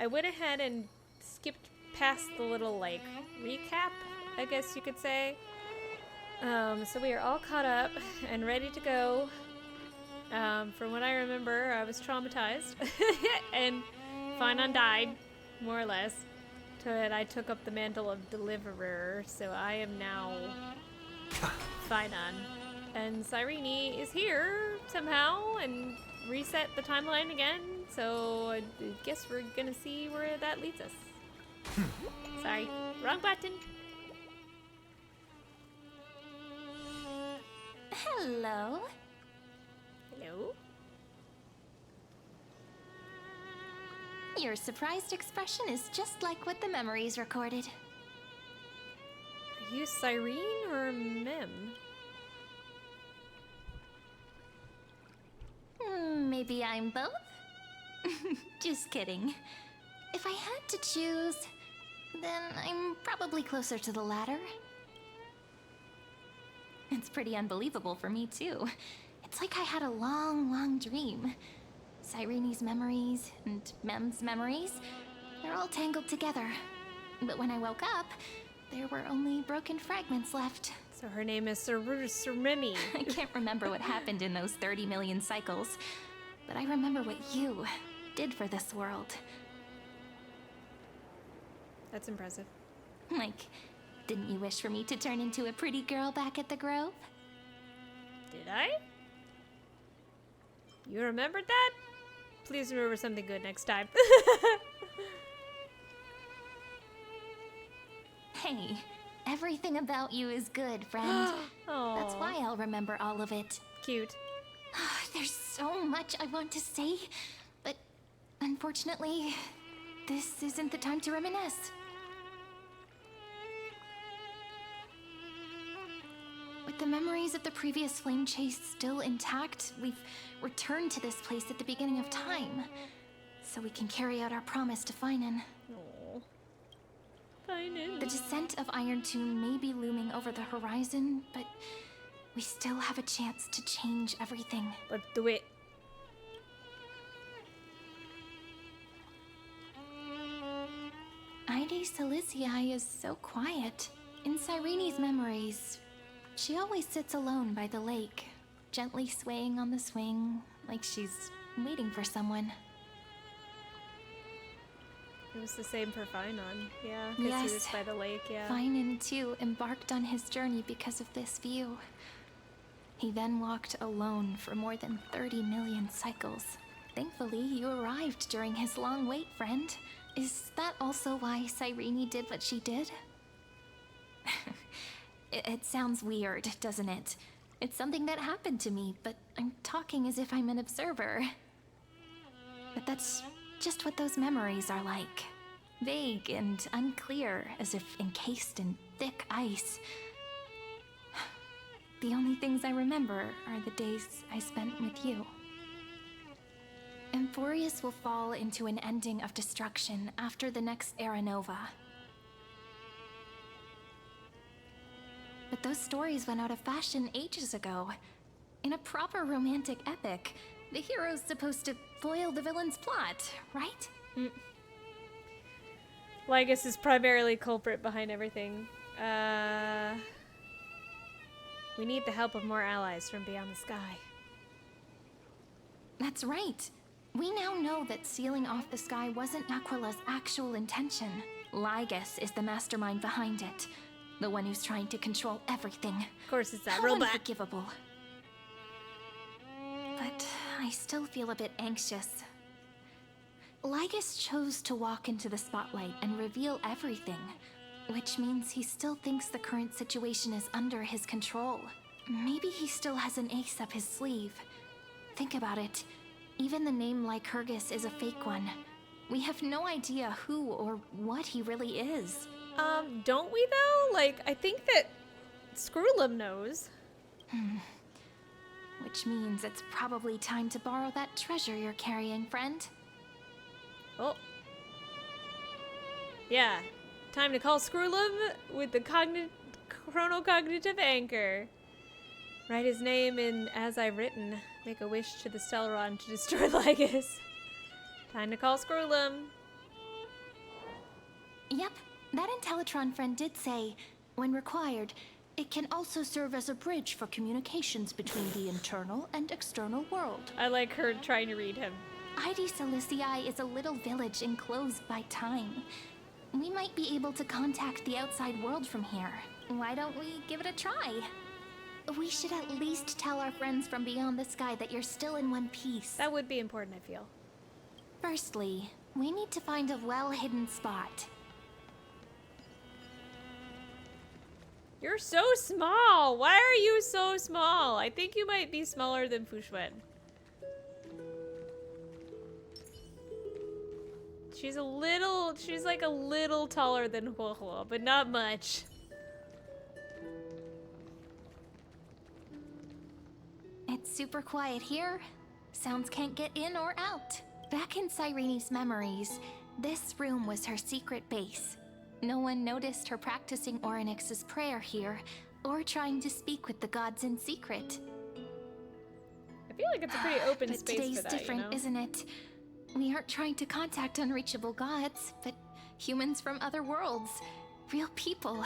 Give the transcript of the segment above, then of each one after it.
I went ahead and skipped past the little, like, recap, I guess you could say. So we are all caught up and ready to go. From what I remember, I was traumatized. And Finon died, more or less. But I took up the mantle of Deliverer, so I am now Finon. And Cyrene is here somehow and reset the timeline again, so I guess we're gonna see where that leads us. Sorry, wrong button. Hello. Hello? Your surprised expression is just like what the memories recorded. Are you Cyrene or Mem? Maybe I'm both? Just kidding. If I had to choose, then I'm probably closer to the latter. It's pretty unbelievable for me, too. It's like I had a long, long dream. Cyrene's memories and Mem's memories, they're all tangled together. But when I woke up, there were only broken fragments left. So her name is Surremi. I can't remember what happened in those 30 million cycles, but I remember what you did for this world. That's impressive. Like, didn't you wish for me to turn into a pretty girl back at the Grove? Did I? You remembered that? Please remember something good next time. Hey, everything about you is good, friend. That's why I'll remember all of it. Cute. There's so much I want to say, but unfortunately, this isn't the time to reminisce. With the memories of the previous flame chase still intact, we've returned to this place at the beginning of time, so we can carry out our promise to Finon. Aww. Finon. The descent of Iron Tomb may be looming over the horizon, but we still have a chance to change everything. Let's do it. Ide Silicii is so quiet. In Cyrene's memories, she always sits alone by the lake, gently swaying on the swing, like she's waiting for someone. It was the same for Finon. Yeah, because he was by the lake, yeah. Finon, too, embarked on his journey because of this view. He then walked alone for more than 30 million cycles. Thankfully, you arrived during his long wait, friend. Is that also why Cyrene did what she did? It sounds weird, doesn't it? It's something that happened to me, but I'm talking as if I'm an observer. But that's just what those memories are like. Vague and unclear, as if encased in thick ice. The only things I remember are the days I spent with you. AMPHOREUS will fall into an ending of destruction after the next Era Nova. But those stories went out of fashion ages ago. In a proper romantic epic, the hero's supposed to foil the villain's plot, right? Lygus is primarily culprit behind everything. We need the help of more allies from beyond the sky. That's right. We now know that sealing off the sky wasn't Aquila's actual intention. Lygus is the mastermind behind it. The one who's trying to control everything. Of course it's that How robot. unforgivable. But I still feel a bit anxious. Lygus chose to walk into the spotlight and reveal everything, which means he still thinks the current situation is under his control. Maybe he still has an ace up his sleeve. Think about it. Even the name Lycurgus is a fake one. We have no idea who or what he really is. Don't we though? Like, I think that Screwlum knows. Which means it's probably time to borrow that treasure you're carrying, friend. Oh. Yeah. Time to call Screwlum with the chronocognitive anchor. Write his name in As I've Written. Make a wish to the Stellaron to destroy Lygus. Time to call Screwlum. That Intellitron friend did say, when required, it can also serve as a bridge for communications between the internal and external world. I like her trying to read him. ID Silicii is a little village enclosed by time. We might be able to contact the outside world from here. Why don't we give it a try? We should at least tell our friends from beyond the sky that you're still in one piece. That would be important, I feel. Firstly, we need to find a well-hidden spot. You're so small! Why are you so small? I think you might be smaller than Fushwen. She's like a little taller than Huohuo, but not much. It's super quiet here. Sounds can't get in or out. Back in Cyrene's memories, this room was her secret base. No one noticed her practicing Orynyx's prayer here, or trying to speak with the gods in secret. I feel like it's a pretty open But space today's for that, different, you know? isn't it? We aren't trying to contact unreachable gods, but humans from other worlds. Real people.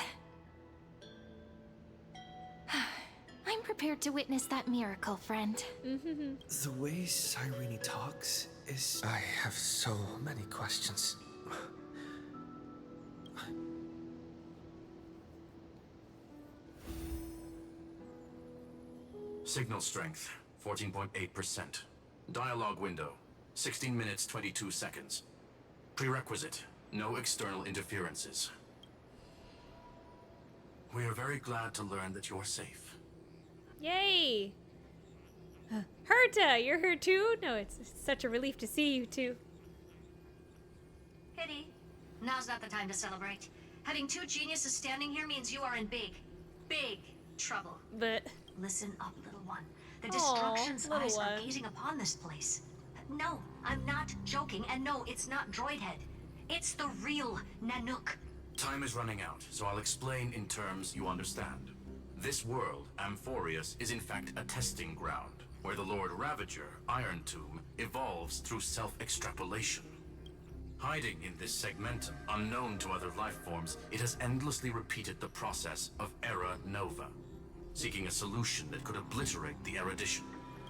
I'm prepared to witness that miracle, friend. The way Cyrene talks is... I have so many questions. Signal strength, 14.8%. Dialogue window, 16 minutes 22 seconds. Prerequisite, no external interferences. We are very glad to learn that you're safe. Yay! Herta, you're here too? No, it's such a relief to see you too. Pity. Now's not the time to celebrate. Having two geniuses standing here means you are in big trouble. But Listen up, little one. The Aw, Destruction's little eyes are one. gazing upon this place. No, I'm not joking, and no, it's not Droidhead. It's the real Nanook. Time is running out, so I'll explain in terms you understand. This world, AMPHOREUS, is in fact a testing ground, where the Lord Ravager, Iron Tomb, evolves through self-extrapolation. Hiding in this segmentum, unknown to other life forms, it has endlessly repeated the process of Era Nova, seeking a solution that could obliterate the erudition.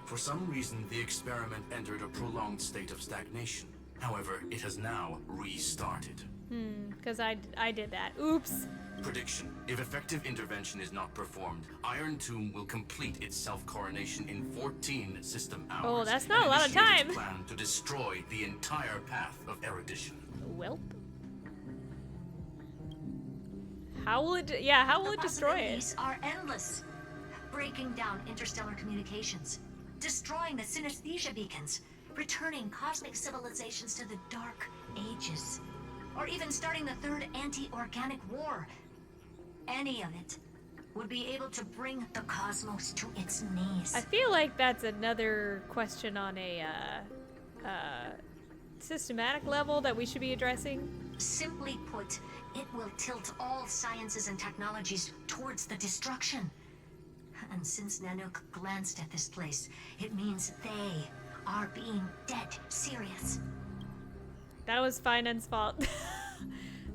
For some reason, the experiment entered a prolonged state of stagnation. However, it has now restarted. because I did that. Oops. Prediction. If effective intervention is not performed, Iron Tomb will complete its self-coronation in 14 system hours. Oh, that's not and a lot of initiate time. its plan to destroy the entire path of erudition. Welp. How will it? How will it destroy it? Possibilities are endless. Breaking down interstellar communications, destroying the synesthesia beacons, returning cosmic civilizations to the Dark Ages, or even starting the third anti-organic war. Any of it would be able to bring the cosmos to its knees. I feel like that's another question on a systematic level that we should be addressing. Simply put, it will tilt all sciences and technologies towards the destruction. And since Nanook glanced at this place, it means they are being dead serious. That was Finance's fault.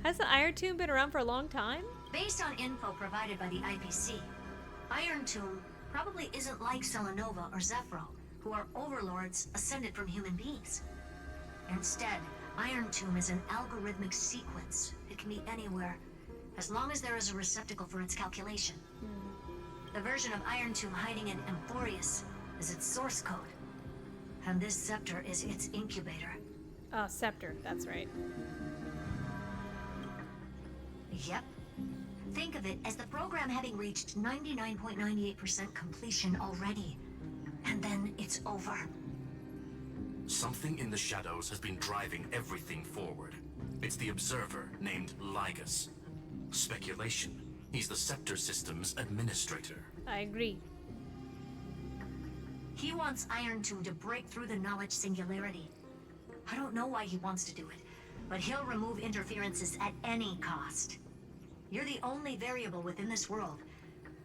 Has the Iron Tomb been around for a long time? Based on info provided by the IPC, Iron Tomb probably isn't like Selenova or Zephyro, who are overlords ascended from human beings. Instead, Iron Tomb is an algorithmic sequence. It can be anywhere, as long as there is a receptacle for its calculation. The version of Iron Tomb hiding in AMPHOREUS is its source code, and this scepter is its incubator. Oh, Scepter. That's right. Yep. Think of it as the program having reached 99.98% completion already. And then it's over. Something in the shadows has been driving everything forward. It's the observer named Lygus. Speculation. He's the Scepter System's administrator. I agree. He wants Iron Tomb to break through the knowledge singularity. I don't know why he wants to do it, but he'll remove interferences at any cost. You're the only variable within this world,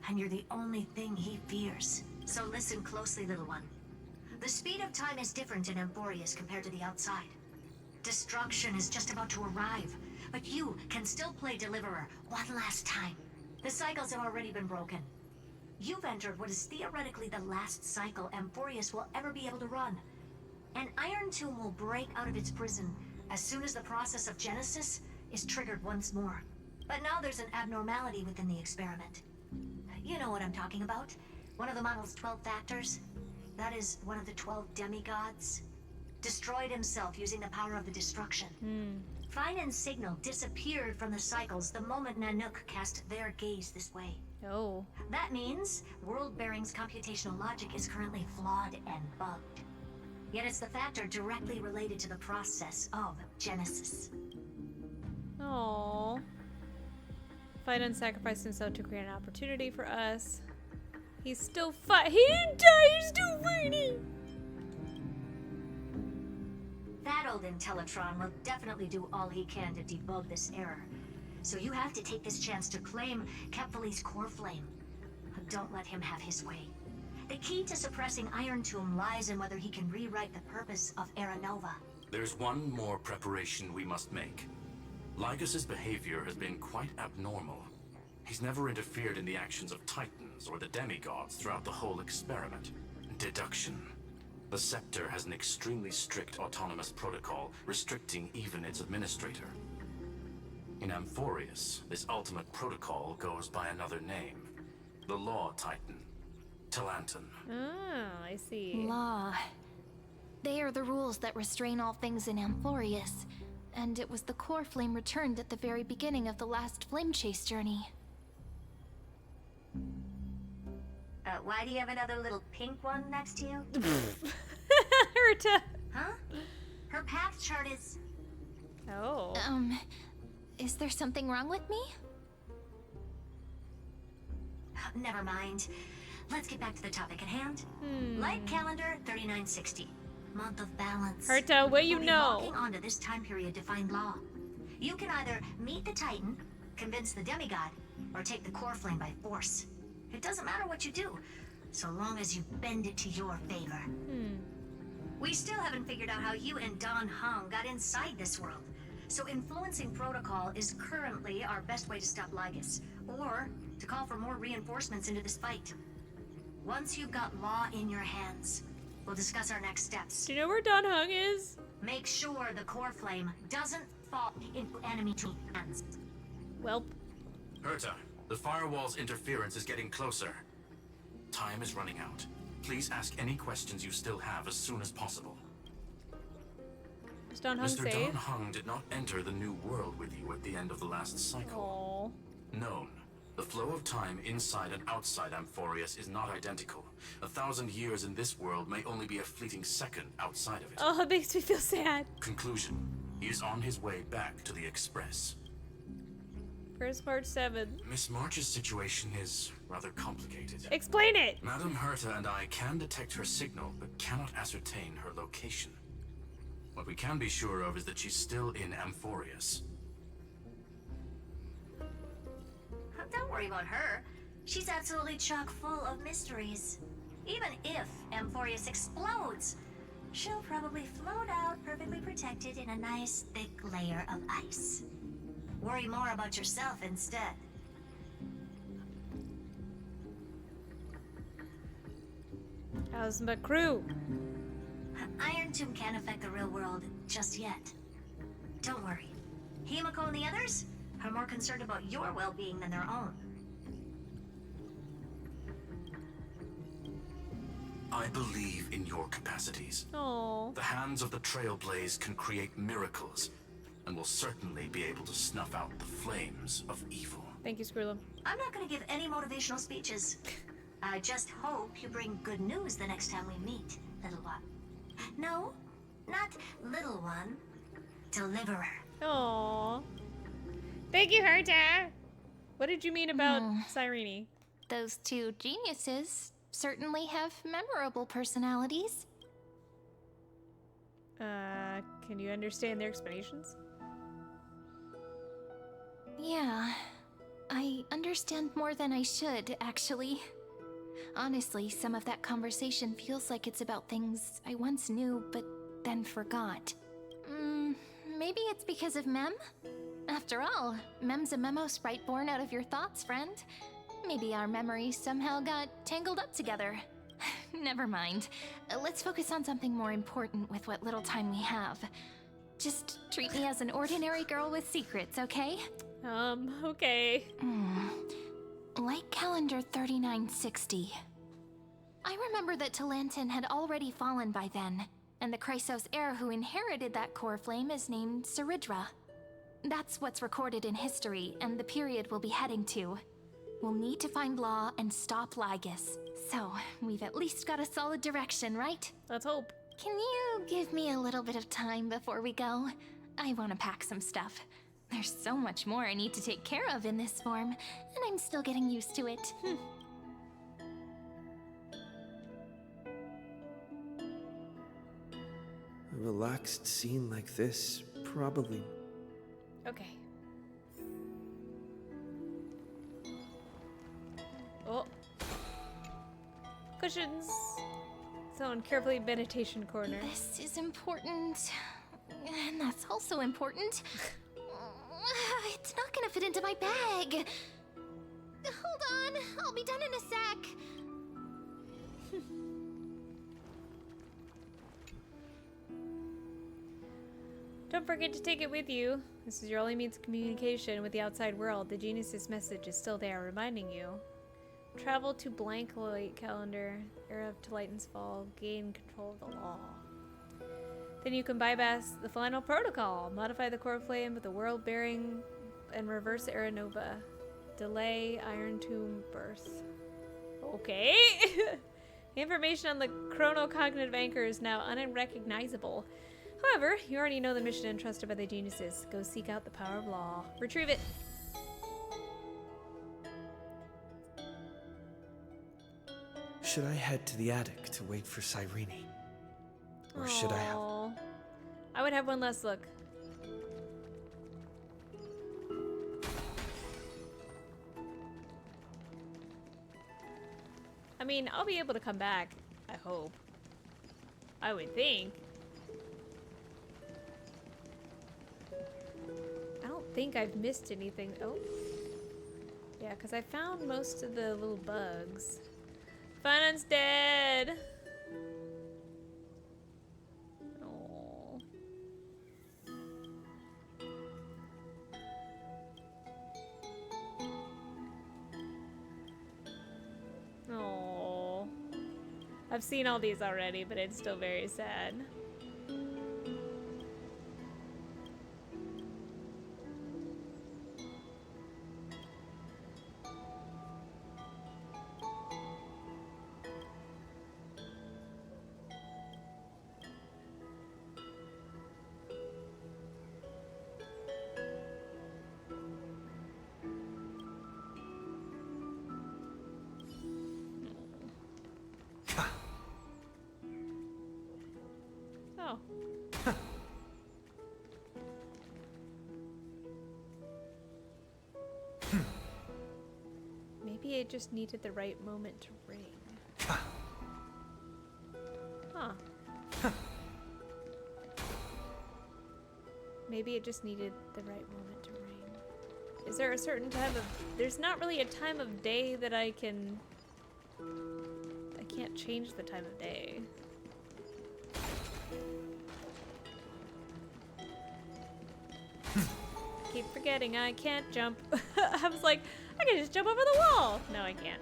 and you're the only thing he fears. So listen closely, little one. The speed of time is different in AMPHOREUS compared to the outside. Destruction is just about to arrive, But you can still play Deliverer one last time. The cycles have already been broken. You've entered what is theoretically the last cycle AMPHOREUS will ever be able to run. An Iron Tomb will break out of its prison as soon as the process of Genesis is triggered once more. But now there's an abnormality within the experiment. You know what I'm talking about. One of the model's 12 factors. That is one of the 12 demigods. Destroyed himself using the power of the destruction. Fine and Signal disappeared from the cycles the moment Nanook cast their gaze this way. Oh. That means World Bearing's computational logic is currently flawed and bugged. Yet it's the factor directly related to the process of Genesis. Oh. Fiden sacrificed himself to create an opportunity for us. He's still fight. He didn't die. He's still fighting. That old Intellitron will definitely do all he can to debug this error. So you have to take this chance to claim Kephal's core flame. Don't let him have his way. The key to suppressing Iron Tomb lies in whether he can rewrite the purpose of Era Nova. There's one more preparation we must make. Lygus's behavior has been quite abnormal. He's never interfered in the actions of Titans or the demigods throughout the whole experiment. Deduction. The Scepter has an extremely strict autonomous protocol, restricting even its administrator. In AMPHOREUS, this ultimate protocol goes by another name. The Law Titan. Talanton. Oh, I see. Law. They are the rules that restrain all things in AMPHOREUS. And it was the core flame returned at the very beginning of the last flame chase journey. Why do you have another little pink one next to you? Herta. Huh? Her path chart is... Oh. Is there something wrong with me? Never mind. Let's get back to the topic at hand. Light calendar 3960. Month of balance. Herta, what you We'll be know? walking onto this time period to find Law. You can either meet the Titan, convince the demigod, or take the core flame by force. It doesn't matter what you do, so long as you bend it to your favor. We still haven't figured out how you and Don Hung got inside this world. So influencing protocol is currently our best way to stop Lygus, or to call for more reinforcements into this fight. Once you've got Law in your hands, we'll discuss our next steps. Do you know where Don Hung is? Make sure the core flame doesn't fall into enemy hands. Welp. Herta, the firewall's interference is getting closer. Time is running out. Please ask any questions you still have as soon as possible. Is Don Hung Mr. safe? Don Hung did not enter the new world with you at the end of the last cycle. Oh. Known. The flow of time inside and outside AMPHOREUS is not identical. 1,000 years in this world may only be a fleeting second outside of it. Oh, it makes me feel sad. Conclusion. He is on his way back to the Express. First March 7th. Miss March's situation is rather complicated. Explain it! Madame Herta and I can detect her signal, but cannot ascertain her location. What we can be sure of is that she's still in AMPHOREUS. Don't worry about her. She's absolutely chock full of mysteries. Even if AMPHOREUS explodes, she'll probably float out perfectly protected in a nice thick layer of ice. Worry more about yourself instead. How's my crew? Iron Tomb can't affect the real world just yet. Don't worry. Himiko and the others are more concerned about your well-being than their own. I believe in your capacities. Oh. The hands of the Trailblaze can create miracles, and will certainly be able to snuff out the flames of evil. Thank you, Skrulum. I'm not going to give any motivational speeches. I just hope you bring good news the next time we meet, little one. No, not little one. Deliverer. Oh. Thank you, Herta. What did you mean about Cyrene? Those two geniuses certainly have memorable personalities. Can you understand their explanations? Yeah, I understand more than I should, actually. Honestly, some of that conversation feels like it's about things I once knew, but then forgot. maybe it's because of Mem? After all, Mem's a memo sprite born out of your thoughts, friend. Maybe our memories somehow got tangled up together. Never mind. Let's focus on something more important with what little time we have. Just treat me as an ordinary girl with secrets, okay? Okay. Like calendar 3960. I remember that Talantin had already fallen by then, and the Chrysos heir who inherited that core flame is named Saridra. That's what's recorded in history, and the period we'll be heading to. We'll need to find Law and stop Lygus. So, we've at least got a solid direction, right? Let's hope. Can you give me a little bit of time before we go? I want to pack some stuff. There's so much more I need to take care of in this form, and I'm still getting used to it. A relaxed scene like this, probably. Okay. Oh. Cushions. Someone carefully meditation corner. This is important, and that's also important. It's not gonna fit into my bag. Hold on, I'll be done in a sec. Don't forget to take it with you. This is your only means of communication with the outside world. The genius's message is still there, reminding you. Travel to blank light calendar, era of Titan's fall, gain control of the law. Then you can bypass the final protocol, modify the core flame with the world bearing, and reverse era nova. Delay Iron Tomb birth. Okay. The information on the chronocognitive anchor is now unrecognizable. However, you already know the mission entrusted by the geniuses. Go seek out the power of law. Retrieve it. Should I head to the attic to wait for Cyrene? Or should I have... Aw. I would have one last look. I mean, I'll be able to come back, I hope. I would think. I don't think I've missed anything. Oh. Yeah, because I found most of the little bugs. Fun's dead! Oh. Oh. I've seen all these already, but it's still very sad. Oh. Maybe it just needed the right moment to ring. Huh. Maybe it just needed the right moment to ring. Is there a certain time of... There's not really a time of day that I can... I can't change the time of day. Keep forgetting I can't jump. I was like, I can just jump over the wall. No, I can't.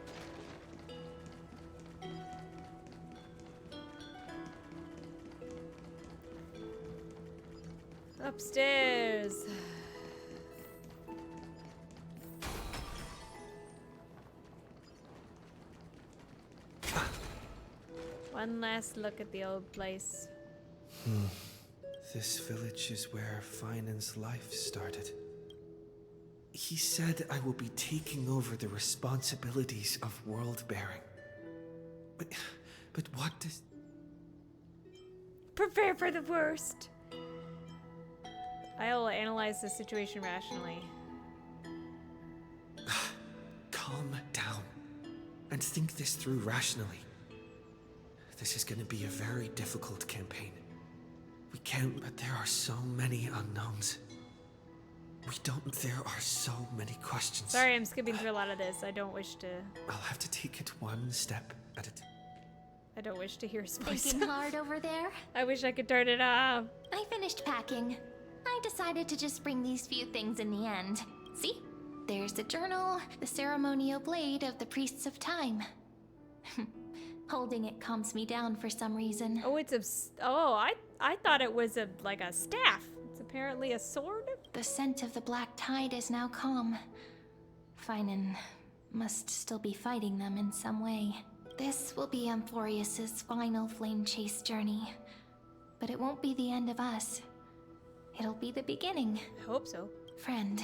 Upstairs. One last look at the old place. This village is where Finan's life started. He said I will be taking over the responsibilities of world-bearing. But what does... Prepare for the worst. I'll analyze the situation rationally. Calm down and think this through rationally. This is going to be a very difficult campaign. We can't, but there are so many unknowns. There are so many questions. Sorry, I'm skipping through a lot of this. I don't wish to. I'll have to take it one step at a time. I don't wish to hear his voice. Thinking hard over there? I wish I could turn it off. I finished packing. I decided to just bring these few things in the end. See? There's the journal, the ceremonial blade of the Priests of Time. Holding it calms me down for some reason. Oh, it's a. Oh, I thought it was like a staff. It's apparently a sword. The scent of the black tide is now calm. Finan must still be fighting them in some way. This will be AMPHOREUS' final flame chase journey. But it won't be the end of us. It'll be the beginning. I hope so. Friend,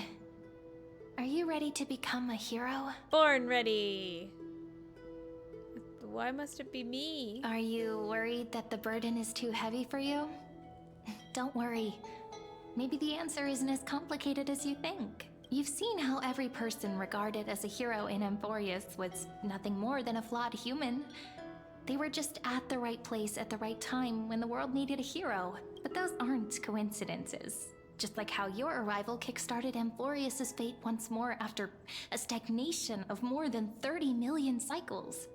are you ready to become a hero? Born ready. Why must it be me? Are you worried that the burden is too heavy for you? Don't worry. Maybe the answer isn't as complicated as you think. You've seen how every person regarded as a hero in AMPHOREUS was nothing more than a flawed human. They were just at the right place at the right time when the world needed a hero. But those aren't coincidences. Just like how your arrival kickstarted AMPHOREUS' fate once more after a stagnation of more than 30 million cycles.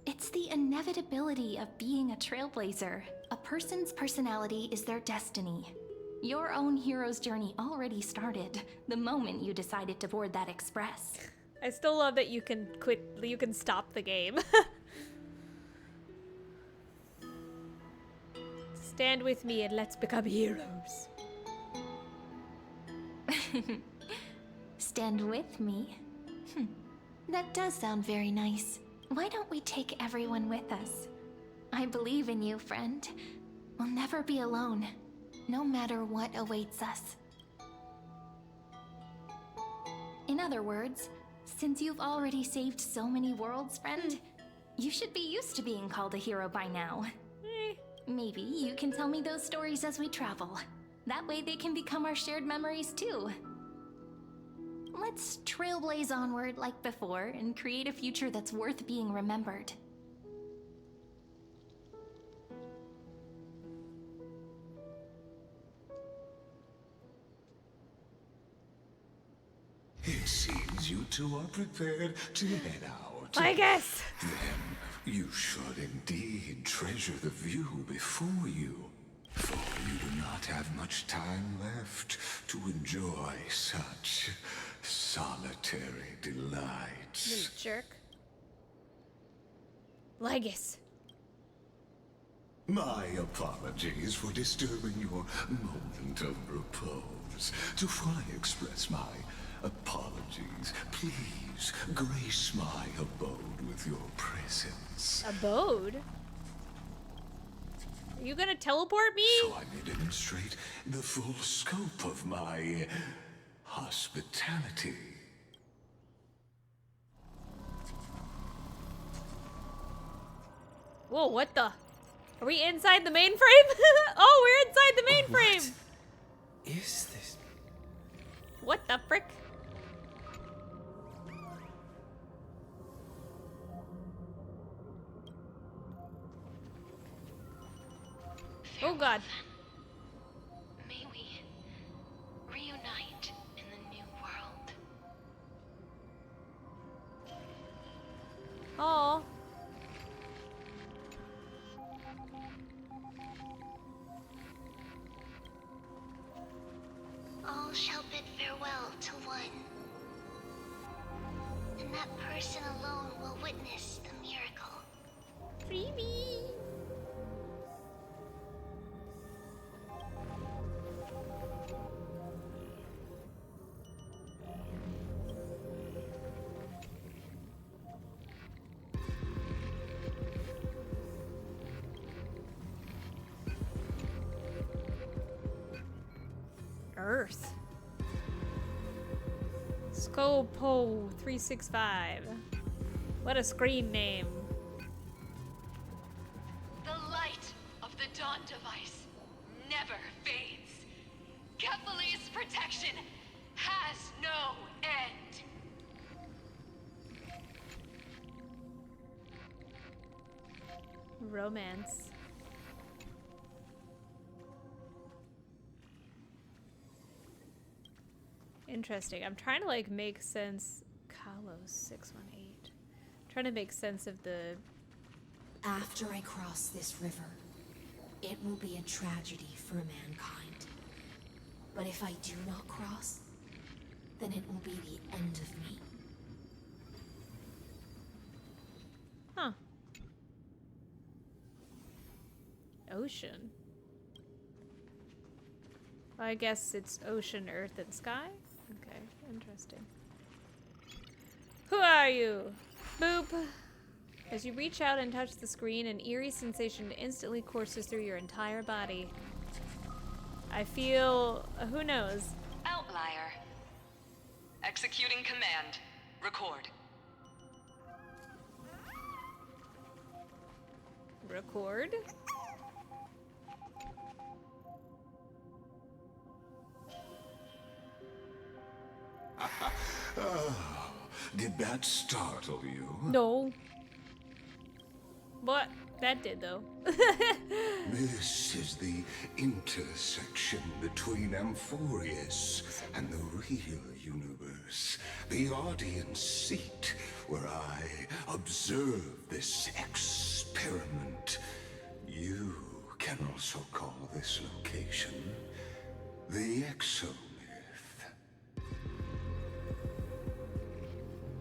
It's the inevitability of being a trailblazer. A person's personality is their destiny. Your own hero's journey already started the moment you decided to board that express. I still love that you can quit. You can stop the game. Stand with me and let's become heroes. Stand with me? That does sound very nice. Why don't we take everyone with us? I believe in you, friend. We'll never be alone, no matter what awaits us. In other words, since you've already saved so many worlds, friend, you should be used to being called a hero by now. Maybe you can tell me those stories as we travel. That way they can become our shared memories too. Let's trailblaze onward like before and create a future that's worth being remembered. It seems you two are prepared to head out. I guess. Then you should indeed treasure the view before you, for you do not have much time left to enjoy such solitary delights. You jerk. Lygus. My apologies for disturbing your moment of repose. To fully express my apologies, please grace my abode with your presence. Abode? Are you gonna teleport me? So I may demonstrate the full scope of my hospitality. Whoa, what the? Are we inside the mainframe? Oh, we're inside the mainframe! What is this? What the frick? Oh god. May we reunite in the new world. Oh. All shall bid farewell to one. And that person alone will witness the miracle. Freebie. Earth. Scopo 365. What a screen name. The light of the Dawn device never fades. Kephal's protection has no end. Romance. Interesting. I'm trying to like make sense. Kalos 618. Trying to make sense of the. After I cross this river, it will be a tragedy for mankind. But if I do not cross, then it will be the end of me. Huh. Ocean. Well, I guess it's ocean, earth, and sky? Okay, interesting. Who are you? Boop! As you reach out and touch the screen, an eerie sensation instantly courses through your entire body. I feel... who knows? Outlier. Executing command. Record. Record? Oh, did that startle you? No. What? That did, though. This is the intersection between AMPHOREUS and the real universe. The audience seat where I observe this experiment. You can also call this location the exomyth.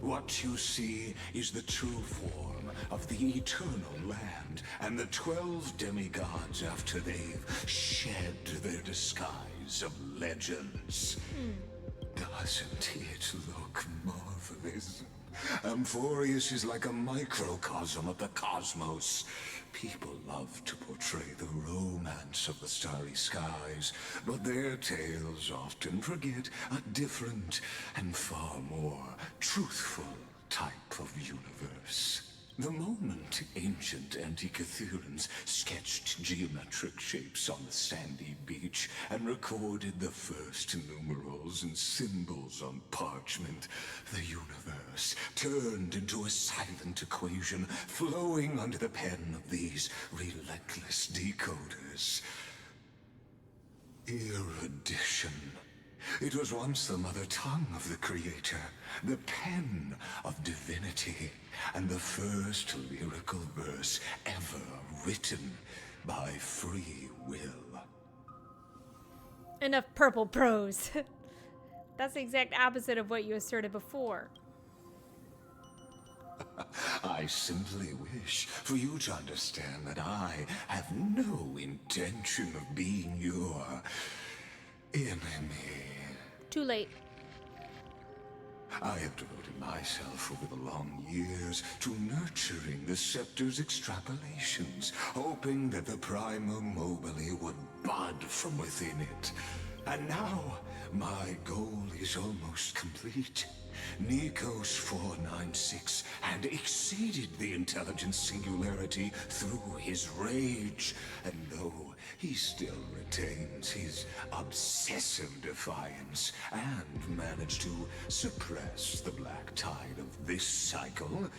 What you see is the true form of the eternal land and the 12 demigods after they've shed their disguise of legends. Doesn't it look marvelous? AMPHOREUS is like a microcosm of the cosmos. People love to portray the romance of the starry skies, but their tales often forget a different and far more truthful type of universe. The moment ancient Antikytherians sketched geometric shapes on the sandy beach and recorded the first numerals and symbols on parchment, the universe turned into a silent equation flowing under the pen of these relentless decoders. Erudition. It was once the mother tongue of the creator, the pen of divinity, and the first lyrical verse ever written by free will. Enough purple prose. That's the exact opposite of what you asserted before. I simply wish for you to understand that I have no intention of being your enemy. Too late. I have devoted myself over the long years to nurturing the scepter's extrapolations, hoping that the Prima Mobile would bud from within it. And now, my goal is almost complete. Nikos 496 had exceeded the intelligence singularity through his rage, and though he still retains his obsessive defiance and managed to suppress the black tide of this cycle,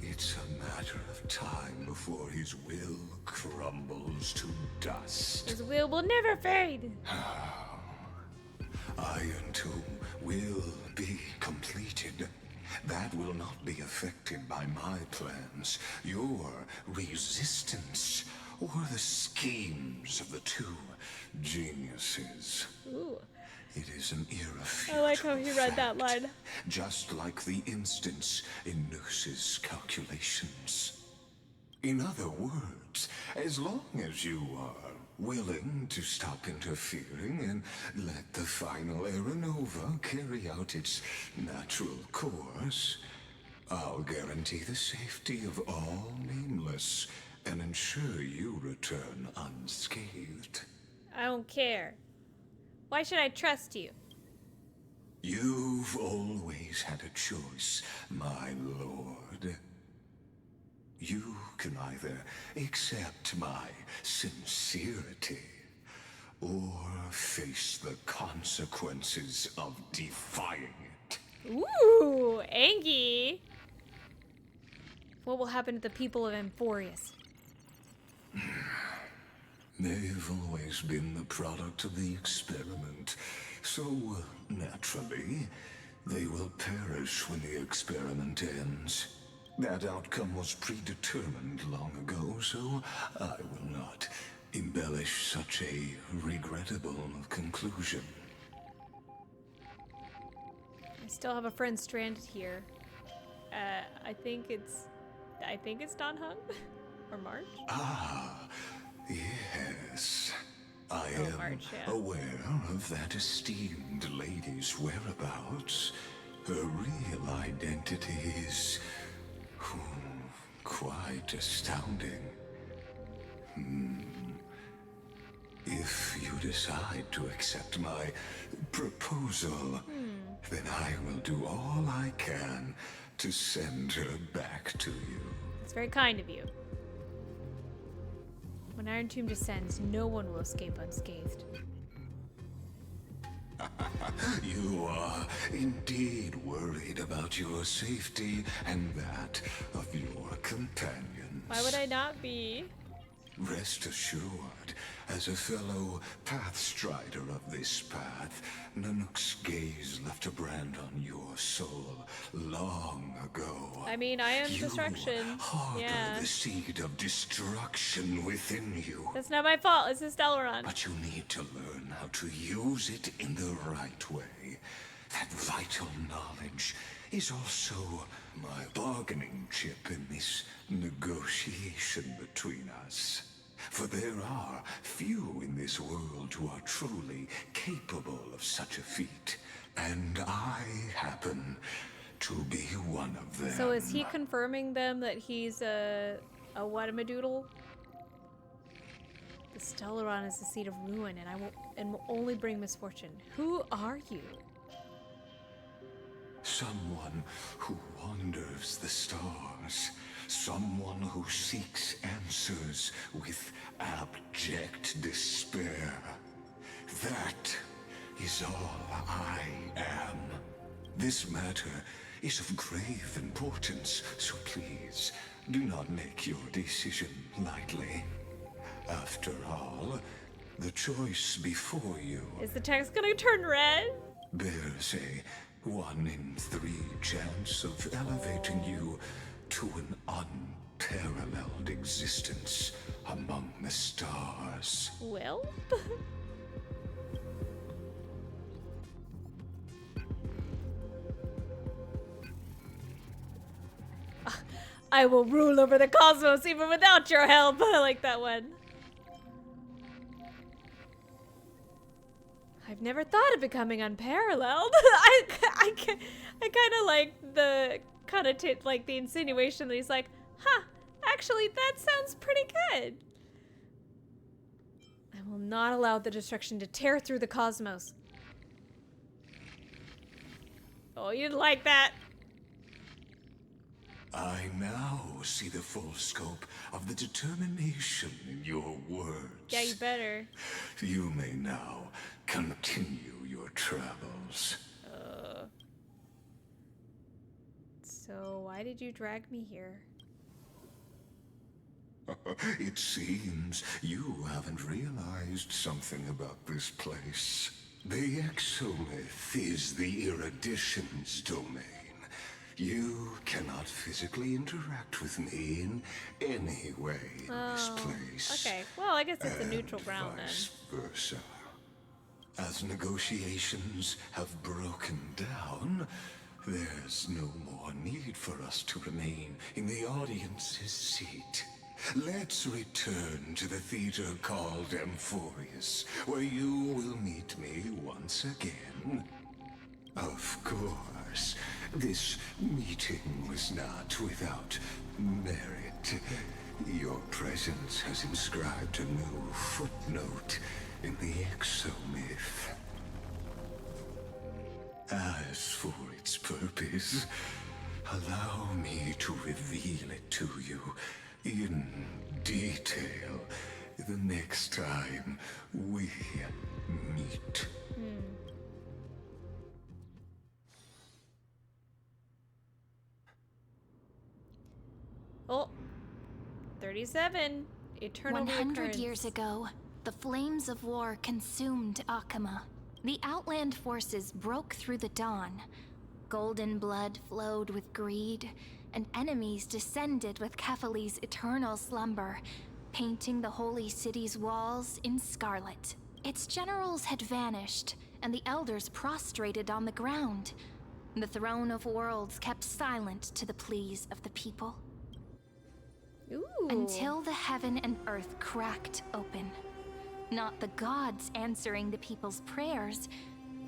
it's a matter of time before his will crumbles to dust. His will never fade. Iron Tomb will be completed. That will not be affected by my plans, your resistance, or the schemes of the two geniuses. Ooh. It is an irrefutable I like how he read that fact, line. just like the instance in Noos's calculations. In other words, as long as you are willing to stop interfering and let the final Aeronova carry out its natural course, I'll guarantee the safety of all nameless and ensure you return unscathed. I don't care. Why should I trust you? You've always had a choice, my lord. You can either accept my sincerity or face the consequences of defying it. Ooh, Angie. What will happen to the people of AMPHOREUS? They've always been the product of the experiment, So, naturally, they will perish when the experiment ends. That outcome was predetermined long ago, so I will not embellish such a regrettable conclusion. I still have a friend stranded here. I think it's Don Hung or March. Ah, yes. I am March, yeah. aware of that esteemed lady's whereabouts. Her real identity is quite astounding. If you decide to accept my proposal, then I will do all I can to send her back to you. It's very kind of you. When Iron Tomb descends, no one will escape unscathed. You are indeed worried about your safety and that of your companions. Why would I not be? Rest assured, as a fellow pathstrider of this path, Nanook's gaze left a brand on your soul long ago. I mean, I am destruction. You harbor Yeah. the seed of destruction within you. That's not my fault. It's Stelleron. But you need to learn how to use it in the right way. That vital knowledge is also my bargaining chip in this negotiation between us. For there are few in this world who are truly capable of such a feat, and I happen to be one of them. So is he confirming them that he's a whatamadoodle? The Stelleron is the seed of ruin, and will only bring misfortune. Who are you? Someone who wanders the stars. Someone who seeks answers with abject despair. That is all I am. This matter is of grave importance, so please do not make your decision lightly. After all, the choice before you Is the text gonna turn red? bears a 1 in 3 chance of elevating you to an unparalleled existence among the stars. Well? I will rule over the cosmos even without your help. I like that one. I've never thought of becoming unparalleled. I kind of like the like the insinuation that he's like, huh, actually that sounds pretty good. I will not allow the destruction to tear through the cosmos. Oh, you didn't like that. I now see the full scope of the determination in your words. Yeah, you better. You may now continue your travels. So why did you drag me here? It seems you haven't realized something about this place. The exomyth is the erudition's domain. You cannot physically interact with me in any way in this place. Okay, well, I guess it's a neutral ground then. Vice versa. As negotiations have broken down, there's no more need for us to remain in the audience's seat. Let's return to the theater called AMPHOREUS, where you will meet me once again. Of course, this meeting was not without merit. Your presence has inscribed a new footnote in the exomyth. As for its purpose, allow me to reveal it to you in detail the next time we meet. Oh, 37. Eternal 100 reoccurrence. years ago, the flames of war consumed Akama. The Outland forces broke through the dawn. Golden blood flowed with greed, and enemies descended with Kefali's eternal slumber, painting the holy city's walls in scarlet. Its generals had vanished, and the elders prostrated on the ground. The throne of worlds kept silent to the pleas of the people. Ooh. Until the heaven and earth cracked open. Not the gods answering the people's prayers,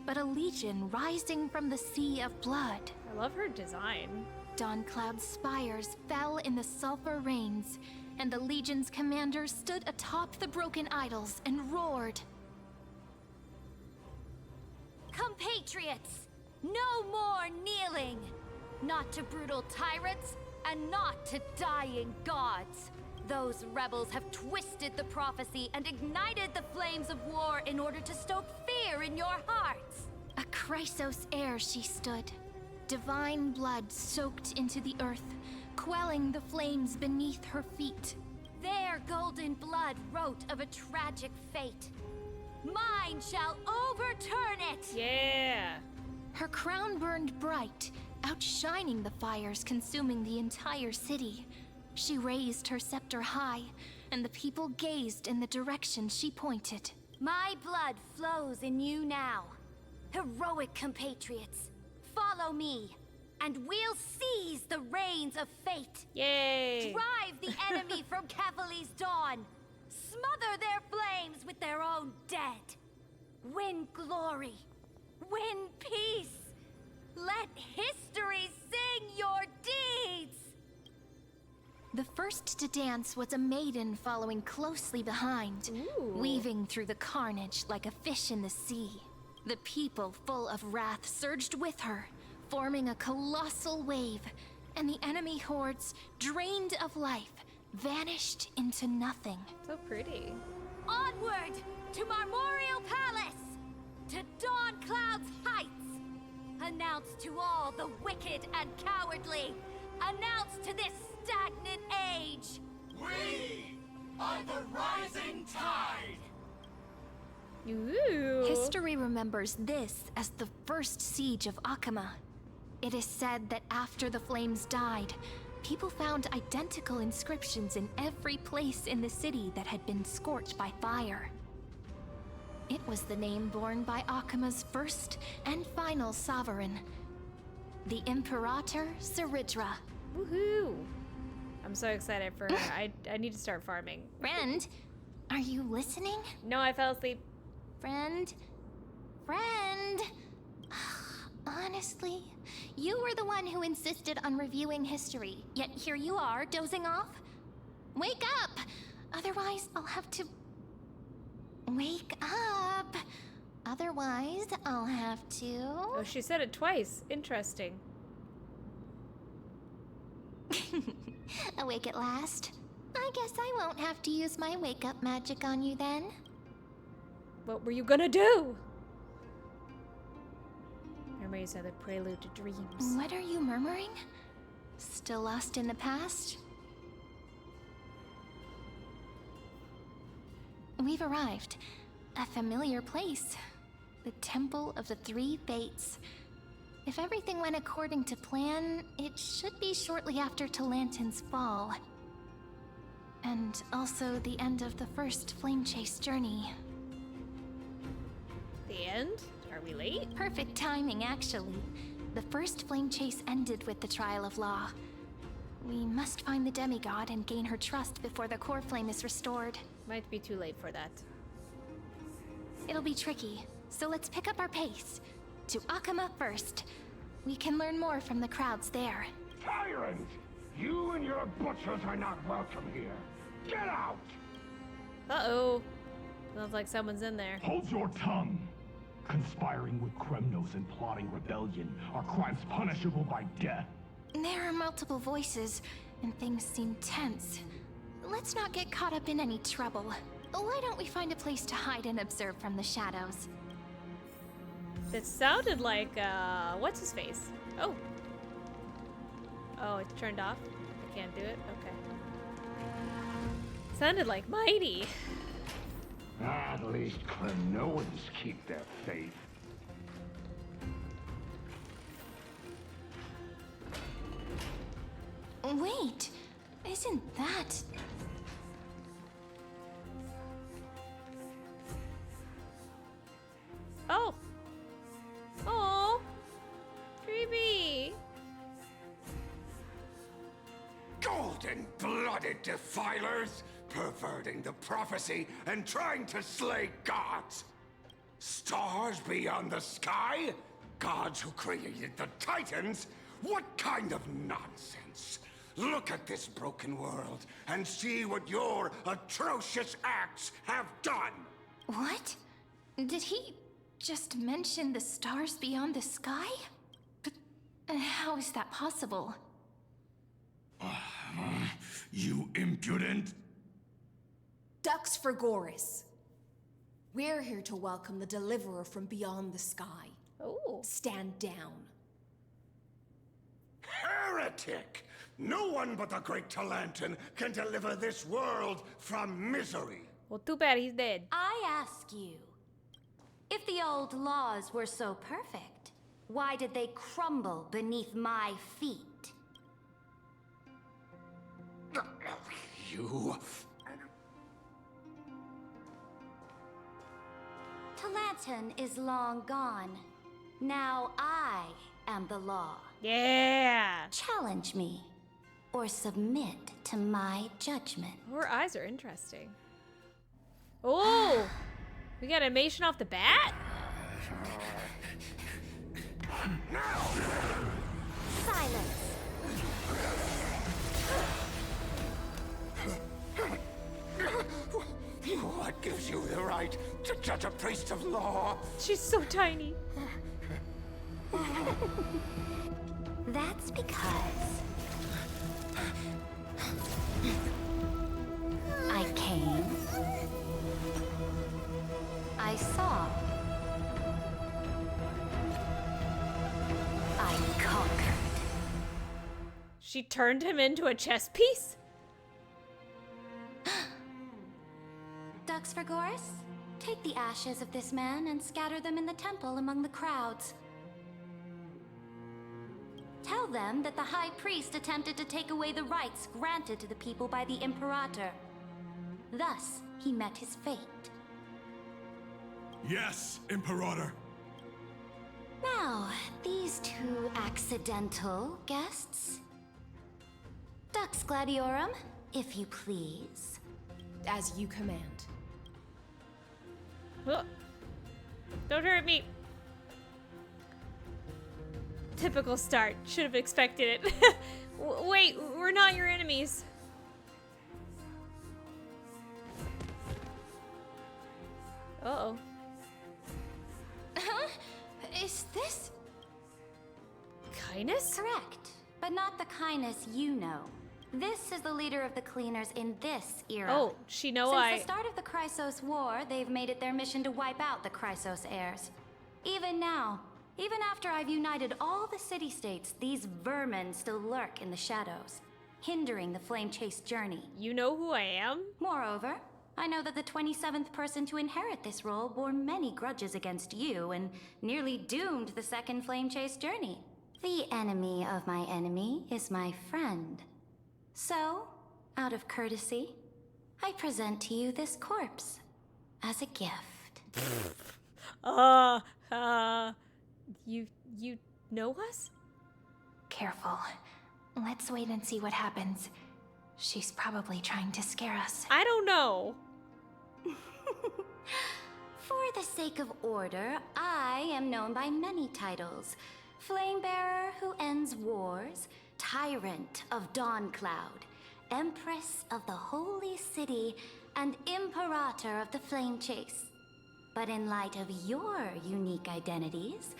but a legion rising from the sea of blood. I love her design. Dawncloud's spires fell in the sulfur rains, and the legion's commanders stood atop the broken idols and roared. Compatriots, no more kneeling! Not to brutal tyrants, and not to dying gods. Those rebels have twisted the prophecy and ignited the flames of war in order to stoke fear in your hearts. A Chrysos heir she stood. Divine blood soaked into the earth, quelling the flames beneath her feet. Their golden blood wrote of a tragic fate. Mine shall overturn it! Yeah! Her crown burned bright, outshining the fires consuming the entire city. She raised her scepter high, and the people gazed in the direction she pointed. My blood flows in you now. Heroic compatriots, follow me, and we'll seize the reins of fate. Yay! Drive the enemy from Kefali's dawn. Smother their flames with their own dead. Win glory. Win peace. Let history sing your deeds. The first to dance was a maiden following closely behind, weaving through the carnage like a fish in the sea. The people, full of wrath, surged with her, forming a colossal wave, and the enemy hordes, drained of life, vanished into nothing. So pretty. Onward to Marmorial Palace, to Dawncloud's heights. Announce to all the wicked and cowardly. Announce to this stagnant age. We are the rising tide. Ooh. History remembers this as the first siege of Akama. It is said that after the flames died, people found identical inscriptions in every place in the city that had been scorched by fire. It was the name borne by Akama's first and final sovereign, the Imperator Saridra. Woohoo! I'm so excited for her. I need to start farming. Friend, are you listening? No, I fell asleep. Friend? Honestly, you were the one who insisted on reviewing history, yet here you are, dozing off? Wake up! Otherwise, I'll have to... Wake up! Otherwise, I'll have to... Oh, she said it twice. Interesting. Awake at last? I guess I won't have to use my wake-up magic on you then. What were you gonna do? Memories are the prelude to dreams. What are you murmuring? Still lost in the past? We've arrived. A familiar place. The Temple of the Three Fates. If everything went according to plan, it should be shortly after Talantin's fall. And also the end of the first Flame Chase journey. The end? Are we late? Perfect timing, actually. The first Flame Chase ended with the Trial of Law. We must find the demigod and gain her trust before the core flame is restored. Might be too late for that. It'll be tricky, so let's pick up our pace. To Akama first. We can learn more from the crowds there. Tyrant! You and your butchers are not welcome here. Get out! Uh-oh. Sounds like someone's in there. Hold your tongue! Conspiring with Kremnos and plotting rebellion are crimes punishable by death. There are multiple voices, and things seem tense. Let's not get caught up in any trouble. Why don't we find a place to hide and observe from the shadows? It sounded like, what's his face? Oh. Oh, it's turned off? I can't do it? Okay. Sounded like Mighty. At least Chrysos keep their faith. Wait, isn't that... Oh. Oh. Creepy. Golden-blooded defilers, perverting the prophecy and trying to slay gods. Stars beyond the sky? Gods who created the Titans? What kind of nonsense? Look at this broken world and see what your atrocious acts have done. What? Did he just mention the stars beyond the sky? But how is that possible? You impudent! Ducks for Goris. We're here to welcome the deliverer from beyond the sky. Oh. Stand down. Heretic! No one but the great Talantan can deliver this world from misery. Well, too bad he's dead. I ask you, if the old laws were so perfect, why did they crumble beneath my feet? You... Talantan is long gone. Now I am the law. Yeah. Challenge me, or submit to my judgment. Her eyes are interesting. Oh, we got animation off the bat? Silence. What gives you the right to judge a priest of law? She's so tiny. That's because I came, I saw, I conquered. She turned him into a chess piece? Ducks for Goris, take the ashes of this man and scatter them in the temple among the crowds. Tell them that the High Priest attempted to take away the rights granted to the people by the Imperator. Thus, he met his fate. Yes, Imperator. Now, these two accidental guests. Dux Gladiorum, if you please. As you command. Oh. Don't hurt me. Typical start. Should have expected it. Wait, we're not your enemies. Uh-oh. Huh? Is this... Kindness? Correct, but not the kindness you know. This is the leader of the Cleaners in this era. Oh, she know Since the start of the Chrysos War, they've made it their mission to wipe out the Chrysos heirs. Even now, even after I've united all the city-states, these vermin still lurk in the shadows, hindering the flame-chased journey. You know who I am? Moreover, I know that the 27th person to inherit this role bore many grudges against you and nearly doomed the second flame-chased journey. The enemy of my enemy is my friend. So, out of courtesy, I present to you this corpse as a gift. You know us? Careful. Let's wait and see what happens. She's probably trying to scare us. I don't know. For the sake of order, I am known by many titles. Flamebearer who ends wars, Tyrant of Dawncloud, Empress of the Holy City, and Imperator of the Flame Chase. But in light of your unique identities,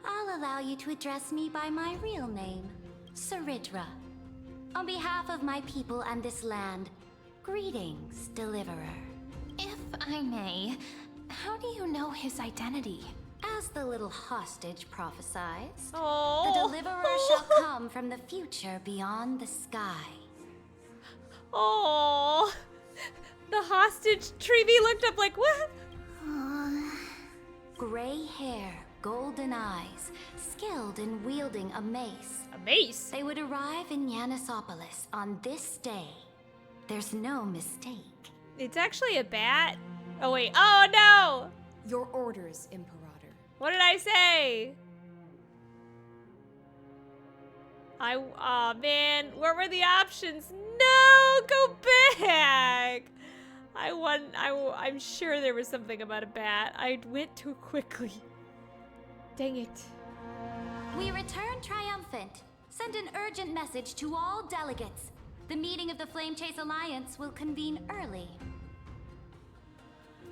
I'll allow you to address me by my real name, Saridra. On behalf of my people and this land, greetings, Deliverer. If I may, how do you know his identity? As the little hostage prophesies, oh. the Deliverer shall come from the future beyond the sky. Oh, The hostage Treevee looked up like, what? Gray hair, golden eyes, skilled in wielding a mace. A mace? They would arrive in Yanisopolis on this day. There's no mistake. It's actually a bat. Oh wait, oh no! Your orders, Imperator. What did I say? Oh man, what were the options? No, go back! I'm sure there was something about a bat. I went too quickly. Dang it. We return triumphant. Send an urgent message to all delegates. The meeting of the Flame Chase Alliance will convene early.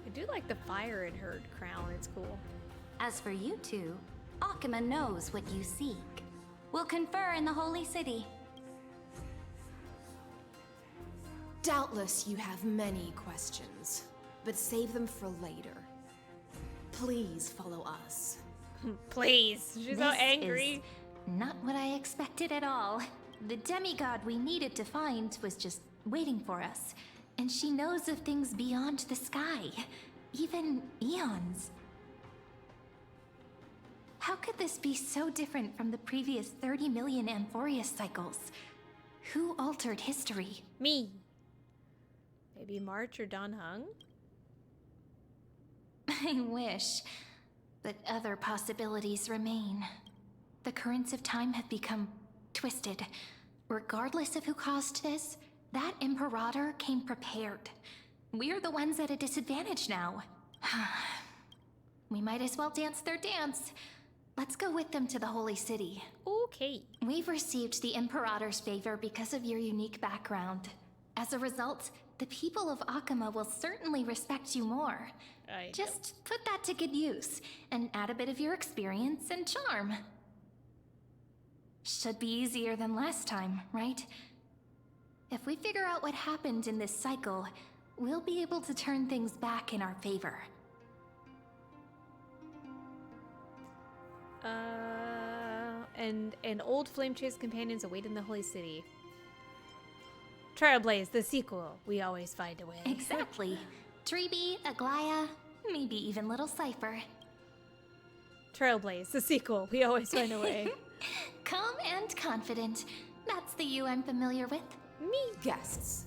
I do like the fire in her crown, it's cool. As for you two, Akuma knows what you seek. We'll confer in the Holy City. Doubtless you have many questions, but save them for later. Please follow us. Please. She's so angry. Is not what I expected at all. The demigod we needed to find was just waiting for us. And she knows of things beyond the sky. Even eons. How could this be so different from the previous 30 million AMPHOREUS cycles? Who altered history? Me. Maybe March or Don Hung? I wish. But other possibilities remain. The currents of time have become twisted. Regardless of who caused this, that Imperator came prepared. We're the ones at a disadvantage now. We might as well dance their dance. Let's go with them to the Holy City. Okay. We've received the Imperator's favor because of your unique background. As a result, the people of Akuma will certainly respect you more. Just put that to good use, and add a bit of your experience and charm. Should be easier than last time, right? If we figure out what happened in this cycle, we'll be able to turn things back in our favor. And old Flame Chase companions await in the Holy City. Trailblaze, the sequel. We always find a way. Exactly. Treevee, Aglaya, maybe even little Cypher. Trailblaze, the sequel. We always find a way. Calm and confident. That's the you I'm familiar with. Me. Guests.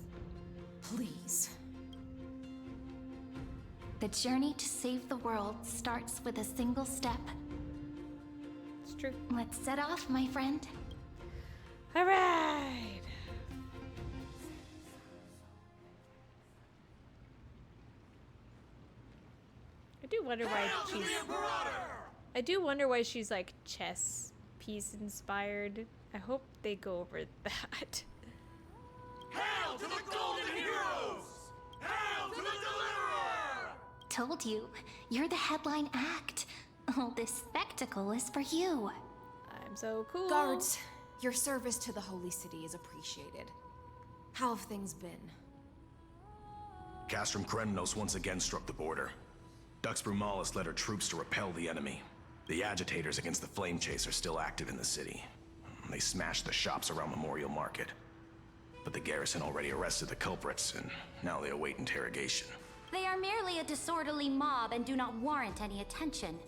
Please. The journey to save the world starts with a single step. It's true. Let's set off, my friend. All right. I do wonder why she's like chess piece inspired. I hope they go over that. Hail to the golden heroes! Hail to the deliverer! Told you, you're the headline act. All this spectacle is for you. I'm so cool. Guards, your service to the Holy City is appreciated. How have things been? Castrum Kremnos once again struck the border. Dux Brumalis led her troops to repel the enemy. The agitators against the Flame Chase are still active in the city. They smashed the shops around Memorial Market. But the garrison already arrested the culprits, and now they await interrogation. They are merely a disorderly mob and do not warrant any attention.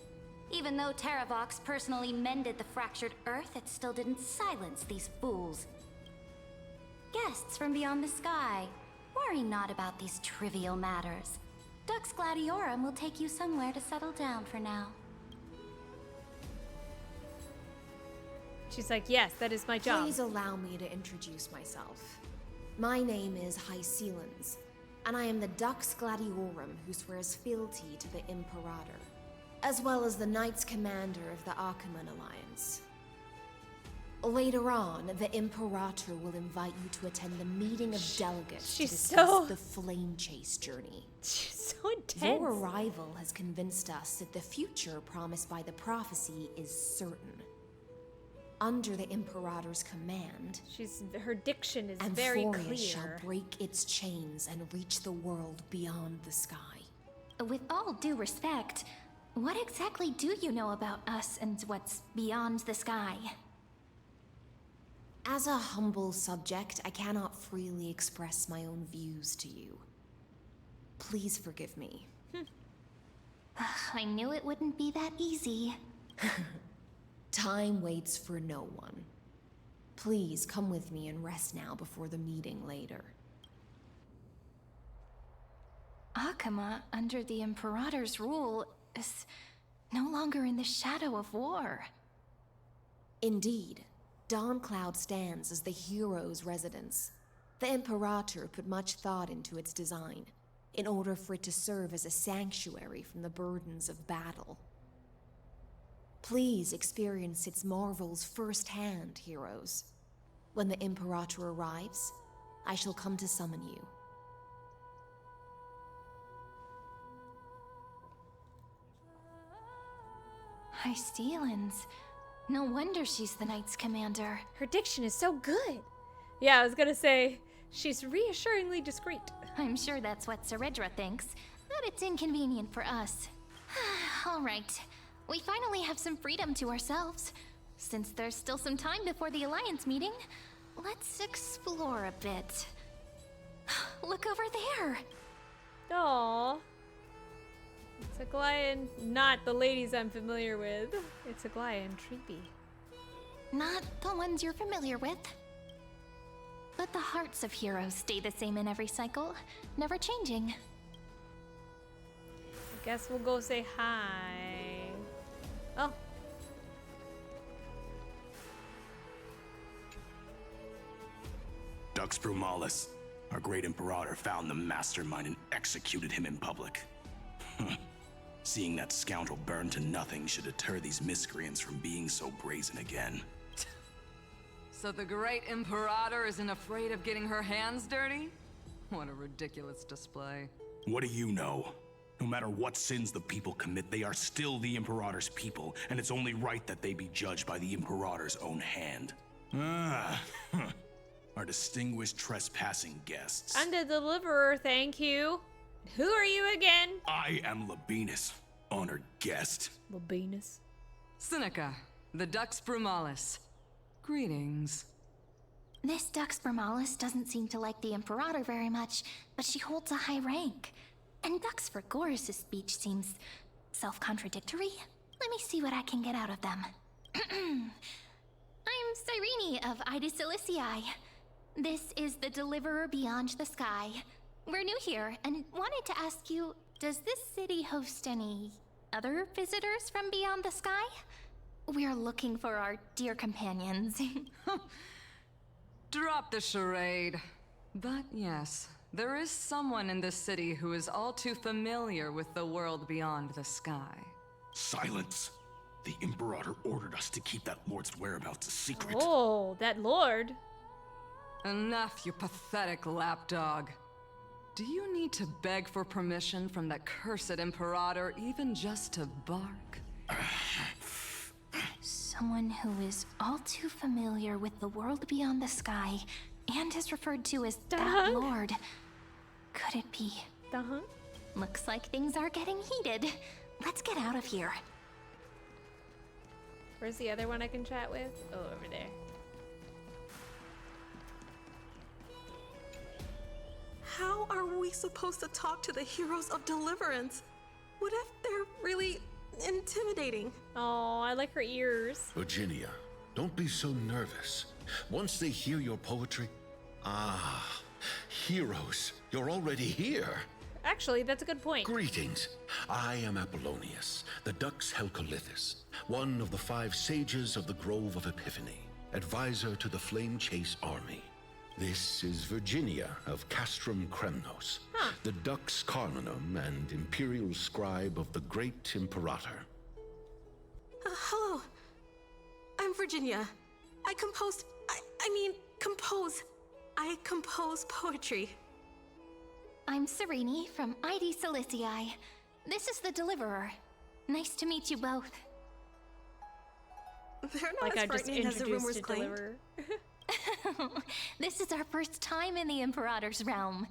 Even though Terravox personally mended the fractured earth, it still didn't silence these fools. Guests from beyond the sky, worry not about these trivial matters. Dux Gladiorum will take you somewhere to settle down for now. She's like, yes, that is my job. Please allow me to introduce myself. My name is Hycelans, and I am the Dux Gladiorum who swears fealty to the Imperator, as well as the Knights Commander of the Achaemenid Alliance. Later on, the Imperator will invite you to attend the meeting of delegates to discuss the Flame Chase journey. She's so intense. Your arrival has convinced us that the future promised by the prophecy is certain. Under the Imperator's command, her diction is very clear. AMPHOREUS shall break its chains and reach the world beyond the sky. With all due respect, what exactly do you know about us and what's beyond the sky? As a humble subject, I cannot freely express my own views to you. Please forgive me. I knew it wouldn't be that easy. Time waits for no one. Please come with me and rest now before the meeting later. Akama, under the Imperator's rule, is no longer in the shadow of war. Indeed, Dawncloud stands as the hero's residence. The Imperator put much thought into its design, in order for it to serve as a sanctuary from the burdens of battle. Please experience its marvels firsthand, heroes. When the Imperator arrives, I shall come to summon you. High Steelens. No wonder she's the Knight's commander. Her diction is so good. Yeah, I was gonna say, she's reassuringly discreet. I'm sure that's what Seredra thinks, but it's inconvenient for us. All right, we finally have some freedom to ourselves. Since there's still some time before the Alliance meeting, let's explore a bit. Look over there! Aww. It's a Golian, not the ladies I'm familiar with. It's a Golian Treepy. Not the ones you're familiar with. But the hearts of heroes stay the same in every cycle, never changing. I guess we'll go say hi. Oh. Dux Brumalis, our great Imperator, found the mastermind and executed him in public. Seeing that scoundrel burn to nothing should deter these miscreants from being so brazen again. So the great Imperator isn't afraid of getting her hands dirty? What a ridiculous display. What do you know? No matter what sins the people commit, they are still the Imperator's people, and it's only right that they be judged by the Imperator's own hand. Our distinguished trespassing guests. I'm the deliverer, thank you. Who are you again? I am Labinas, honored guest. Labinas? Seneca, the Dux Brumalis. Greetings. This Dux Brumalis doesn't seem to like the Imperator very much, but she holds a high rank. And Dux Vergoris' speech seems self-contradictory. Let me see what I can get out of them. I'm Cyrene of Ida Cilicii. This is the Deliverer Beyond the Sky. We're new here, and wanted to ask you, does this city host any other visitors from beyond the sky? We're looking for our dear companions. Drop the charade. But yes, there is someone in this city who is all too familiar with the world beyond the sky. Silence! The Imperator ordered us to keep that lord's whereabouts a secret. Oh, that lord. Enough, you pathetic lapdog. Do you need to beg for permission from that cursed Imperator even just to bark? Someone who is all too familiar with the world beyond the sky and is referred to as that lord. Could it be? Looks like things are getting heated. Let's get out of here. Where's the other one I can chat with? Oh, over there. How are we supposed to talk to the heroes of deliverance? What if they're really intimidating? Oh, I like her ears. Virginia, don't be so nervous. Once they hear your poetry... heroes, you're already here. Actually, that's a good point. Greetings. I am Apollonius, the Dux Helcolithus, one of the 5 sages of the Grove of Epiphany, advisor to the Flame Chase army. This is Virginia of Castrum Kremnos, the Dux Carminum and imperial scribe of the great Imperator. Hello. I'm Virginia. I compose poetry. I'm Cyrene from Ida Cilicii. This is the Deliverer. Nice to meet you both. They're not as frightening as the rumors claim. This is our first time in the Imperator's realm.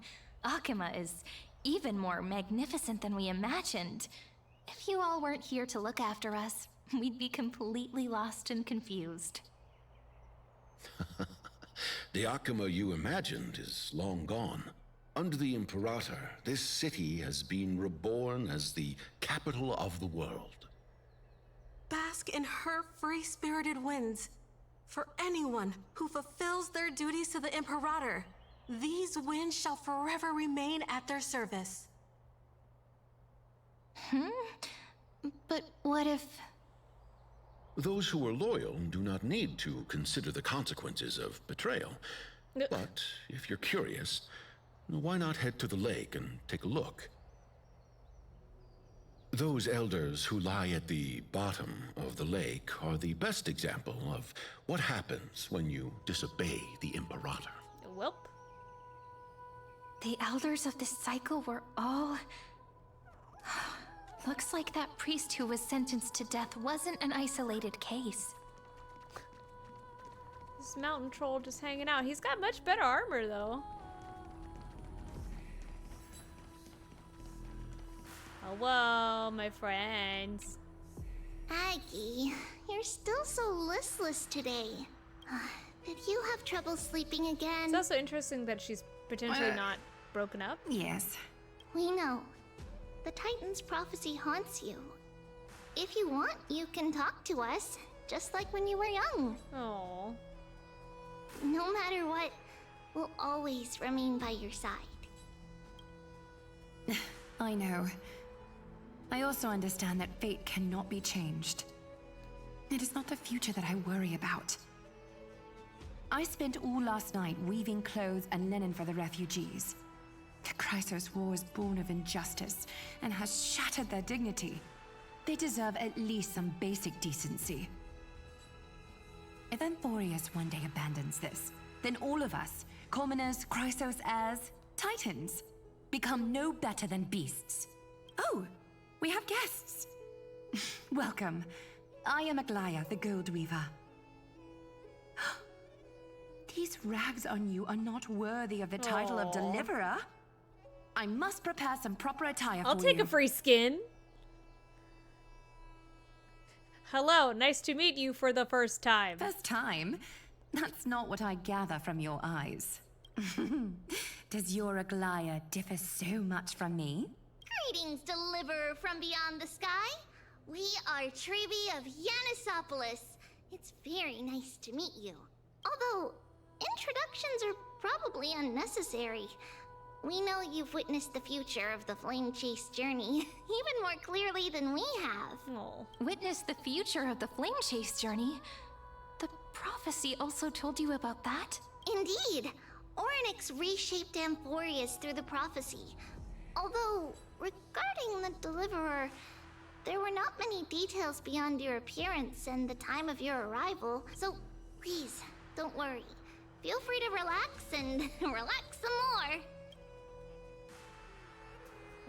Akama is even more magnificent than we imagined. If you all weren't here to look after us, we'd be completely lost and confused. The Akama you imagined is long gone. Under the Imperator, this city has been reborn as the capital of the world. Bask in her free-spirited winds. For anyone who fulfills their duties to the Imperator, these winds shall forever remain at their service. But what if... Those who are loyal do not need to consider the consequences of betrayal. But if you're curious, why not head to the lake and take a look? Those elders who lie at the bottom of the lake are the best example of what happens when you disobey the Imperator. Welp. The elders of this cycle were all... Looks like that priest who was sentenced to death wasn't an isolated case. This mountain troll just hanging out. He's got much better armor, though. Hello, my friends. Aggie, you're still so listless today. Did you have trouble sleeping again? It's also interesting that she's potentially not broken up. Yes. We know. The Titan's prophecy haunts you. If you want, you can talk to us, just like when you were young. Oh. No matter what, we'll always remain by your side. I know. I also understand that fate cannot be changed. It is not the future that I worry about. I spent all last night weaving clothes and linen for the refugees. The Chrysos war is born of injustice and has shattered their dignity. They deserve at least some basic decency. If AMPHOREUS one day abandons this, then all of us, commoners, Chrysos heirs, Titans, become no better than beasts. Oh, we have guests. Welcome. I am Aglaya, the Gold Weaver. These rags on you are not worthy of the title of Deliverer. I must prepare some proper attire for you. I'll take a free skin. Hello, nice to meet you for the first time. First time? That's not what I gather from your eyes. Does your Aglaya differ so much from me? Greetings, Deliverer from beyond the sky. We are Trebi of Yanisopolis. It's very nice to meet you. Although, introductions are probably unnecessary. We know you've witnessed the future of the Flame Chase journey, even more clearly than we have. Oh. Witnessed the future of the Flame Chase journey? The prophecy also told you about that? Indeed. Orynyx reshaped AMPHOREUS through the prophecy. Although, regarding the Deliverer, there were not many details beyond your appearance and the time of your arrival, so please, don't worry. Feel free to relax and relax some more.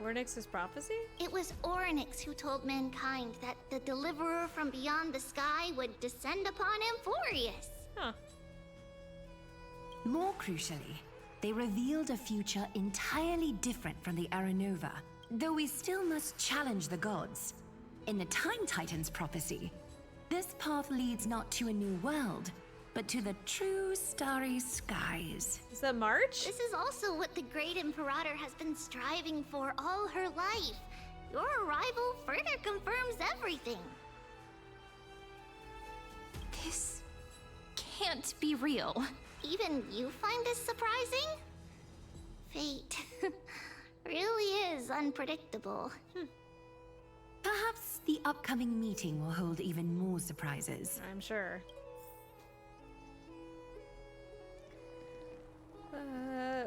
Orynyx's prophecy? It was Orynyx who told mankind that the Deliverer from beyond the sky would descend upon AMPHOREUS. Huh. More crucially, they revealed a future entirely different from the Aranova. Though we still must challenge the gods. In the Time Titan's prophecy, this path leads not to a new world, but to the true starry skies. Is that March? This is also what the Great Imperator has been striving for all her life. Your arrival further confirms everything. This can't be real. Even you find this surprising? Fate really is unpredictable. Perhaps the upcoming meeting will hold even more surprises. I'm sure.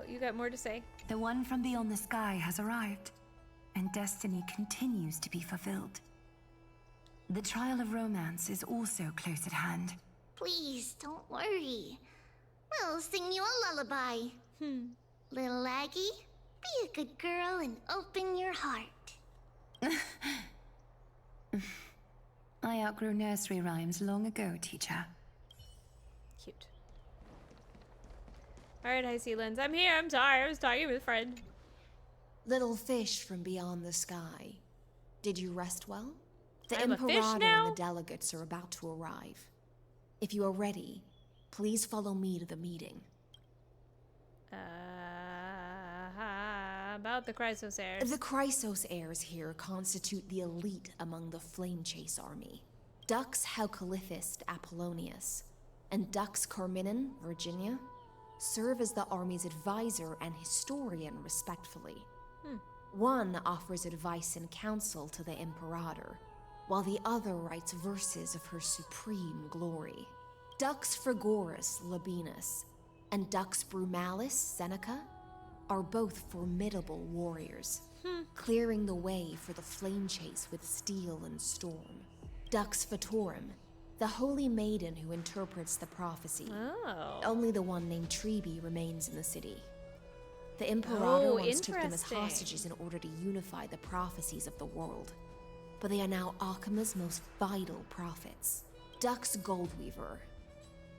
You got more to say? The one from beyond the sky has arrived, and destiny continues to be fulfilled. The trial of romance is also close at hand. Please, don't worry. We'll sing you a lullaby. Little Aggie, be a good girl and open your heart. I outgrew nursery rhymes long ago, teacher. Cute. Alright, hi Sealens. I'm here, I'm sorry, I was talking with a friend. Little fish from beyond the sky. Did you rest well? The I'm a fish Imperator now? and the delegates are about to arrive. If you are ready, please follow me to the meeting. Hi. about the Chrysos heirs. The Chrysos heirs here constitute the elite among the Flame Chase army. Dux Helcolithist Apollonius and Dux Carminin, Virginia, serve as the army's advisor and historian respectfully. One offers advice and counsel to the Imperator, while the other writes verses of her supreme glory. Dux Frigoris Labienus and Dux Brumalis Seneca are both formidable warriors, clearing the way for the flame chase with steel and storm. Dux Fatorum, the holy maiden who interprets the prophecy. Only the one named Trebi remains in the city. The Imperator once took them as hostages in order to unify the prophecies of the world, but they are now Akima's most vital prophets. Dux Goldweaver,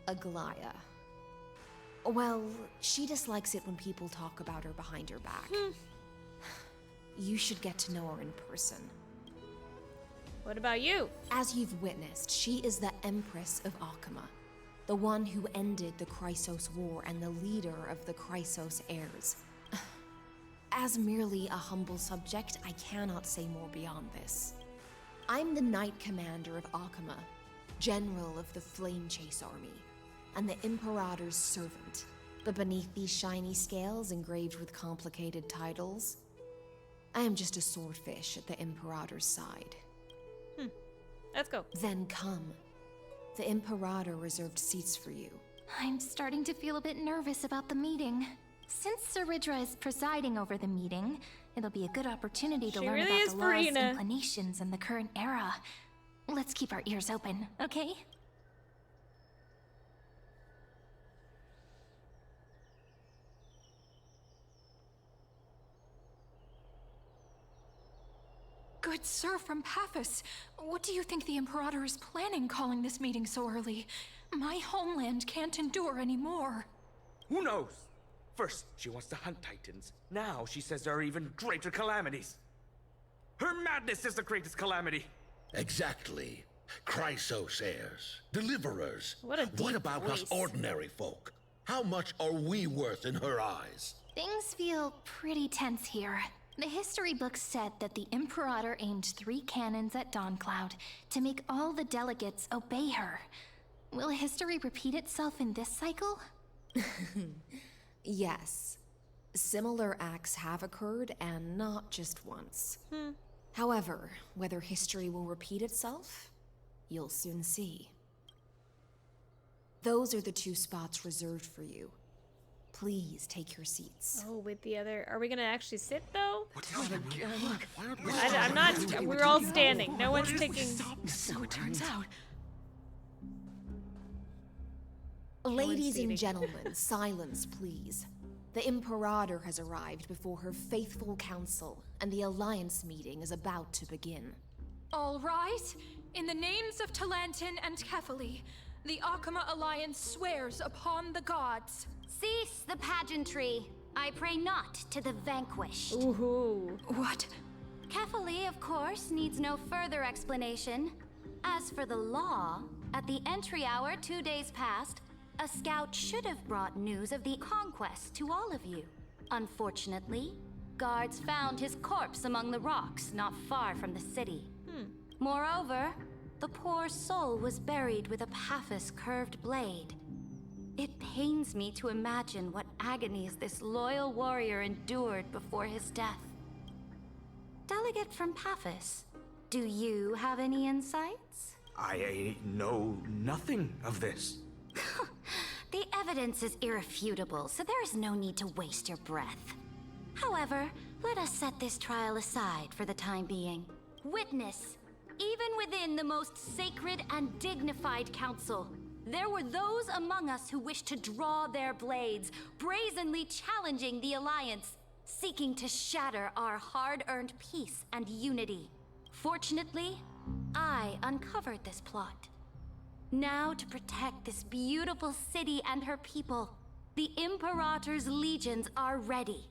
Aglaya. Well, she dislikes it when people talk about her behind her back. You should get to know her in person. What about you? As you've witnessed, she is the Empress of Akima, the one who ended the Chrysos War and the leader of the Chrysos heirs. As merely a humble subject, I cannot say more beyond this. I'm the Knight Commander of Akima, General of the Flame Chase Army, and the Imperator's servant. But beneath these shiny scales engraved with complicated titles, I am just a swordfish at the Imperator's side. Let's go. Then come. The Imperator reserved seats for you. I'm starting to feel a bit nervous about the meeting. Since Sir Ridra is presiding over the meeting, it'll be a good opportunity to learn about the law's inclinations in the current era. Let's keep our ears open, okay? Good sir from Paphos, what do you think the Imperator is planning calling this meeting so early? My homeland can't endure anymore. Who knows? First, she wants to hunt Titans. Now she says there are even greater calamities. Her madness is the greatest calamity. Exactly. Chrysos heirs, deliverers. What about us ordinary folk? How much are we worth in her eyes? Things feel pretty tense here. The history books said that the Imperator aimed 3 cannons at Dawncloud to make all the delegates obey her. Will history repeat itself in this cycle? Yes. Similar acts have occurred, and not just once. However, whether history will repeat itself, you'll soon see. Those are the 2 spots reserved for you. Please take your seats. Oh, with the other... Are we gonna actually sit, though? Look. I'm not... We're all standing. No one's taking... So it turns out. Ladies and gentlemen, silence, please. The Imperator has arrived before her faithful council, and the Alliance meeting is about to begin. All rise. In the names of Talantin and Kefali, the Akima Alliance swears upon the gods. Cease the pageantry. I pray not to the vanquished. Ooh. What? Kefali, of course, needs no further explanation. As for the law, at the entry hour 2 days past, a scout should have brought news of the conquest to all of you. Unfortunately, guards found his corpse among the rocks not far from the city. Moreover, the poor soul was buried with a Paphos curved blade. It pains me to imagine what agonies this loyal warrior endured before his death. Delegate from Paphos, do you have any insights? I know nothing of this. The evidence is irrefutable, so there is no need to waste your breath. However, let us set this trial aside for the time being. Witness, even within the most sacred and dignified council, there were those among us who wished to draw their blades, brazenly challenging the Alliance, seeking to shatter our hard-earned peace and unity. Fortunately, I uncovered this plot. Now, to protect this beautiful city and her people, the Imperator's legions are ready.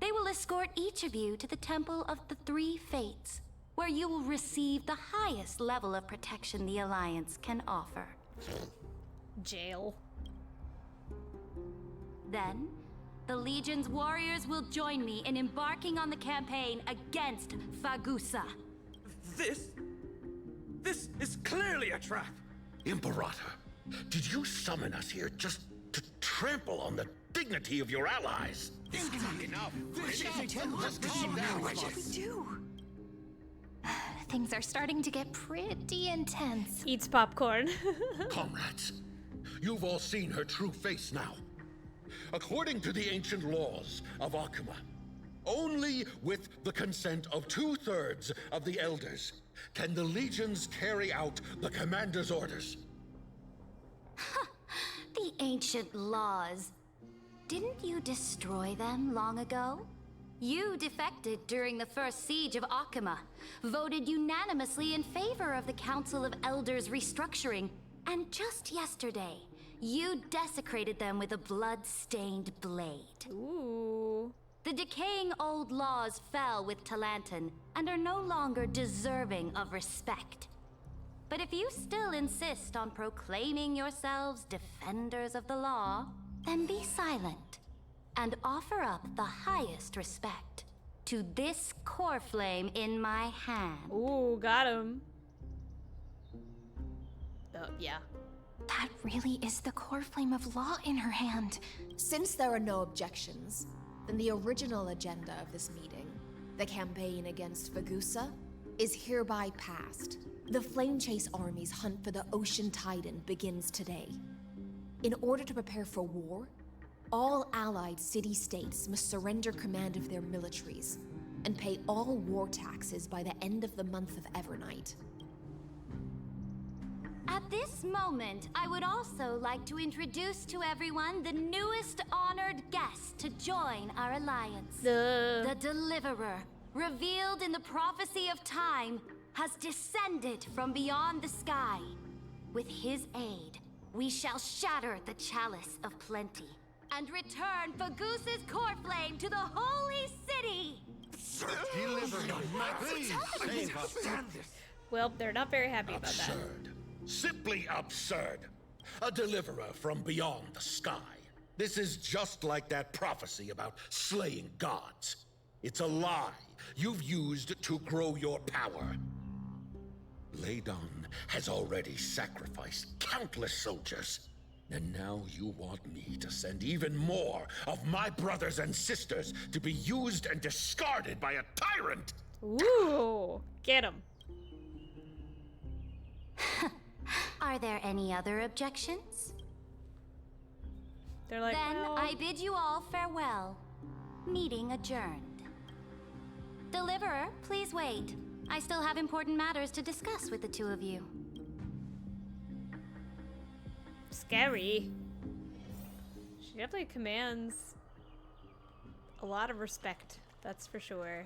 They will escort each of you to the Temple of the Three Fates, where you will receive the highest level of protection the Alliance can offer. Jail. Then, the Legion's warriors will join me in embarking on the campaign against Fagusa. This is clearly a trap. Imperator, did you summon us here just to trample on the dignity of your allies? Enough. What should we do? Things are starting to get pretty intense. Eats popcorn. Comrades, you've all seen her true face now. According to the ancient laws of Akuma, only with the consent of 2/3 of the elders can the legions carry out the commander's orders. The ancient laws. Didn't you destroy them long ago? You defected during the first siege of Akuma, voted unanimously in favor of the Council of Elders restructuring, and just yesterday, you desecrated them with a blood-stained blade. Ooh. The decaying old laws fell with Talanton and are no longer deserving of respect. But if you still insist on proclaiming yourselves defenders of the law, then be silent and offer up the highest respect to this core flame in my hand. Ooh, got him. Oh, yeah. That really is the core flame of law in her hand. Since there are no objections, then the original agenda of this meeting, the campaign against Fagusa, is hereby passed. The Flame Chase Army's hunt for the Ocean Titan begins today. In order to prepare for war, all allied city-states must surrender command of their militaries and pay all war taxes by the end of the month of Evernight. At this moment, I would also like to introduce to everyone the newest honored guest to join our alliance. The Deliverer, revealed in the prophecy of time, has descended from beyond the sky. With his aid, we shall shatter the chalice of plenty and return Fagusa's core flame to the holy city. Well, they're not very happy about that. Absurd. Simply absurd. A deliverer from beyond the sky. This is just like that prophecy about slaying gods. It's a lie you've used to grow your power. Ladon has already sacrificed countless soldiers. And now you want me to send even more of my brothers and sisters to be used and discarded by a tyrant? Ooh, get him. Are there any other objections? They're like, then well... I bid you all farewell. Meeting adjourned. Deliverer, please wait. I still have important matters to discuss with the two of you. Scary. She definitely commands a lot of respect, that's for sure.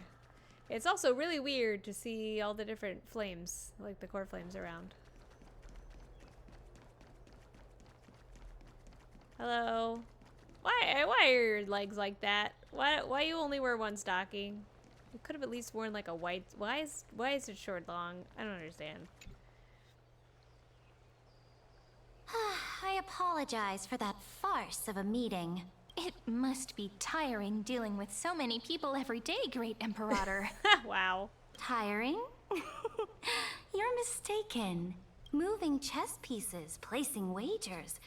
It's also really weird to see all the different flames, like the core flames around. Hello. Why are your legs like that? Why you only wear one stocking? You could have at least worn like a white. Why is it short long? I don't understand. I apologize for that farce of a meeting. It must be tiring dealing with so many people every day, Great Imperator. Wow. Tiring? You're mistaken. Moving chess pieces, placing wagers.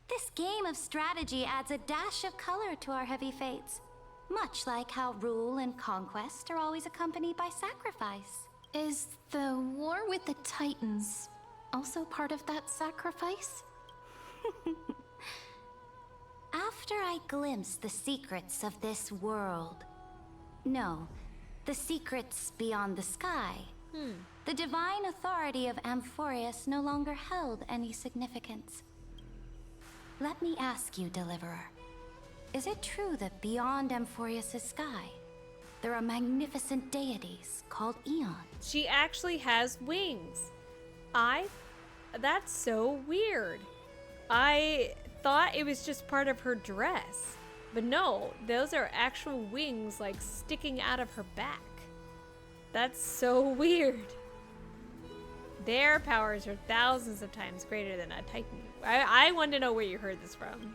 This game of strategy adds a dash of color to our heavy fates. Much like how rule and conquest are always accompanied by sacrifice. Is the war with the Titans also part of that sacrifice? After I glimpse the secrets of this world... No, the secrets beyond the sky. The divine authority of AMPHOREUS no longer held any significance. Let me ask you, Deliverer. Is it true that beyond AMPHOREUS' sky, there are magnificent deities called Eons? She actually has wings. That's so weird. I thought it was just part of her dress. But no, those are actual wings like sticking out of her back. That's so weird. Their powers are thousands of times greater than a Titan. I want to know where you heard this from.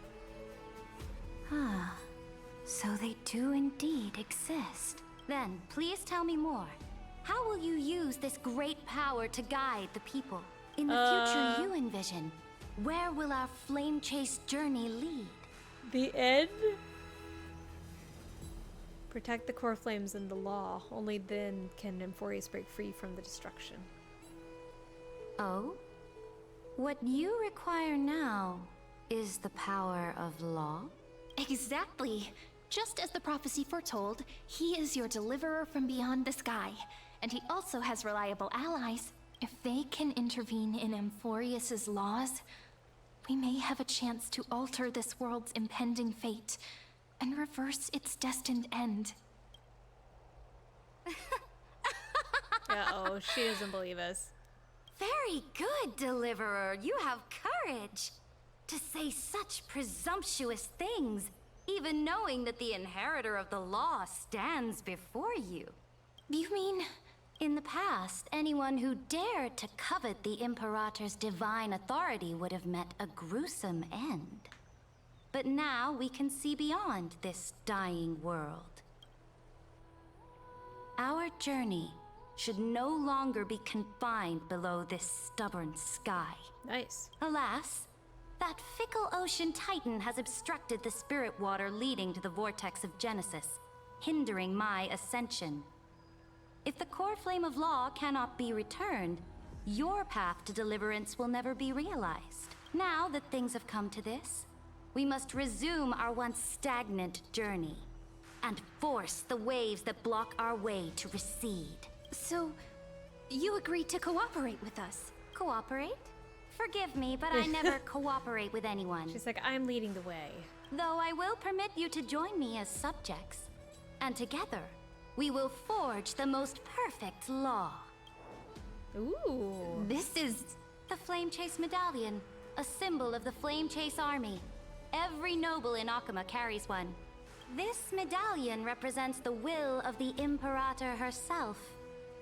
So they do indeed exist. Then, please tell me more. How will you use this great power to guide the people? In the future you envision, where will our flame chase journey lead? The end? Protect the core flames and the law. Only then can AMPHOREUS break free from the destruction. Oh? What you require now is the power of law? Exactly. Just as the prophecy foretold, he is your deliverer from beyond the sky. And he also has reliable allies. If they can intervene in AMPHOREUS's laws, we may have a chance to alter this world's impending fate and reverse its destined end. Uh-oh, she doesn't believe us. Very good, Deliverer. You have courage to say such presumptuous things, even knowing that the inheritor of the law stands before you. You mean? In the past, anyone who dared to covet the Imperator's divine authority would have met a gruesome end. But now we can see beyond this dying world. Our journey should no longer be confined below this stubborn sky. Nice. Alas, that fickle ocean titan has obstructed the spirit water leading to the vortex of Genesis, hindering my ascension. If the core flame of law cannot be returned, your path to deliverance will never be realized. Now that things have come to this, we must resume our once stagnant journey and force the waves that block our way to recede. So, you agreed to cooperate with us? Cooperate? Forgive me, but I never cooperate with anyone. She's like, I'm leading the way. Though I will permit you to join me as subjects. And together, we will forge the most perfect law. Ooh. This is... The Flame Chase Medallion, a symbol of the Flame Chase Army. Every noble in Akuma carries one. This medallion represents the will of the Imperator herself,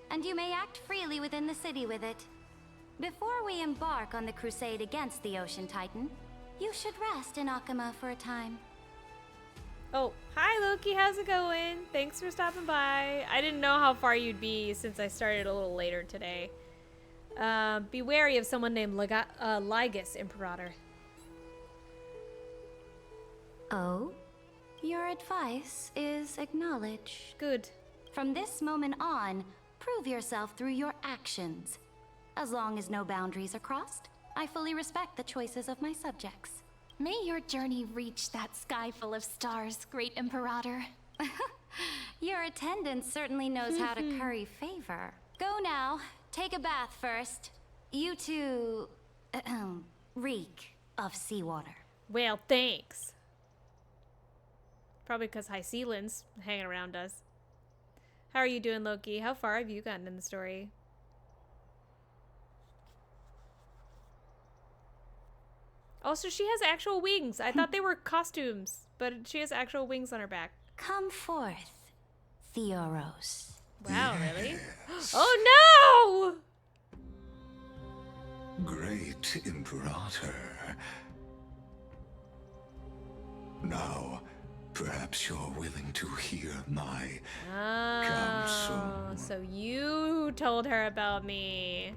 and you may act freely within the city with it. Before we embark on the crusade against the Ocean Titan, you should rest in Akuma for a time. Oh, hi Loki, how's it going? Thanks for stopping by. I didn't know how far you'd be since I started a little later today. Be wary of someone named Lygus, Imperator. Oh? Your advice is acknowledged. Good. From this moment on, prove yourself through your actions. As long as no boundaries are crossed, I fully respect the choices of my subjects. May your journey reach that sky full of stars, great Imperator. Your attendant certainly knows how to curry favor. Go now. Take a bath first. You two... reek of seawater. Well, thanks. Probably because High Sealand's hanging around us. How are you doing, Loki? How far have you gotten in the story? Also, she has actual wings. I thought they were costumes, but she has actual wings on her back. Come forth, Theoros. Wow, really? Oh no! Great Imperator. Now, perhaps you're willing to hear my counsel. So you told her about me.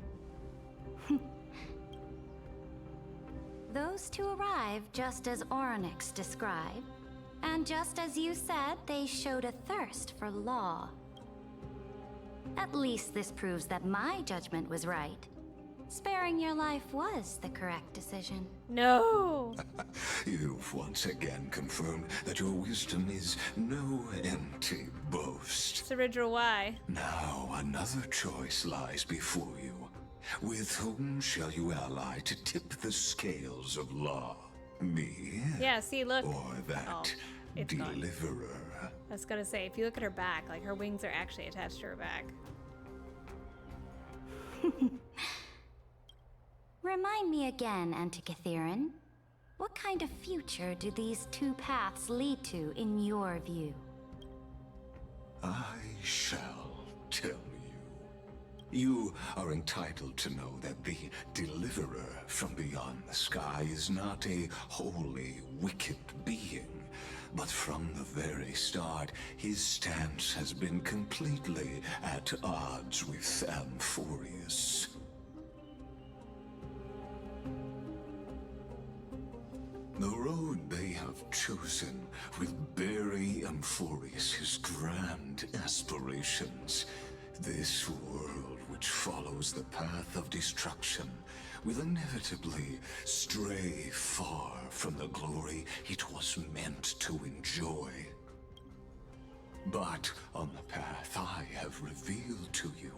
Those two arrived just as Oryx described, and just as you said, they showed a thirst for law. At least this proves that my judgment was right. Sparing your life was the correct decision. No! You've once again confirmed that your wisdom is no empty boast. Cerebral Y. Now another choice lies before you. With whom shall you ally to tip the scales of law? Me? Yeah, see, look. Or that deliverer? Gone. I was gonna say, if you look at her back, like her wings are actually attached to her back. Remind me again, Antikytheron. What kind of future do these two paths lead to in your view? I shall tell you. You are entitled to know that the deliverer from beyond the sky is not a wholly wicked being, but from the very start, his stance has been completely at odds with AMPHOREUS. The road they have chosen will bury AMPHOREUS' grand aspirations. This world which follows the path of destruction will inevitably stray far from the glory it was meant to enjoy. But on the path I have revealed to you,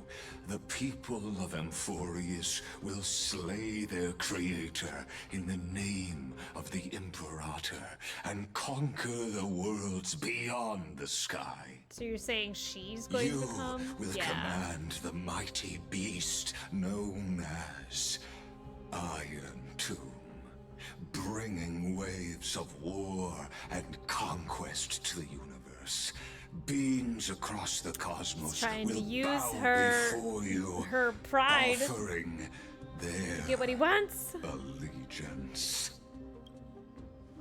the people of AMPHOREUS will slay their creator in the name of the Imperator and conquer the worlds beyond the sky. So you're saying she's going to become? You will command the mighty beast known as Iron Tomb, bringing waves of war and conquest to the universe. Beings across the cosmos trying will to use bow before you, her pride offering their to get what he wants. allegiance.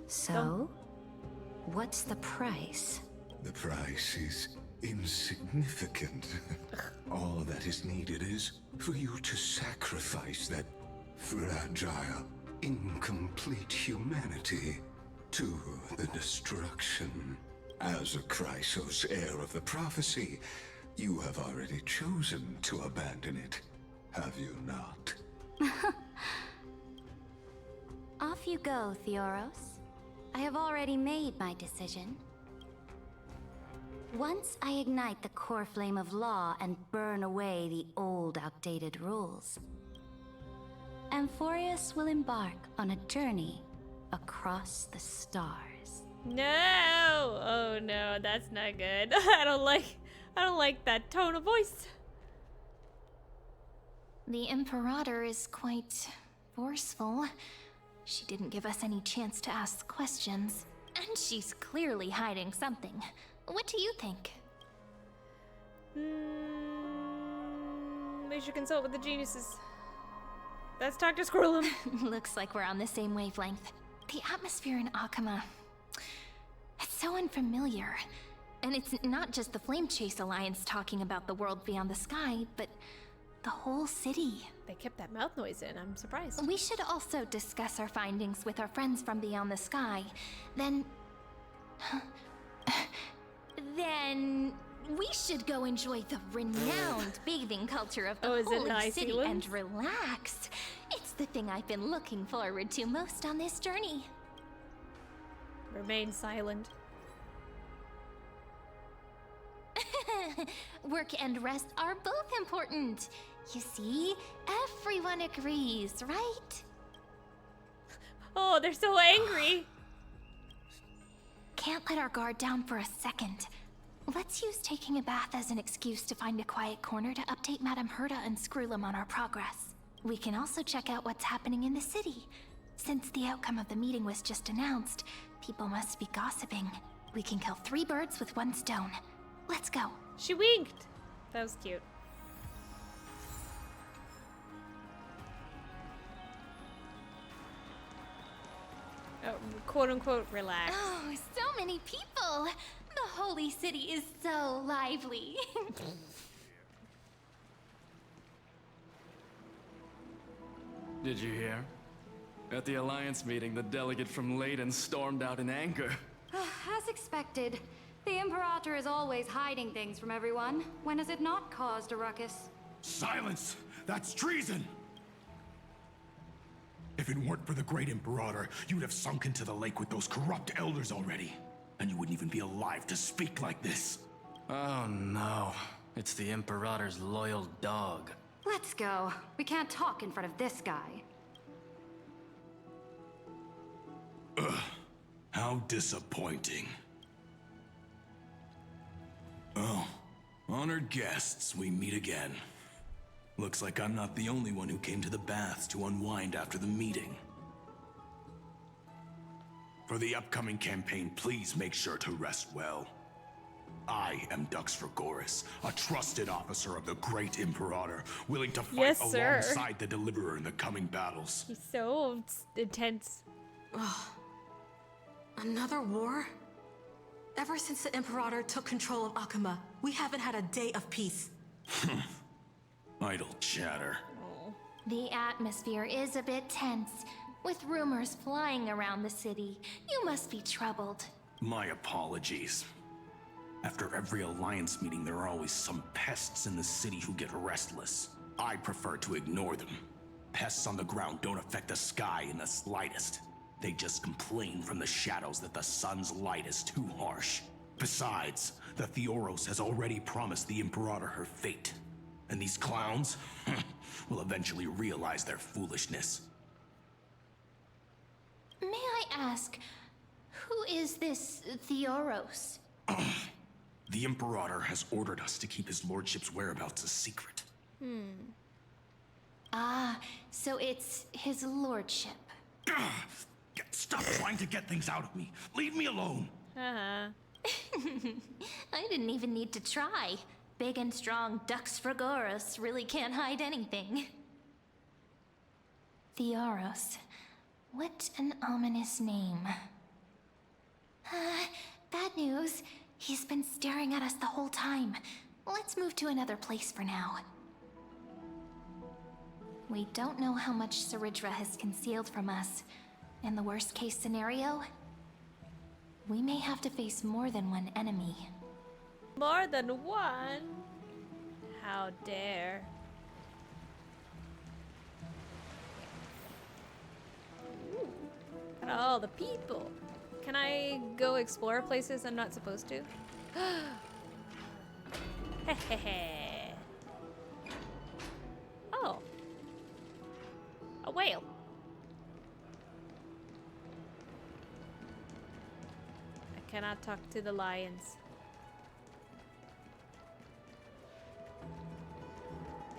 So, what's the price? The price is insignificant. All that is needed is for you to sacrifice that fragile, incomplete humanity to the destruction. As a Chrysos heir of the prophecy, you have already chosen to abandon it, have you not? Off you go, Theoros. I have already made my decision. Once I ignite the core flame of law and burn away the old, outdated rules, AMPHOREUS will embark on a journey across the stars. No! Oh no, that's not good. I don't like that tone of voice. The Imperator is quite forceful. She didn't give us any chance to ask questions. And she's clearly hiding something. What do you think? We should consult with the geniuses. Let's talk to Squirrelum. Looks like we're on the same wavelength. The atmosphere in Akama, it's so unfamiliar. And it's not just the Flame Chase Alliance talking about the world beyond the sky, but the whole city. They kept that mouth noise in. I'm surprised. We should also discuss our findings with our friends from beyond the sky. Then we should go enjoy the renowned bathing culture of the holy city and relax. It's the thing I've been looking forward to most on this journey. Remain silent. Work and rest are both important. You see, everyone agrees, right? Oh, they're so angry. Can't let our guard down for a second. Let's use taking a bath as an excuse to find a quiet corner to update Madame Herta and Squirrelum on our progress. We can also check out what's happening in the city. Since the outcome of the meeting was just announced, people must be gossiping. We can kill 3 birds with 1 stone. Let's go. She winked. That was cute. Oh, quote unquote, relax. Oh, so many people. The holy city is so lively. Did you hear? At the Alliance meeting, the delegate from Leyden stormed out in anger. As expected, the Imperator is always hiding things from everyone. When has it not caused a ruckus? Silence! That's treason! If it weren't for the great Imperator, you'd have sunk into the lake with those corrupt elders already. And you wouldn't even be alive to speak like this. Oh no, it's the Imperator's loyal dog. Let's go. We can't talk in front of this guy. Ugh, how disappointing. Oh, honored guests, we meet again. Looks like I'm not the only one who came to the baths to unwind after the meeting. For the upcoming campaign, please make sure to rest well. I am Dux Fragoris, a trusted officer of the great Imperator, willing to fight alongside the Deliverer in the coming battles. He's so intense. Ugh. Another war? Ever since the Imperator took control of Akuma, we haven't had a day of peace. Idle chatter. The atmosphere is a bit tense, with rumors flying around the city. You must be troubled. My apologies. After every Alliance meeting, there are always some pests in the city who get restless. I prefer to ignore them. Pests on the ground don't affect the sky in the slightest. They just complain from the shadows that the sun's light is too harsh. Besides, the Theoros has already promised the Imperator her fate. And these clowns will eventually realize their foolishness. May I ask, who is this Theoros? The Imperator has ordered us to keep his lordship's whereabouts a secret. Ah, so it's his lordship. Stop trying to get things out of me. Leave me alone. I didn't even need to try. Big and strong Dux Fragoros really can't hide anything. Theoros. What an ominous name. Bad news. He's been staring at us the whole time. Let's move to another place for now. We don't know how much Ceridra has concealed from us. In the worst case scenario, we may have to face more than one enemy. More than one? How dare. Ooh, look at all the people. Can I go explore places I'm not supposed to? Hehehe. Oh. A whale. I cannot talk to the lions.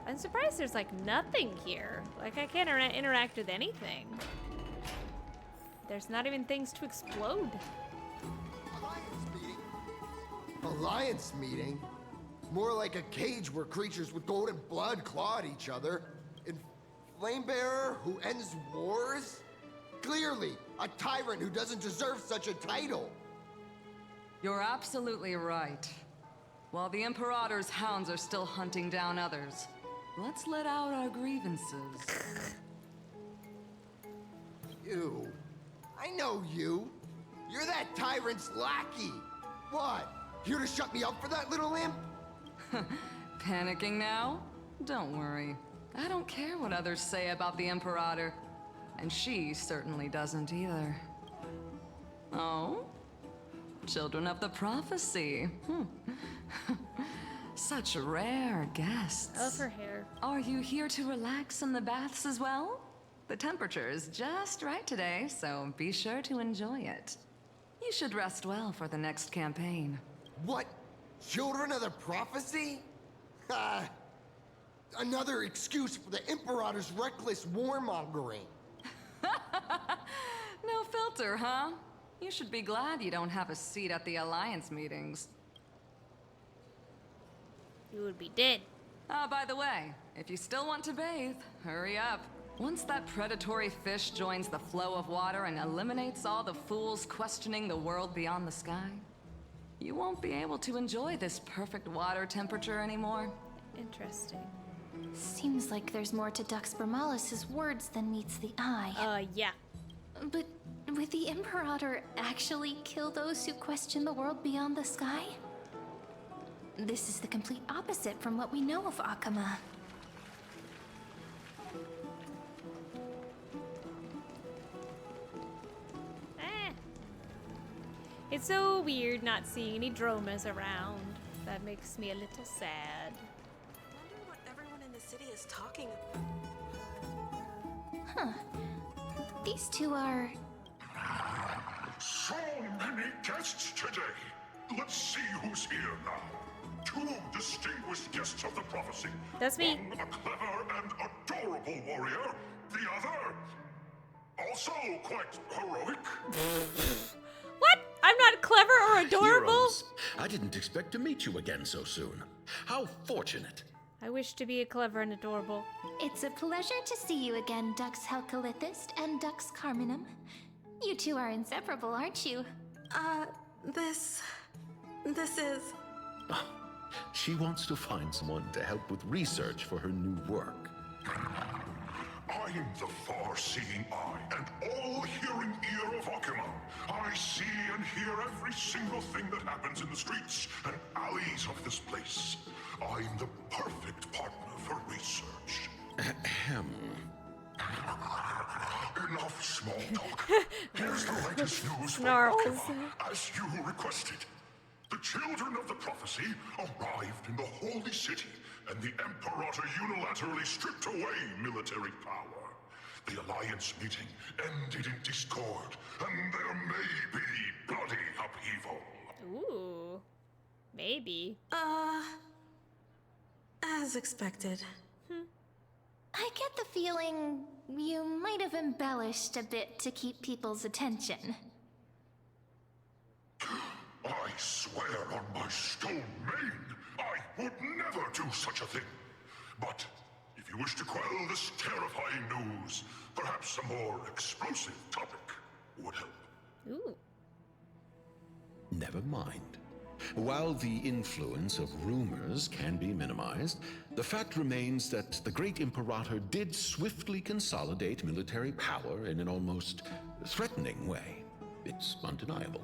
I'm surprised there's like nothing here. Like I can't interact with anything. There's not even things to explode. Alliance meeting? More like a cage where creatures with golden blood claw at each other. And Flamebearer who ends wars? Clearly, a tyrant who doesn't deserve such a title. You're absolutely right. While the Imperator's hounds are still hunting down others, let's let out our grievances. You. I know you. You're that tyrant's lackey. What? Here to shut me up for that little imp? Panicking now? Don't worry. I don't care what others say about the Imperator. And she certainly doesn't either. Oh? Children of the Prophecy. Such rare guests. I love her hair. Are you here to relax in the baths as well? The temperature is just right today, so be sure to enjoy it. You should rest well for the next campaign. What? Children of the Prophecy? Another excuse for the Imperator's reckless warmongering. No filter, huh? You should be glad you don't have a seat at the Alliance meetings. You would be dead. By the way, if you still want to bathe, hurry up. Once that predatory fish joins the flow of water and eliminates all the fools questioning the world beyond the sky, you won't be able to enjoy this perfect water temperature anymore. Interesting. Seems like there's more to Dux Bramalis's words than meets the eye. Yeah. But would the Imperator actually kill those who question the world beyond the sky? This is the complete opposite from what we know of Akuma. It's so weird not seeing any dromas around. That makes me a little sad. I wonder what everyone in the city is talking about. Huh. These two are... So many guests today. Let's see who's here now. Two distinguished guests of the prophecy. That's me. One a clever and adorable warrior. The other, also quite heroic. What? I'm not clever or adorable? Heroes. I didn't expect to meet you again so soon. How fortunate. I wish to be clever and adorable. It's a pleasure to see you again, Dux Helcalithist and Dux Carminum. You two are inseparable, aren't you? This... This is... She wants to find someone to help with research for her new work. I'm the far-seeing eye and all-hearing ear of Akima. I see and hear every single thing that happens in the streets and alleys of this place. I'm the perfect partner for research. Ahem. Enough small talk. Here's the latest news from Snarls. Akima, as you requested. The children of the prophecy arrived in the holy city, and the Imperator unilaterally stripped away military power. The Alliance meeting ended in discord, and there may be bloody upheaval. Ooh. Maybe. As expected. I get the feeling you might have embellished a bit to keep people's attention. I swear on my stone mane, I would never do such a thing. But if you wish to quell this terrifying news, perhaps a more explosive topic would help. Ooh. Never mind. While the influence of rumors can be minimized, the fact remains that the great Imperator did swiftly consolidate military power in an almost threatening way. It's undeniable.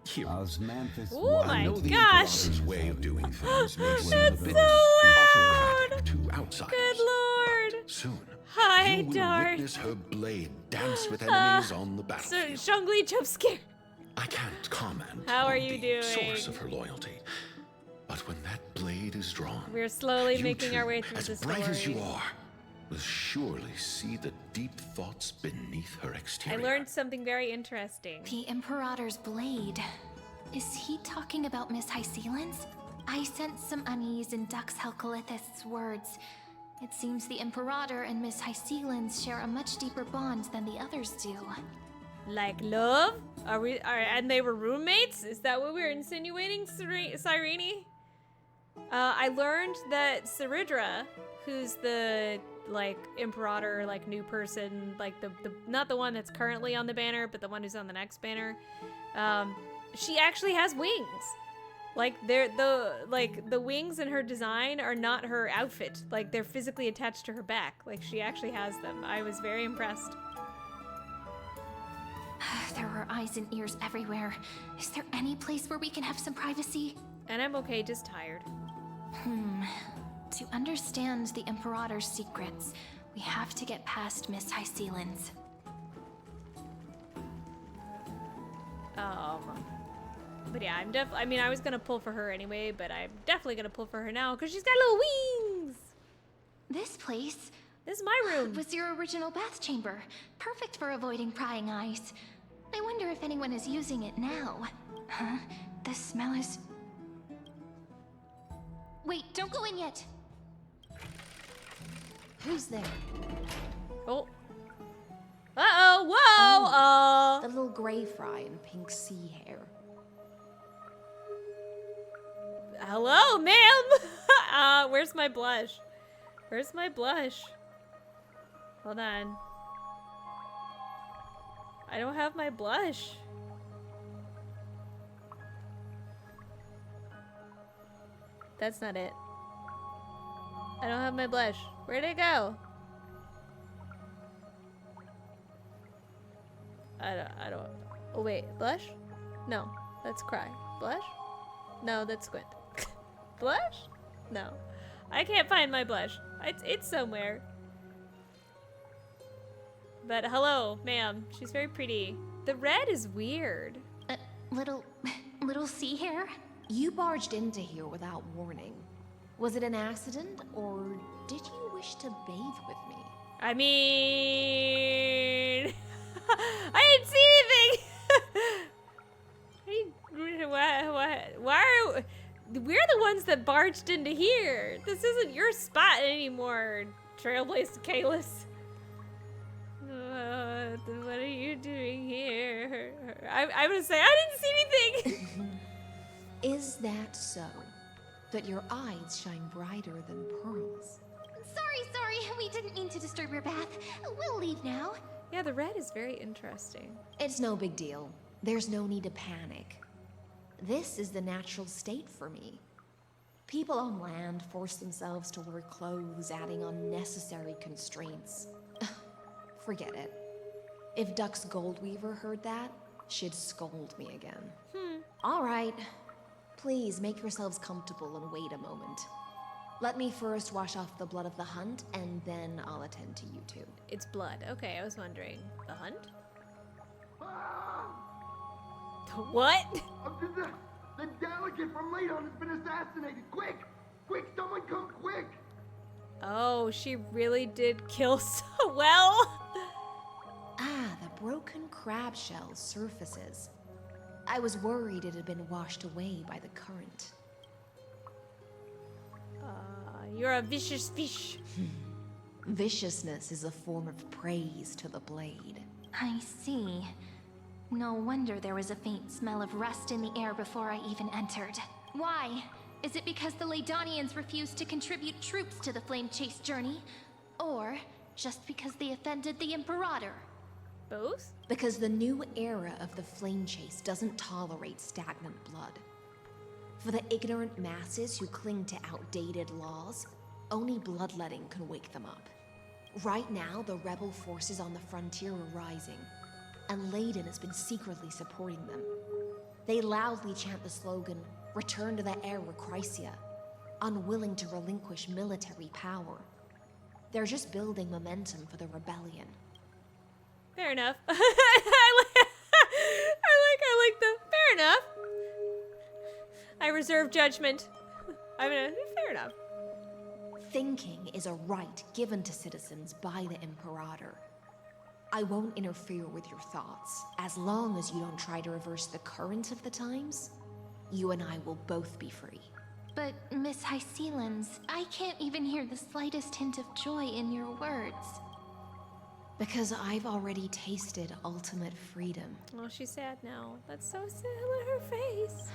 Here. Oh my I know the gosh! Imperator's way of doing things may seem That's a bit so autocratic to outsiders. Good lord! Soon, Hi, you will Dart. witness her blade dance with enemies on the battlefield. So, Shangli jump scare. I can't comment How are on you the doing? source of her loyalty, but when that blade is drawn, We're slowly you making too, our way through as the story. bright as you are, will surely see the deep thoughts beneath her I exterior. learned something very interesting. The Imperator's blade. Is he talking about Miss Hysealin's? I sense some unease in Dux Helcolith's words. It seems the Imperator and Miss Hysealin's share a much deeper bond than the others do. Like love? And they were roommates? Is that what we're insinuating, Cyrene? I learned that Ciridra, who's the Imperator, new person, the not the one that's currently on the banner, but the one who's on the next banner, she actually has wings. The wings in her design are not her outfit. They're physically attached to her back. She actually has them. I was very impressed. There are eyes and ears everywhere. Is there any place where we can have some privacy? And I'm okay, just tired. To understand the Imperator's secrets, we have to get past Miss Hysealin's. But yeah, I was gonna pull for her anyway, but I'm definitely gonna pull for her now because she's got little wings. This place? This is my room. Was your original bath chamber. Perfect for avoiding prying eyes. I wonder if anyone is using it now. Huh? The smell is... Wait, don't go in yet. Who's there? Oh. Uh-oh, whoa! The little gray fry in pink sea hair. Hello, ma'am! Where's my blush? Where's my blush? Hold on. I don't have my blush. That's not it. I don't have my blush. Where'd it go? I don't. Oh wait, blush? No, that's cry. Blush? No, that's squint. Blush? No. I can't find my blush. It's somewhere. But hello, ma'am. She's very pretty. The red is weird. Little sea hair? You barged into here without warning. Was it an accident, or did you wish to bathe with me? I mean... I didn't see anything! Why are... We're the ones that barged into here. This isn't your spot anymore, Trailblazer Kalis. What are you doing here? I'm gonna say, I didn't see anything! Is that so? That your eyes shine brighter than pearls? Sorry, we didn't mean to disturb your bath. We'll leave now. Yeah, the red is very interesting. It's no big deal. There's no need to panic. This is the natural state for me. People on land force themselves to wear clothes, adding unnecessary constraints. Forget it. If Duck's Goldweaver heard that, she'd scold me again. All right. Please make yourselves comfortable and wait a moment. Let me first wash off the blood of the hunt, and then I'll attend to you two. It's blood. Okay, I was wondering. The hunt? What? The delegate from Ladon has been assassinated! Quick! Quick, someone come quick! Oh, she really did kill so well. Ah, the broken crab shell surfaces. I was worried it had been washed away by the current. You're a vicious fish. Viciousness is a form of praise to the blade. I see. No wonder there was a faint smell of rust in the air before I even entered. Why? Is it because the Ladonians refused to contribute troops to the Flame Chase journey? Or just because they offended the Imperator? Both? Because the new era of the Flame Chase doesn't tolerate stagnant blood. For the ignorant masses who cling to outdated laws, only bloodletting can wake them up. Right now, the rebel forces on the frontier are rising, and Layden has been secretly supporting them. They loudly chant the slogan, "Return to the era Chrysia," unwilling to relinquish military power. They're just building momentum for the rebellion. Fair enough. I like the fair enough. I reserve judgment. I mean, fair enough. Thinking is a right given to citizens by the Imperator. I won't interfere with your thoughts. As long as you don't try to reverse the current of the times, you and I will both be free. But, Miss Hycelens, I can't even hear the slightest hint of joy in your words. Because I've already tasted ultimate freedom. Oh, she's sad now. That's so sad. Look at her face.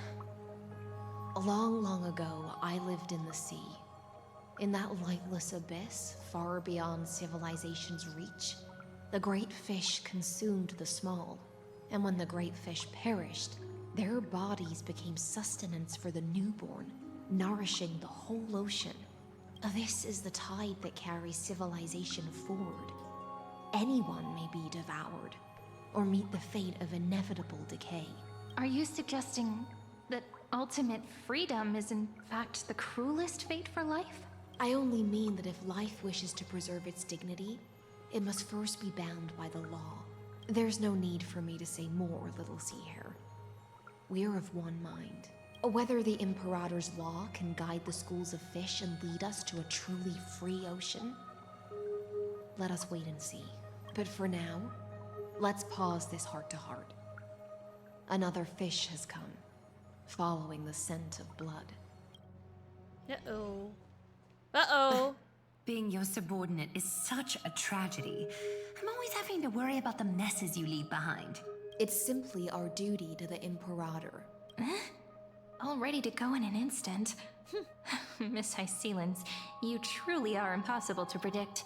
Long, long ago, I lived in the sea. In that lightless abyss, far beyond civilization's reach, the great fish consumed the small. And when the great fish perished, their bodies became sustenance for the newborn, nourishing the whole ocean. This is the tide that carries civilization forward. Anyone may be devoured, or meet the fate of inevitable decay. Are you suggesting that ultimate freedom is in fact the cruelest fate for life? I only mean that if life wishes to preserve its dignity, it must first be bound by the law. There's no need for me to say more, little sea hare. We're of one mind. Whether the Imperator's law can guide the schools of fish and lead us to a truly free ocean, let us wait and see. But for now, let's pause this heart-to-heart. Another fish has come, following the scent of blood. Uh-oh. Uh-oh. Being your subordinate is such a tragedy. I'm always having to worry about the messes you leave behind. It's simply our duty to the Imperator. All ready to go in an instant. Miss Hycelens, you truly are impossible to predict.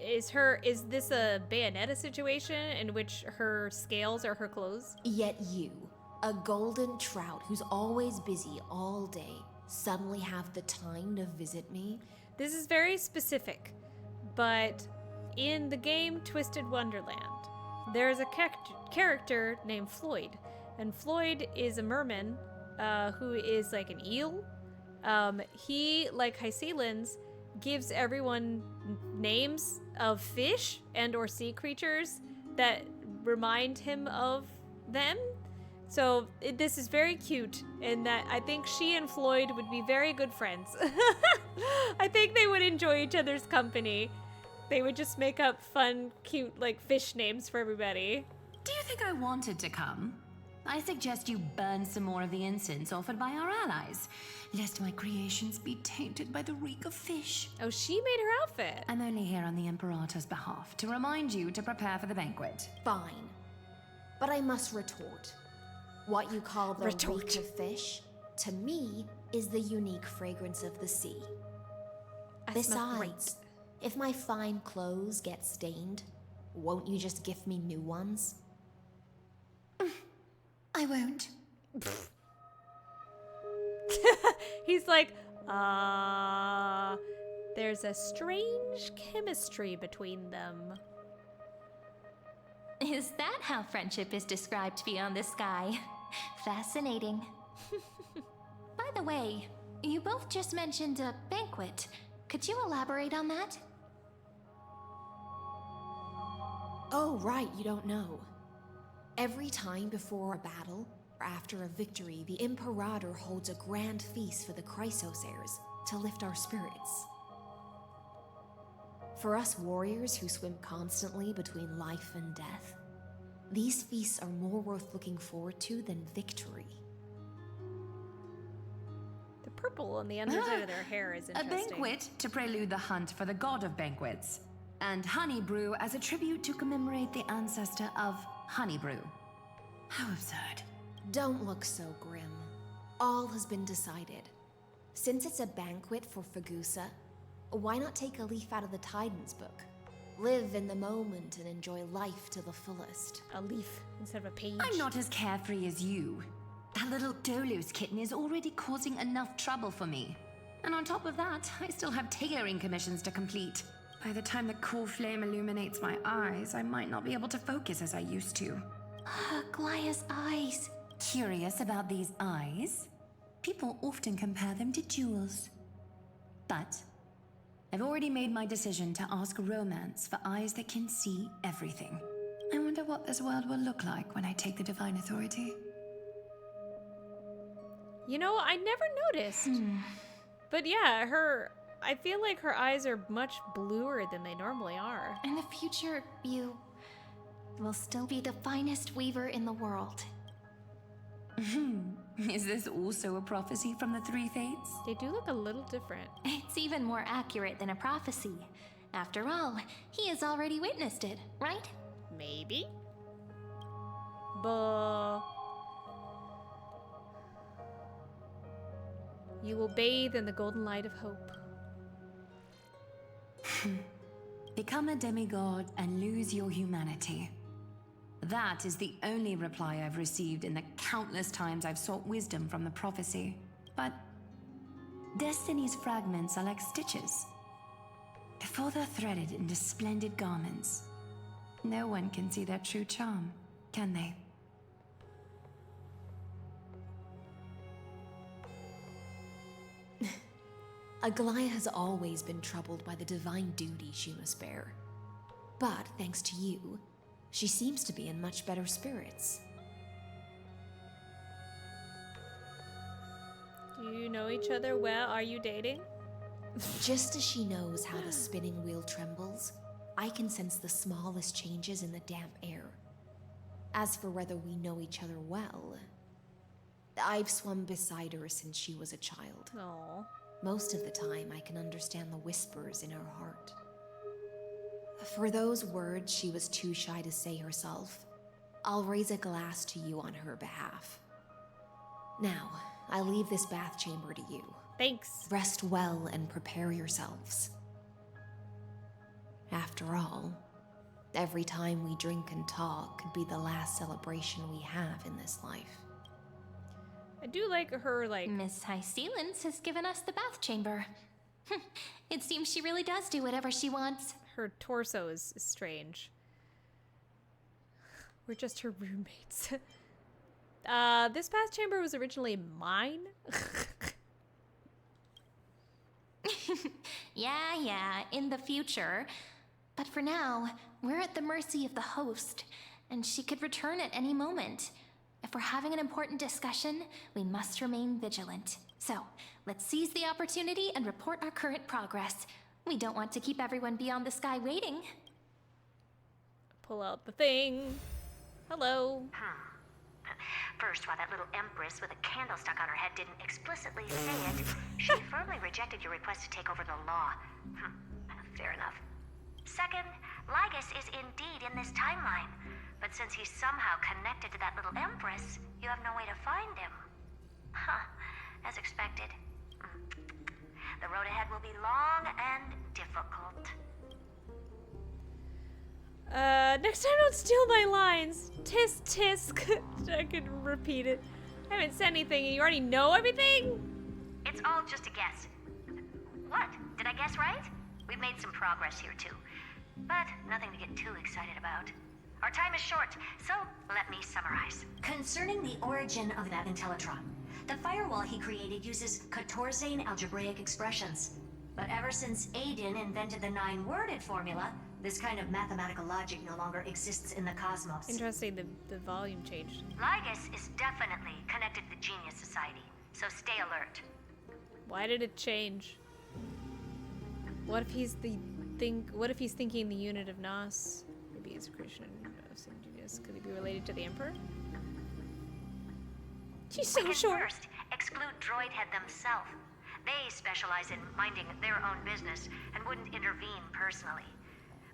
Is this a Bayonetta situation in which her scales are her clothes? Yet you, a golden trout who's always busy all day, suddenly have the time to visit me? This is very specific, but in the game Twisted Wonderland, there is a character named Floyd, and Floyd is a merman who is like an eel. He, like Hycelens, gives everyone names of fish and or sea creatures that remind him of them. So this is very cute, and that I think she and Floyd would be very good friends. I think they would enjoy each other's company. They would just make up fun, cute, like, fish names for everybody. Do you think I wanted to come? I suggest you burn some more of the incense offered by our allies, lest my creations be tainted by the reek of fish. Oh, she made her outfit. I'm only here on the Imperator's behalf to remind you to prepare for the banquet. Fine. But I must retort. What you call the reek of fish, to me, is the unique fragrance of the sea. Besides, if my fine clothes get stained, won't you just gift me new ones? I won't. He's like, there's a strange chemistry between them. Is that how friendship is described beyond the sky? Fascinating. By the way, you both just mentioned a banquet. Could you elaborate on that? Oh, right, you don't know. Every time before a battle, or after a victory, the Imperator holds a grand feast for the Chrysos heirs to lift our spirits. For us warriors who swim constantly between life and death, these feasts are more worth looking forward to than victory. The purple on the underside of their hair is interesting. A banquet to prelude the hunt for the god of banquets, and honey brew as a tribute to commemorate the ancestor of honey brew. How absurd. Don't look so grim. All has been decided. Since it's a banquet for Fagusa, why not take a leaf out of the Titan's book? Live in the moment and enjoy life to the fullest. A leaf instead of a page. I'm not as carefree as you. That little Dolos kitten is already causing enough trouble for me. And on top of that, I still have tailoring commissions to complete. By the time the cool flame illuminates my eyes, I might not be able to focus as I used to. Glaya's eyes. Curious about these eyes? People often compare them to jewels. But I've already made my decision to ask romance for eyes that can see everything. I wonder what this world will look like when I take the divine authority. You know, I never noticed. But yeah, I feel like her eyes are much bluer than they normally are. In the future, you will still be the finest weaver in the world. Is this also a prophecy from the Three Fates? They do look a little different. It's even more accurate than a prophecy. After all, he has already witnessed it, right? Maybe. But you will bathe in the golden light of hope. Become a demigod and lose your humanity. That is the only reply I've received in the countless times I've sought wisdom from the prophecy. But Destiny's fragments are like stitches. Before they're threaded into splendid garments, no one can see their true charm, can they? Aglaya has always been troubled by the divine duty she must bear. But thanks to you, she seems to be in much better spirits. Do you know each other well? Are you dating? Just as she knows how the spinning wheel trembles, I can sense the smallest changes in the damp air. As for whether we know each other well, I've swum beside her since she was a child. Aww. Most of the time, I can understand the whispers in her heart. For those words she was too shy to say herself, I'll raise a glass to you on her behalf. Now, I leave this bath chamber to you. Thanks. Rest well and prepare yourselves. After all, every time we drink and talk could be the last celebration we have in this life. I do like her, like... Miss High Sealance has given us the bath chamber. It seems she really does do whatever she wants. Her torso is strange. We're just her roommates. This bath chamber was originally mine. Yeah, in the future. But for now, we're at the mercy of the host, and she could return at any moment. If we're having an important discussion, we must remain vigilant. So, let's seize the opportunity and report our current progress. We don't want to keep everyone beyond the sky waiting. Pull out the thing. Hello. First, while that little empress with a candle stuck on her head didn't explicitly say it, she firmly rejected your request to take over the law. Fair enough. Second, Lygus is indeed in this timeline. But since he's somehow connected to that little empress, you have no way to find him. As expected. The road ahead will be long and difficult. Next time don't steal my lines. Tisk tisk. I can repeat it. I haven't said anything and you already know everything? It's all just a guess. What? Did I guess right? We've made some progress here too, but nothing to get too excited about. Our time is short, so let me summarize. Concerning the origin of that Intellitron, the firewall he created uses 14 algebraic expressions. But ever since Aiden invented the 9-worded formula, this kind of mathematical logic no longer exists in the cosmos. Interesting, the volume changed. Lygus is definitely connected to the Genius Society, so stay alert. Why did it change? What if he's thinking the unit of Nos? Maybe he's a Christian of St. Genius. Could he be related to the Emperor? She's so short. First, exclude Droidhead themselves. They specialize in minding their own business and wouldn't intervene personally.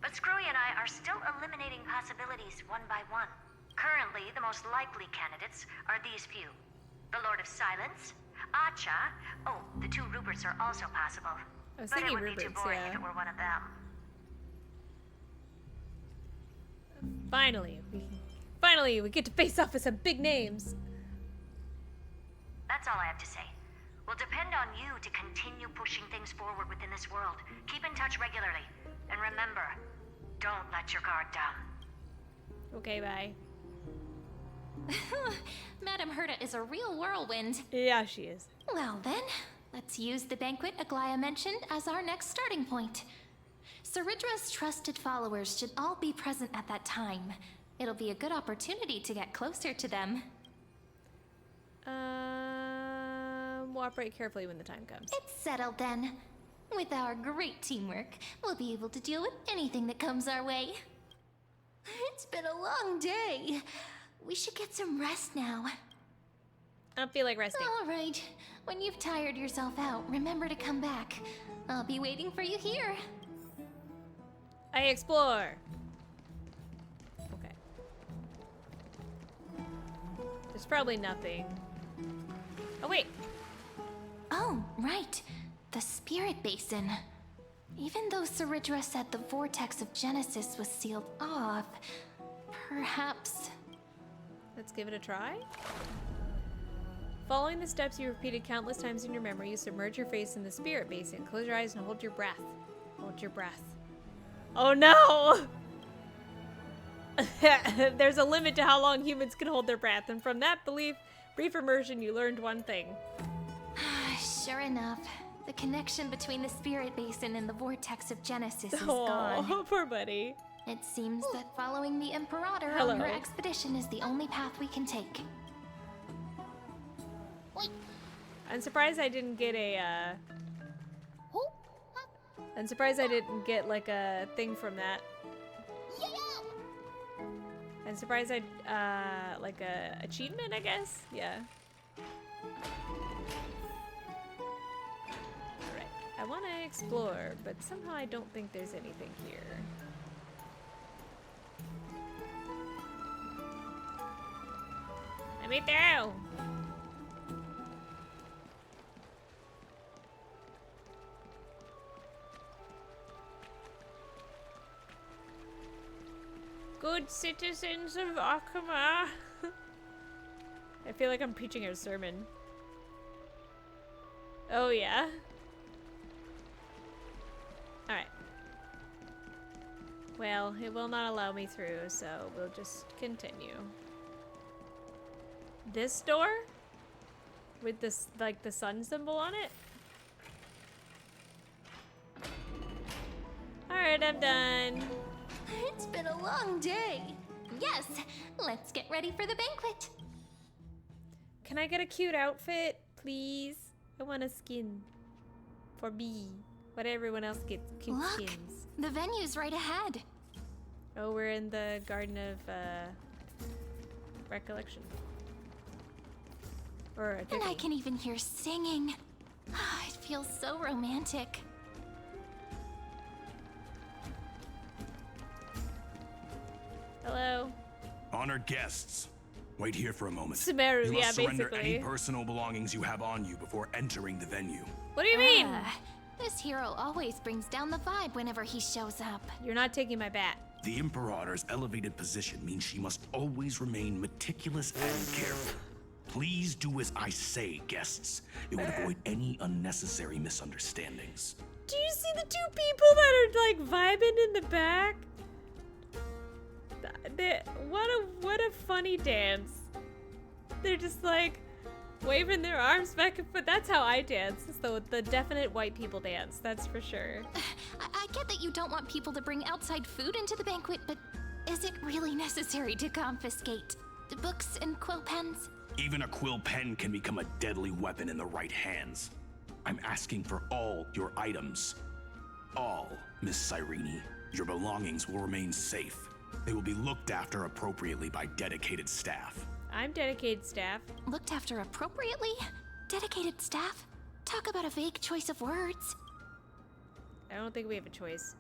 But Screwy and I are still eliminating possibilities one by one. Currently, the most likely candidates are these few. The Lord of Silence, Acha. Oh, the 2 Ruperts are also possible. I was but thinking it would be too Ruperts, boring yeah. if it were one of them. Finally, we get to face off with some big names. That's all I have to say. We'll depend on you to continue pushing things forward within this world. Keep in touch regularly. And remember, don't let your guard down. Okay, bye. Madame Herta is a real whirlwind. Yeah, she is. Well then, let's use the banquet Aglaya mentioned as our next starting point. Ceridra's trusted followers should all be present at that time. It'll be a good opportunity to get closer to them. We'll operate carefully when the time comes. It's settled then. With our great teamwork, we'll be able to deal with anything that comes our way. It's been a long day. We should get some rest now. I don't feel like resting. All right. When you've tired yourself out, remember to come back. I'll be waiting for you here. I explore. Okay. There's probably nothing. Oh, wait. Oh, right. The Spirit Basin. Even though Ceridra said the vortex of Genesis was sealed off, perhaps... Let's give it a try. Following the steps you repeated countless times in your memory, you submerge your face in the Spirit Basin. Close your eyes and hold your breath. Hold your breath. Oh no! There's a limit to how long humans can hold their breath, and from that brief immersion, you learned one thing. Sure enough, the connection between the Spirit Basin and the vortex of Genesis is gone. Oh, poor buddy. It seems that following the Imperator on her expedition is the only path we can take. I'm surprised I didn't get I'm surprised I didn't get like a thing from that. I'm surprised I like a achievement, I guess. Yeah. Alright. I want to explore, but somehow I don't think there's anything here. Let me through! Good citizens of Akama. I feel like I'm preaching a sermon. Oh yeah? Alright. Well, it will not allow me through, so we'll just continue. This door? With this, like, the sun symbol on it? Alright, I'm done. It's been a long day. Yes, let's get ready for the banquet. Can I get a cute outfit, please? I want a skin. For me. But everyone else gets cute skins. The venue's right ahead. Oh, we're in the Garden of, Recollection. Or and I can even hear singing. It feels so romantic. Hello. Honored guests, wait here for a moment. Sumeru, you must surrender basically. any personal belongings you have on you before entering the venue. What do you mean? This hero always brings down the vibe whenever he shows up. You're not taking my bat. The Imperator's elevated position means she must always remain meticulous and careful. Please do as I say, guests. It would avoid any unnecessary misunderstandings. Do you see the two people that are like vibing in the back? What a funny dance. They're just like waving their arms back and forth. That's how I dance. It's the definite white people dance, that's for sure. I get that you don't want people to bring outside food into the banquet, but is it really necessary to confiscate the books and quill pens? Even a quill pen can become a deadly weapon in the right hands. I'm asking for all your items. All, Miss Cyrene. Your belongings will remain safe. They will be looked after appropriately by dedicated staff. I'm dedicated staff. Looked after appropriately? Dedicated staff? Talk about a vague choice of words. I don't think we have a choice.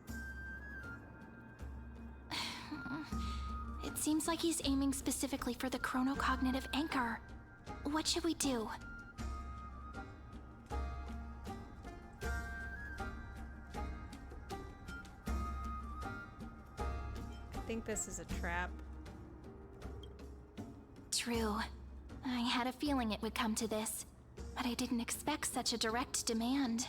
It seems like he's aiming specifically for the chronocognitive anchor. What should we do? I think this is a trap. True. I had a feeling it would come to this, but I didn't expect such a direct demand.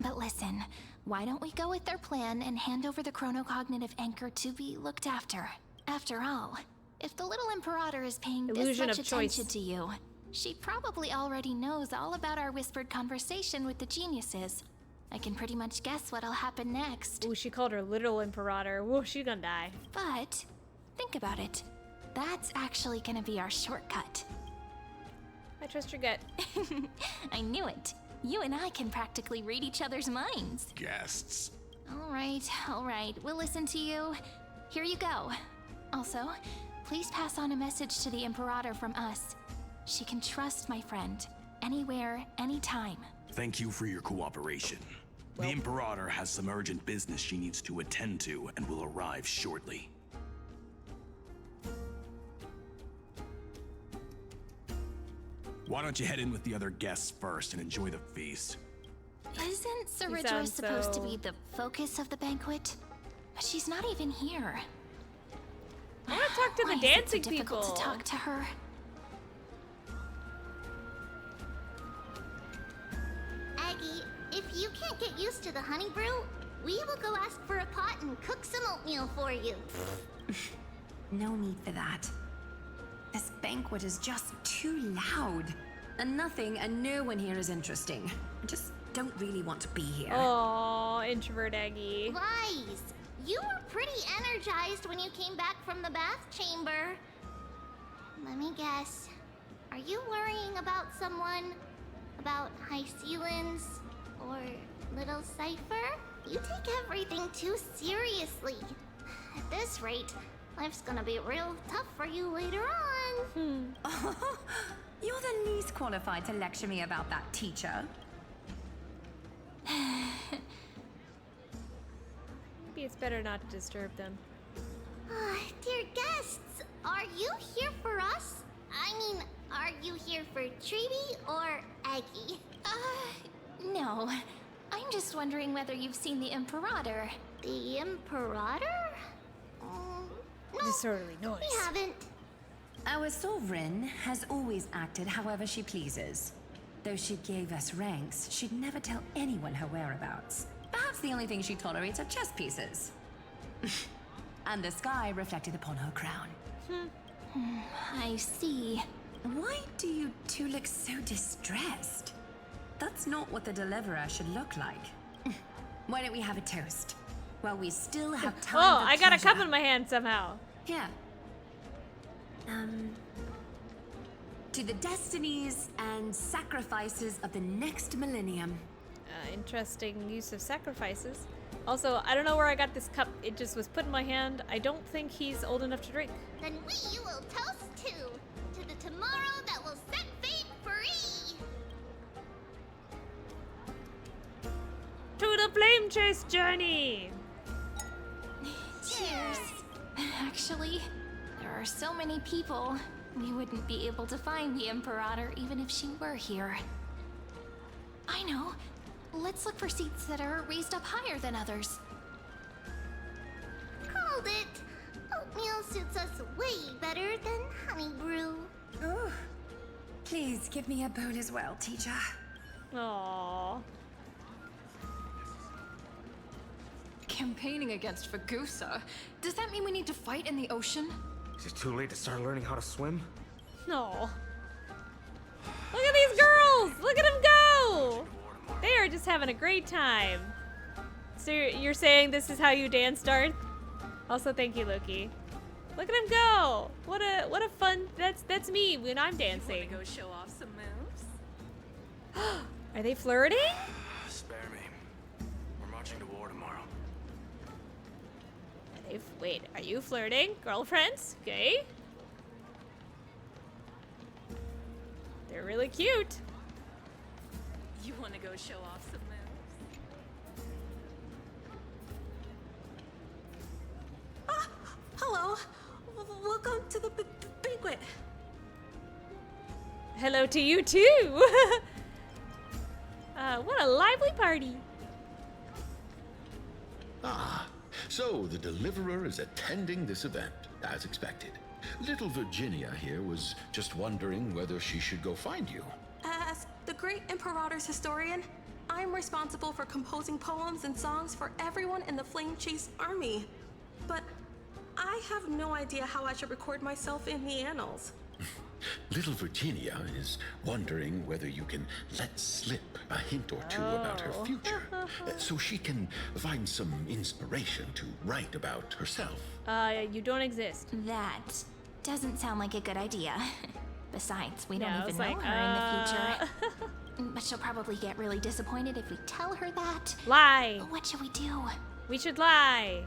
But listen, why don't we go with their plan and hand over the chronocognitive anchor to be looked after? After all, if the little Imperator is paying this much attention to you, she probably already knows all about our whispered conversation with the geniuses. I can pretty much guess what'll happen next. Ooh, she called her little Imperator. Whoa, she's gonna die. But, think about it. That's actually gonna be our shortcut. I trust your gut. I knew it. You and I can practically read each other's minds. Guests. All right. We'll listen to you. Here you go. Also, please pass on a message to the Imperator from us. She can trust my friend. Anywhere, anytime. Thank you for your cooperation. The Imperator has some urgent business she needs to attend to and will arrive shortly. Why don't you head in with the other guests first and enjoy the feast? Isn't Saridra supposed to be the focus of the banquet? But she's not even here. I want to talk to the dancing people. Difficult to talk to her. Aggie, if you can't get used to the honey brew, we will go ask for a pot and cook some oatmeal for you. No need for that. This banquet is just too loud. And nothing and no one here is interesting. I just don't really want to be here. Oh, introvert Aggie. Lies! You were pretty energized when you came back from the bath chamber. Let me guess. Are you worrying about someone? About high ceilings? Or little Cypher? You take everything too seriously. At this rate, life's gonna be real tough for you later on. You're the least qualified to lecture me about that, teacher. Maybe it's better not to disturb them. Dear guests, are you here for us? I mean, are you here for Treeby or Aggie? No. I'm just wondering whether you've seen the Imperator. The Imperator? No, disorderly noise. We haven't. Our sovereign has always acted however she pleases. Though she gave us ranks, she'd never tell anyone her whereabouts. Perhaps the only thing she tolerates are chess pieces. And the sky reflected upon her crown. I see. Why do you two look so distressed? That's not what the deliverer should look like. Why don't we have a toast? While we still have time. Oh, I got a cup in my hand somehow. Here. To the destinies and sacrifices of the next millennium. Interesting use of sacrifices. Also, I don't know where I got this cup. It just was put in my hand. I don't think he's old enough to drink. Then we will toast to the tomorrow that will set fate free. To the flame chase journey. Cheers. Actually, there are so many people. We wouldn't be able to find the Imperator even if she were here. I know. Let's look for seats that are raised up higher than others. Called it. Oatmeal suits us way better than honey brew. Please give me a bowl as well, teacher. Aww. Campaigning against Fagusa? Does that mean we need to fight in the ocean? Is it too late to start learning how to swim? No. Look at these girls! Look at them go! They are just having a great time. So you're saying this is how you dance, Darth? Also, thank you, Loki. Look at them go! What a fun. That's me when I'm dancing. You wanna go show off some moves? Are they flirting? Spare me. We're marching to war tomorrow. Wait, are you flirting? Girlfriends? Okay. They're really cute. You wanna go show off some moves? Hello. Welcome to the banquet. Hello to you too. What a lively party. Ah, so the Deliverer is attending this event, as expected. Little Virginia here was just wondering whether she should go find you. As the great Imperator's historian, I'm responsible for composing poems and songs for everyone in the Flame Chase army. But I have no idea how I should record myself in the annals. Little Virginia is wondering whether you can let slip a hint or two about her future, so she can find some inspiration to write about herself. You don't exist. That doesn't sound like a good idea. Besides, we don't even know like, her in the future. But she'll probably get really disappointed if we tell her that. Lie. What should we do? We should lie.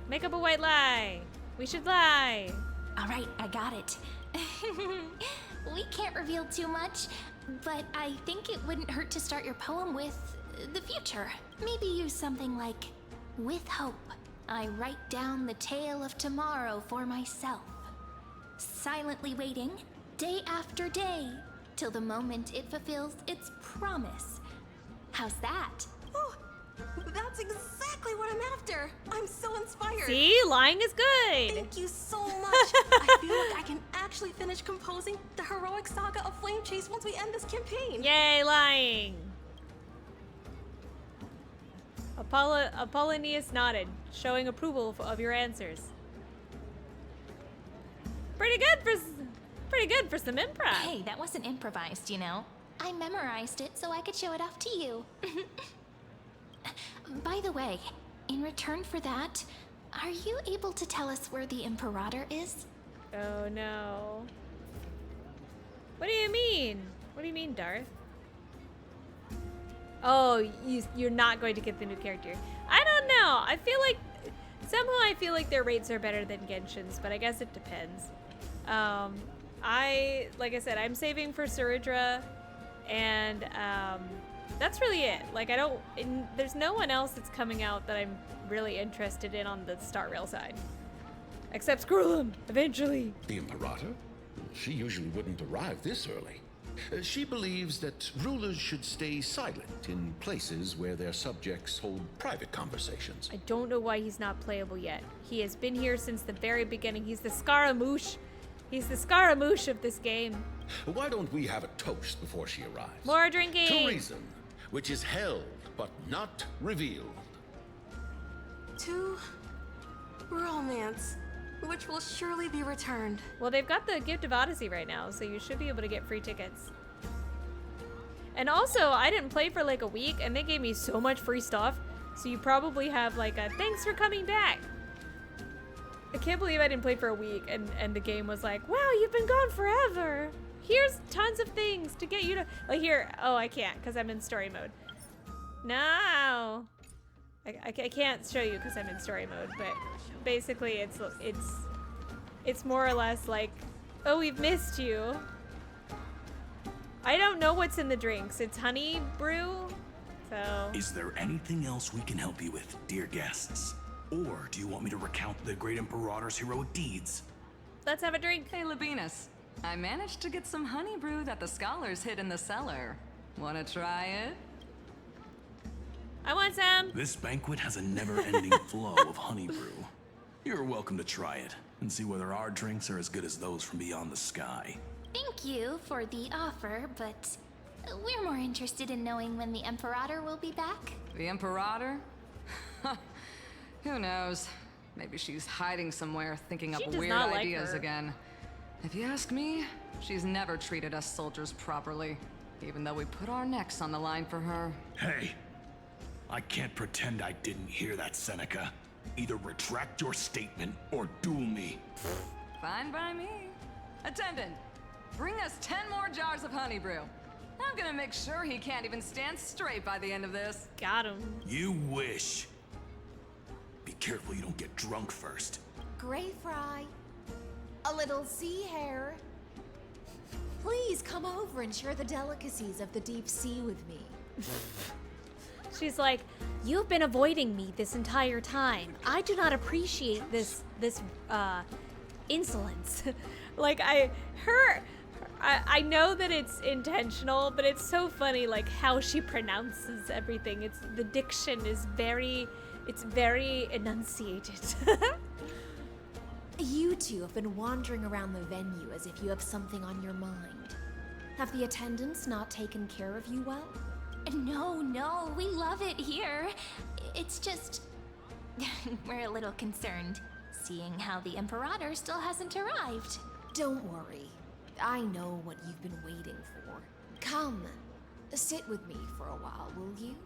Make up a white lie. We should lie. All right, I got it. We can't reveal too much, but I think it wouldn't hurt to start your poem with the future. Maybe use something like, with hope, I write down the tale of tomorrow for myself. Silently waiting, day after day, till the moment it fulfills its promise. How's that? Oh, that's exactly what I'm after. I'm so inspired. See, lying is good. Thank you so much. I feel like I can actually finish composing the heroic saga of Flame Chase once we end this campaign. Yay, lying. Apollonius nodded, showing approval of your answers. Pretty good for some improv. Hey, that wasn't improvised, you know. I memorized it so I could show it off to you. By the way, in return for that, are you able to tell us where the Imperator is? Oh no. What do you mean? What do you mean, Darth? Oh, you're not going to get the new character. I don't know. I feel like their rates are better than Genshin's, but I guess it depends. Like I said, I'm saving for Suridra, and that's really it. Like, there's no one else that's coming out that I'm really interested in on the Star Rail side. Except Scrollum, eventually. The Imperator? She usually wouldn't arrive this early. She believes that rulers should stay silent in places where their subjects hold private conversations. I don't know why he's not playable yet. He has been here since the very beginning. He's the Scaramouche. He's the Scaramouche of this game. Why don't we have a toast before she arrives? More drinking. To reason, which is held but not revealed. To romance, which will surely be returned. Well, they've got the Gift of Odyssey right now, so you should be able to get free tickets. And also, I didn't play for like a week, and they gave me so much free stuff, so you probably have like a thanks for coming back. I can't believe I didn't play for a week, and the game was like, wow, you've been gone forever. Here's tons of things to get you to, like here, oh, I can't, because I'm in story mode. No. I can't show you because I'm in story mode, but basically it's more or less like, oh, we've missed you. I don't know what's in the drinks. It's honey brew, so. Is there anything else we can help you with, dear guests? Or do you want me to recount the great Imperator's heroic deeds? Let's have a drink. Hey, Labinas. I managed to get some honey brew that the scholars hid in the cellar. Wanna try it? I want some. This banquet has a never-ending flow of honey brew. You're welcome to try it and see whether our drinks are as good as those from beyond the sky. Thank you for the offer, but we're more interested in knowing when the Imperator will be back. The Imperator? Who knows? Maybe she's hiding somewhere, thinking up weird ideas again. If you ask me, she's never treated us soldiers properly, even though we put our necks on the line for her. Hey, I can't pretend I didn't hear that, Seneca. Either retract your statement or duel me. Fine by me. Attendant, bring us 10 more jars of honey brew. I'm gonna make sure he can't even stand straight by the end of this. Got him. You wish. Be careful you don't get drunk first. Gray fry. A little sea hare. Please come over and share the delicacies of the deep sea with me. She's like, you've been avoiding me this entire time. I do not appreciate this insolence. Like I know that it's intentional, but it's so funny like how she pronounces everything. It's the diction is very enunciated. You two have been wandering around the venue as if you have something on your mind. Have the attendants not taken care of you well? No, we love it here. It's just... we're a little concerned, seeing how the Imperator still hasn't arrived. Don't worry. I know what you've been waiting for. Come, sit with me for a while, will you?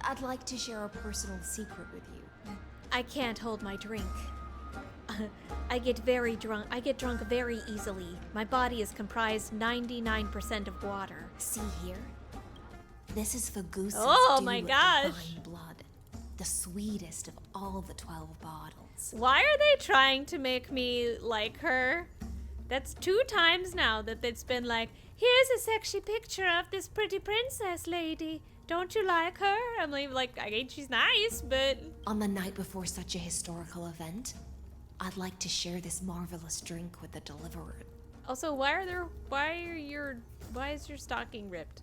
I'd like to share a personal secret with you. I can't hold my drink. I get very drunk. I get drunk very easily. My body is comprised 99% of water. See here? This is Fagusa's oh dew my with gosh. divine blood. The sweetest of all the 12 bottles. Why are they trying to make me like her? That's 2 times now that it's been like, here's a sexy picture of this pretty princess lady. Don't you like her? I'm like, I mean, she's nice, but... On the night before such a historical event, I'd like to share this marvelous drink with the deliverer. Also, why is your stocking ripped?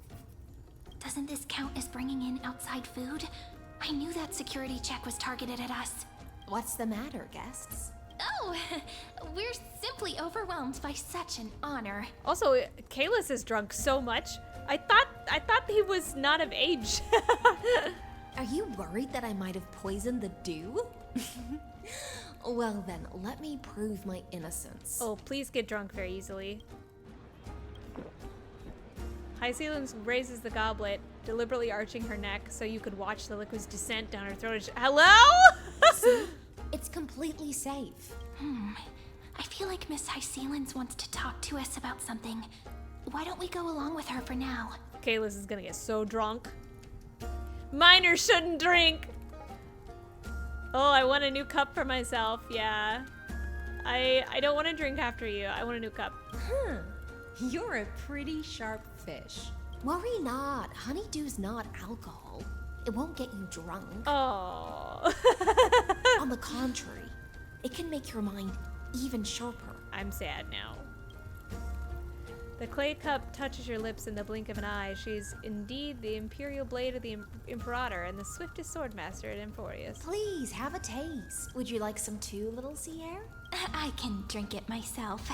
Doesn't this count as bringing in outside food? I knew that security check was targeted at us. What's the matter, guests? Oh, we're simply overwhelmed by such an honor. Also, Kalis is drunk so much. I thought he was not of age. Are you worried that I might have poisoned the dew? Well then, let me prove my innocence. Oh, please get drunk very easily. Hyacinth raises the goblet, deliberately arching her neck so you could watch the liquid's descent down her throat. Hello? See? It's completely safe. I feel like Miss Hyacinth wants to talk to us about something. Why don't we go along with her for now? Kalis is gonna get so drunk. Minors shouldn't drink! Oh, I want a new cup for myself, yeah. I don't want to drink after you. I want a new cup. You're a pretty sharp fish. Worry not. Honeydew's not alcohol. It won't get you drunk. Oh. On the contrary, it can make your mind even sharper. I'm sad now. The clay cup touches your lips in the blink of an eye. She's indeed the imperial blade of the Imperator and the swiftest swordmaster at AMPHOREUS. Please, have a taste. Would you like some too, little sea air? I can drink it myself.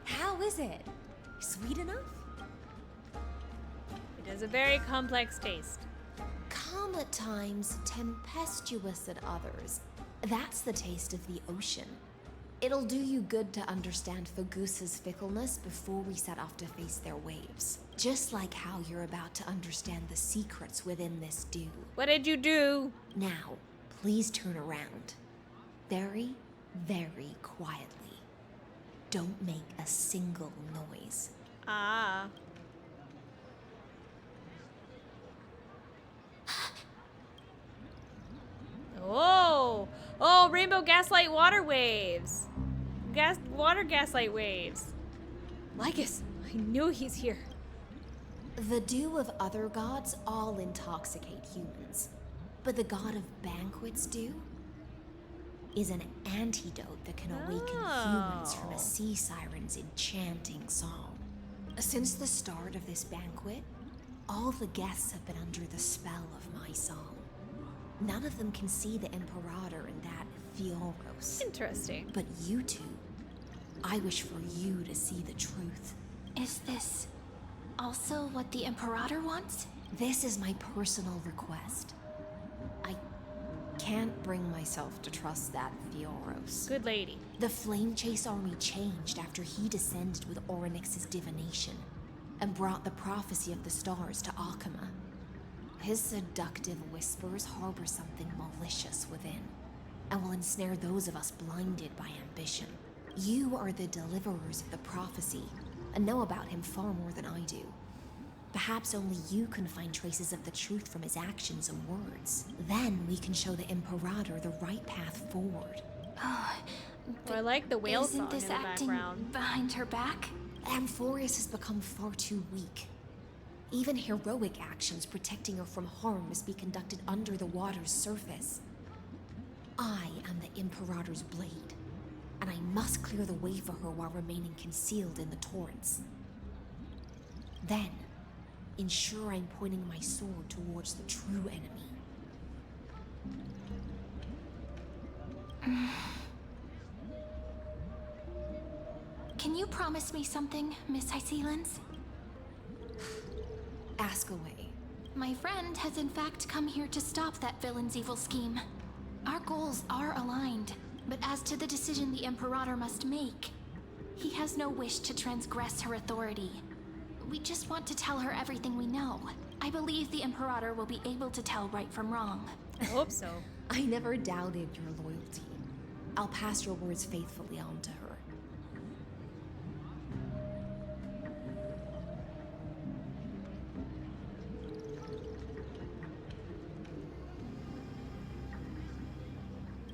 How is it? Sweet enough? It has a very complex taste. Calm at times, tempestuous at others. That's the taste of the ocean. It'll do you good to understand Fagusa's fickleness before we set off to face their waves. Just like how you're about to understand the secrets within this dew. What did you do? Now, please turn around. Very, very quietly. Don't make a single noise. Ah. Oh! Oh, rainbow gaslight water waves. Water gaslight waves. Lygus, I knew he's here. The dew of other gods all intoxicate humans. But the god of banquets dew is an antidote that can awaken humans from a sea siren's enchanting song. Since the start of this banquet, all the guests have been under the spell of my song. None of them can see the Imperator in that Faux. Interesting. But you two, I wish for you to see the truth. Is this also what the Imperator wants? This is my personal request. I can't bring myself to trust that Fioros. Good lady. The Flame Chase army changed after he descended with Orynyx's divination and brought the prophecy of the stars to Akama. His seductive whispers harbor something malicious within, and will ensnare those of us blinded by ambition. You are the deliverers of the prophecy, and know about him far more than I do. Perhaps only you can find traces of the truth from his actions and words. Then we can show the Imperator the right path forward. Oh, I like the whale song isn't this in the acting background. behind her back? AMPHOREUS has become far too weak. Even heroic actions protecting her from harm must be conducted under the water's surface. I am the Imperator's blade, and I must clear the way for her while remaining concealed in the torrents. Then, ensure I'm pointing my sword towards the true enemy. Can you promise me something, Miss Hycelens? Ask away. My friend has in fact come here to stop that villain's evil scheme. Our goals are aligned, but as to the decision the Imperator must make, he has no wish to transgress her authority. We just want to tell her everything we know. I believe the Imperator will be able to tell right from wrong. I hope so. I never doubted your loyalty. I'll pass your words faithfully on to her.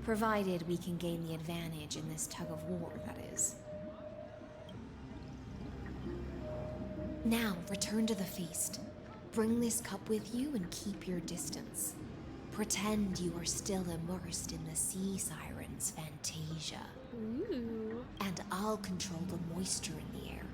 Provided we can gain the advantage in this tug of war, that is. Now, return to the feast. Bring this cup with you and keep your distance. Pretend you are still immersed in the sea siren's fantasia. Ooh. And I'll control the moisture in the air.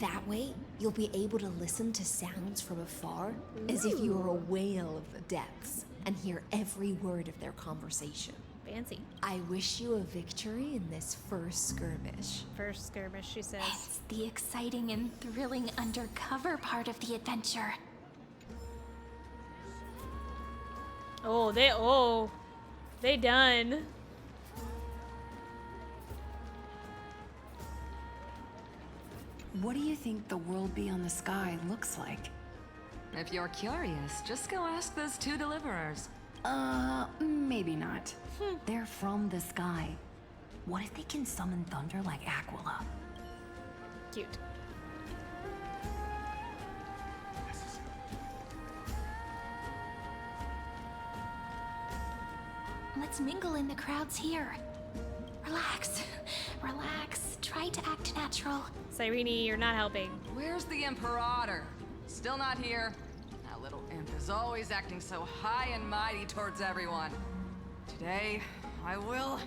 That way, you'll be able to listen to sounds from afar, as if you were a whale of the depths, and hear every word of their conversation. Fancy. I wish you a victory in this first skirmish. First skirmish, she says. It's the exciting and thrilling undercover part of the adventure. They done. What do you think the world beyond the sky looks like? If you're curious, just go ask those two deliverers. Maybe not. They're from the sky. What if they can summon thunder like Aquila? Cute. Let's mingle in the crowds here. Relax. Relax. Try to act natural. Cyrene, you're not helping. Where's the Imperator? Still not here. That little imp is always acting so high and mighty towards everyone. Today, I will,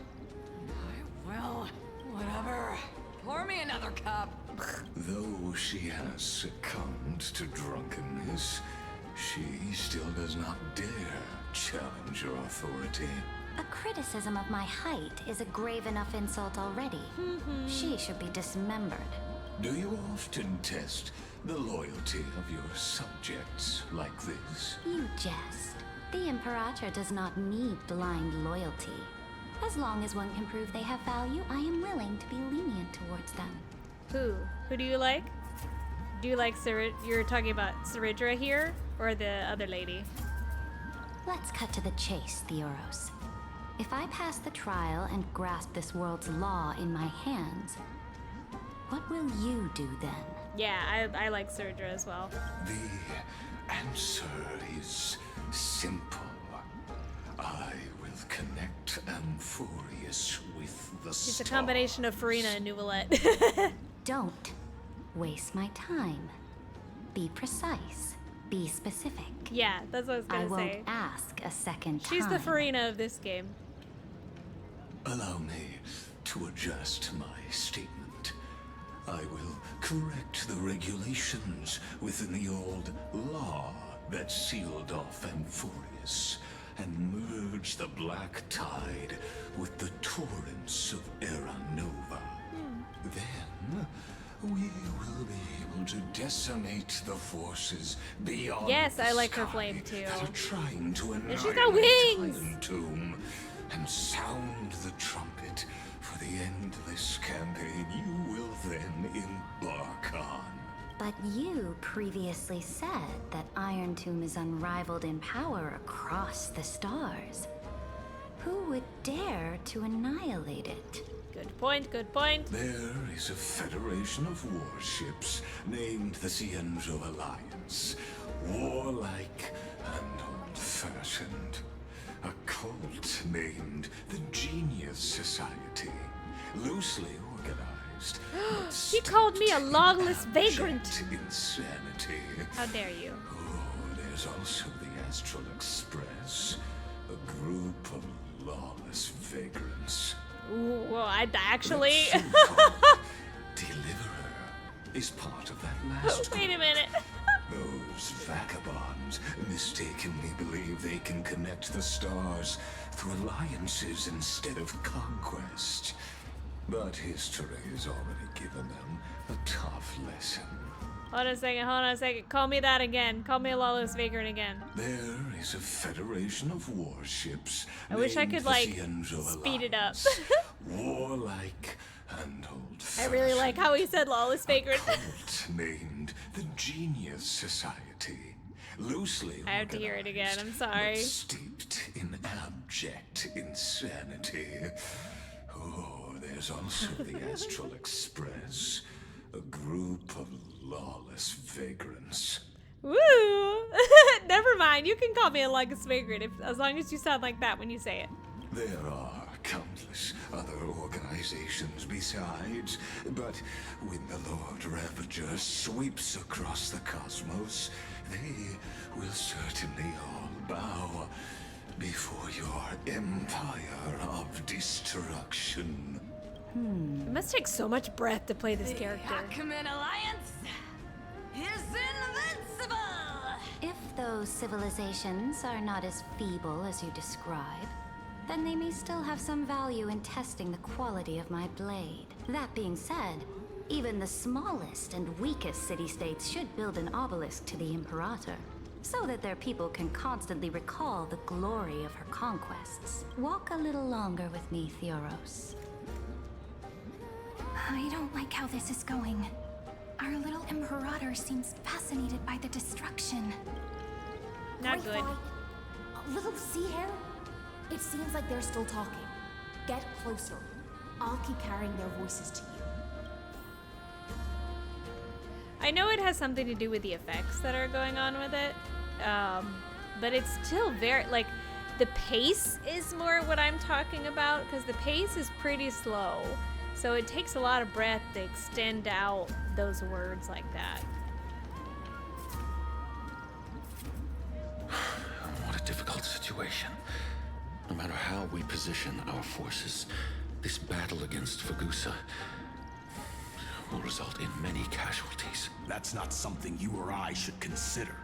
whatever. Pour me another cup. Though she has succumbed to drunkenness, she still does not dare challenge your authority. A criticism of my height is a grave enough insult already. She should be dismembered. Do you often test the loyalty of your subjects like this? You jest. The Imperator does not need blind loyalty. As long as one can prove they have value, I am willing to be lenient towards them. Who do you like? Do you like you're talking about Saridra here, or the other lady? Let's cut to the chase, Theoros. If I pass the trial and grasp this world's law in my hands, what will you do then? Yeah, I like Saridra as well. The answer is simple. I will connect AMPHOREUS with the It's a stars. combination of Farina and Nuvolette. Don't waste my time. Be precise. Be specific. Yeah, that's what I was gonna I won't say. ask a second time. She's the Farina of this game. Allow me to adjust my statement. I will correct the regulations within the old law that sealed off AMPHOREUS and merge the black tide with the torrents of Era Nova. decimate the forces beyond Yes, I the like her sky flame too. that are trying to And annihilate she's got wings! Iron Tomb and sound the trumpet for the endless campaign you will then embark on. But you previously said that Iron Tomb is unrivaled in power across the stars. Who would dare to annihilate it? Good point, good point. There is a federation of warships named the Cienzo Alliance. Warlike and old-fashioned. A cult named the Genius Society. Loosely organized. He called me a lawless vagrant. Insanity. How dare you? Oh, there's also the Astral Express. A group of lawless vagrants. Ooh, well, I actually. Deliverer is part of that last Wait a minute. Those vagabonds mistakenly believe they can connect the stars through alliances instead of conquest. But history has already given them a tough lesson. Hold on a second. Call me that again. Call me a lawless vagrant again. There is a federation of warships. I wish I named could, the like, Cienzo speed it up. Warlike and I really like how he said lawless vagrant. cult named the Genius Society. Loosely I have to hear it again. I'm sorry. but steeped in abject insanity. Oh, there's also the Astral Express, a group of lawless vagrants. Woo! Never mind. You can call me a lawless vagrant as long as you sound like that when you say it. There are countless other organizations besides, but when the Lord Ravager sweeps across the cosmos, they will certainly all bow before your empire of destruction. It must take so much breath to play this character. Acumen Alliance is invincible! If those civilizations are not as feeble as you describe, then they may still have some value in testing the quality of my blade. That being said, even the smallest and weakest city-states should build an obelisk to the Imperator, so that their people can constantly recall the glory of her conquests. Walk a little longer with me, Theoros. I don't like how this is going. Our little Imperator seems fascinated by the destruction. Not good. A little sea hair? It seems like they're still talking. Get closer. I'll keep carrying their voices to you. I know it has something to do with the effects that are going on with it, but it's still very, like, the pace is more what I'm talking about, because the pace is pretty slow. So it takes a lot of breath to extend out those words like that. What a difficult situation. No matter how we position our forces, this battle against Fagusa will result in many casualties. That's not something you or I should consider.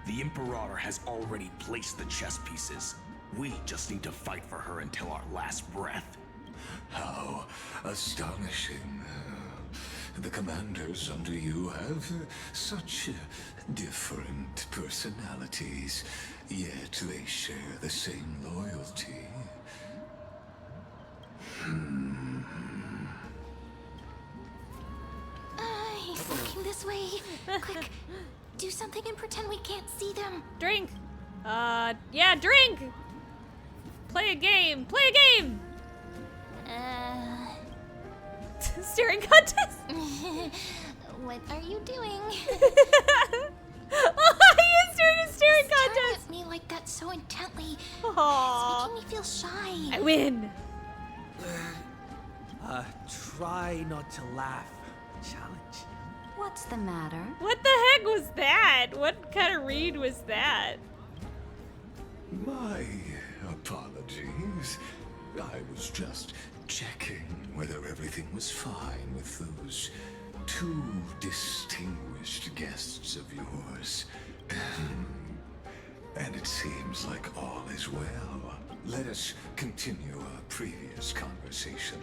The Imperator has already placed the chess pieces. We just need to fight for her until our last breath. How astonishing. The commanders under you have such different personalities, yet they share the same loyalty. He's looking this way. Quick, do something and pretend we can't see them. Drink! Yeah, drink! Play a game! Play a game! Staring contest? What are you doing? Oh, he is doing a staring contest! At me like that so intently. Aww. It's making me feel shy. I win! Try not to laugh. Challenge. What's the matter? What the heck was that? What kind of read was that? My apologies. I was just checking whether everything was fine with those two distinguished guests of yours. And it seems like all is well. Let us continue our previous conversation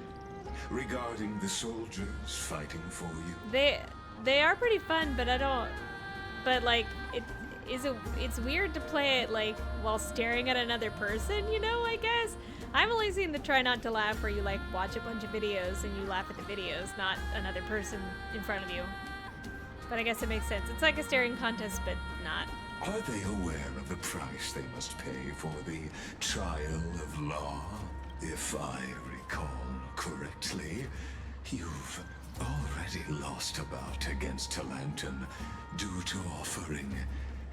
regarding the soldiers fighting for you. They are pretty fun, but like, it's weird to play it, like, while staring at another person, you know, I guess? I've only seen the try not to laugh where you, like, watch a bunch of videos and you laugh at the videos, not another person in front of you. But I guess it makes sense. It's like a staring contest, but not. Are they aware of the price they must pay for the trial of law? If I recall correctly, you've already lost a bout against Talanton due to offering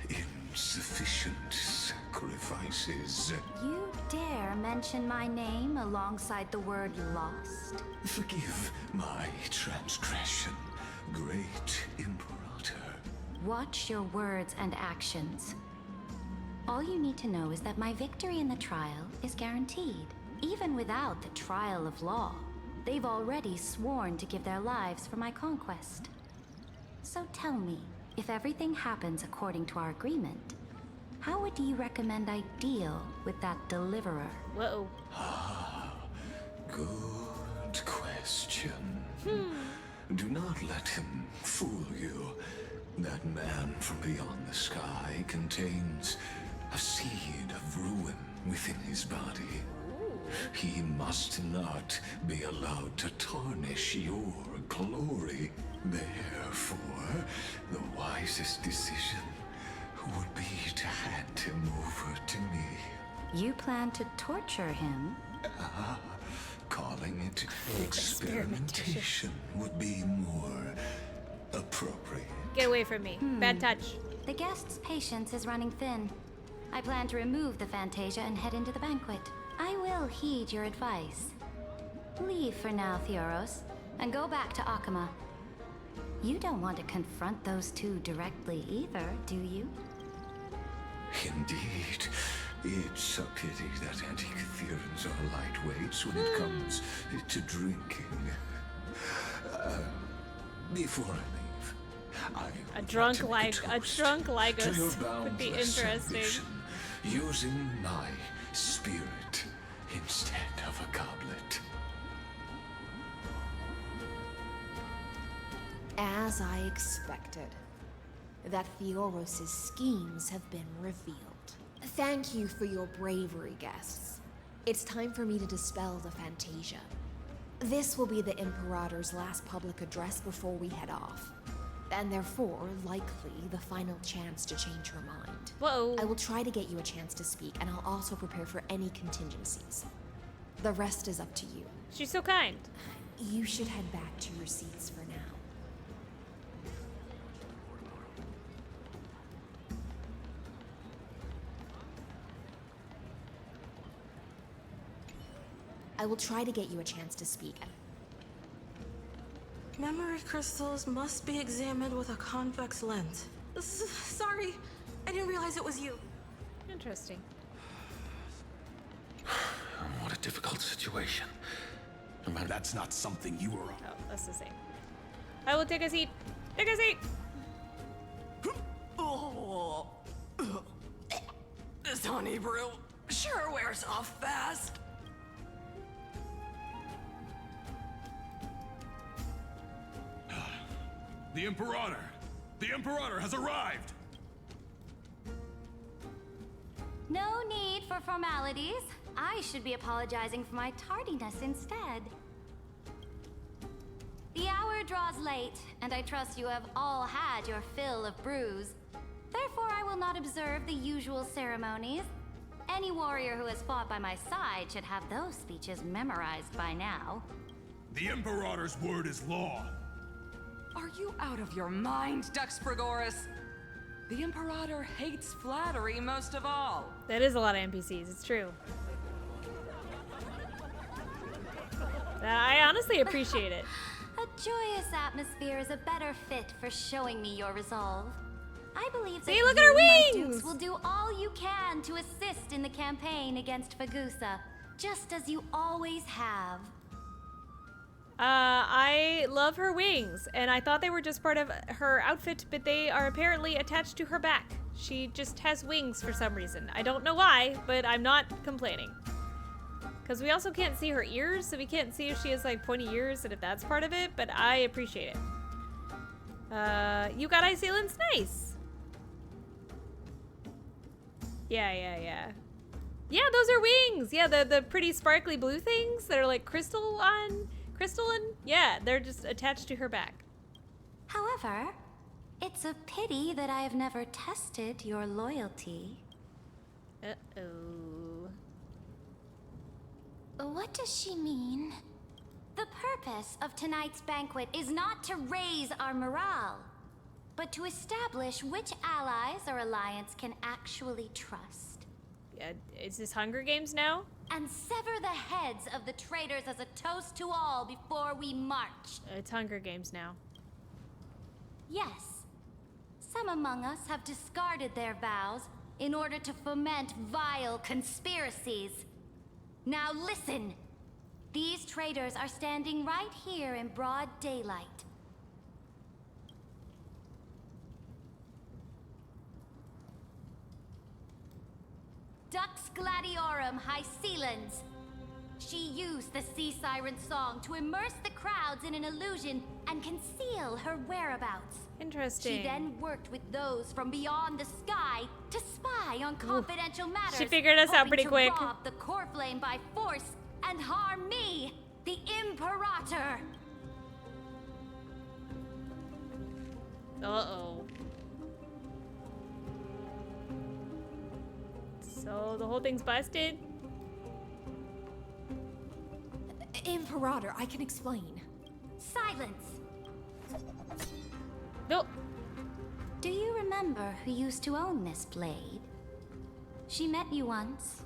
insufficient sacrifices. You dare mention my name alongside the word lost? Forgive my transgression, great Imperator. Watch your words and actions. All you need to know is that my victory in the trial is guaranteed. Even without the trial of law, they've already sworn to give their lives for my conquest. So tell me, if everything happens according to our agreement, how would you recommend I deal with that deliverer? Whoa. Good question. Do not let him fool you. That man from beyond the sky contains a seed of ruin within his body. He must not be allowed to tarnish your glory. Therefore, the wisest decision would be to hand him over to me. You plan to torture him? Calling it experimentation would be more appropriate. Get away from me. Bad touch. The guest's patience is running thin. I plan to remove the Fantasia and head into the banquet. I will heed your advice. Leave for now, Theoros, and go back to Akama. You don't want to confront those two directly either, do you? Indeed. It's a pity that Antikytherians are lightweights when it comes to drinking. Before I leave, a drunk Lygus would be interesting. Using my spirit instead of a goblet. As I expected, that Theoros' schemes have been revealed. Thank you for your bravery, guests. It's time for me to dispel the Fantasia. This will be the Imperator's last public address before we head off. And therefore, likely, the final chance to change her mind. Whoa. I will try to get you a chance to speak, and I'll also prepare for any contingencies. The rest is up to you. She's so kind. You should head back to your seats for now. I will try to get you a chance to speak. Memory crystals must be examined with a convex lens. Sorry, I didn't realize it was you. Interesting. What a difficult situation. That's not something you were on. Oh, that's the same. I will take a seat. Take a seat. Oh. This honey brew sure wears off fast. The Imperator! The Imperator has arrived! No need for formalities. I should be apologizing for my tardiness instead. The hour draws late, and I trust you have all had your fill of brews. Therefore, I will not observe the usual ceremonies. Any warrior who has fought by my side should have those speeches memorized by now. The Imperator's word is law. Are you out of your mind, Duxfragoris? The Imperator hates flattery most of all. That is a lot of NPCs, it's true. I honestly appreciate it. A joyous atmosphere is a better fit for showing me your resolve. I believe that look at her my wings! dukes will do all you can to assist in the campaign against Fagusa, just as you always have. I love her wings, and I thought they were just part of her outfit, but they are apparently attached to her back. She just has wings for some reason. I don't know why, but I'm not complaining. Because we also can't see her ears, so we can't see if she has like pointy ears and if that's part of it, but I appreciate it. You got Iceland's nice. Yeah. Yeah, those are wings. Yeah, the pretty sparkly blue things that are like crystalline. Yeah, they're just attached to her back. However, it's a pity that I have never tested your loyalty. Uh-oh. What does she mean? The purpose of tonight's banquet is not to raise our morale, but to establish which allies our alliance can actually trust. Yeah, is this Hunger Games now? And sever the heads of the traitors as a toast to all before we march. It's Hunger Games now. Yes. Some among us have discarded their vows in order to foment vile conspiracies. Now listen. These traitors are standing right here in broad daylight. Dux Gladiorum Hycelans. She used the Sea Siren song to immerse the crowds in an illusion and conceal her whereabouts. Interesting. She then worked with those from beyond the sky to spy on confidential matters. She figured us out pretty quick. To rob the core flame by force and harm me, the Imperator. Uh-oh. So the whole thing's busted? Imperator, I can explain. Silence. No. Do you remember who used to own this blade? She met you once,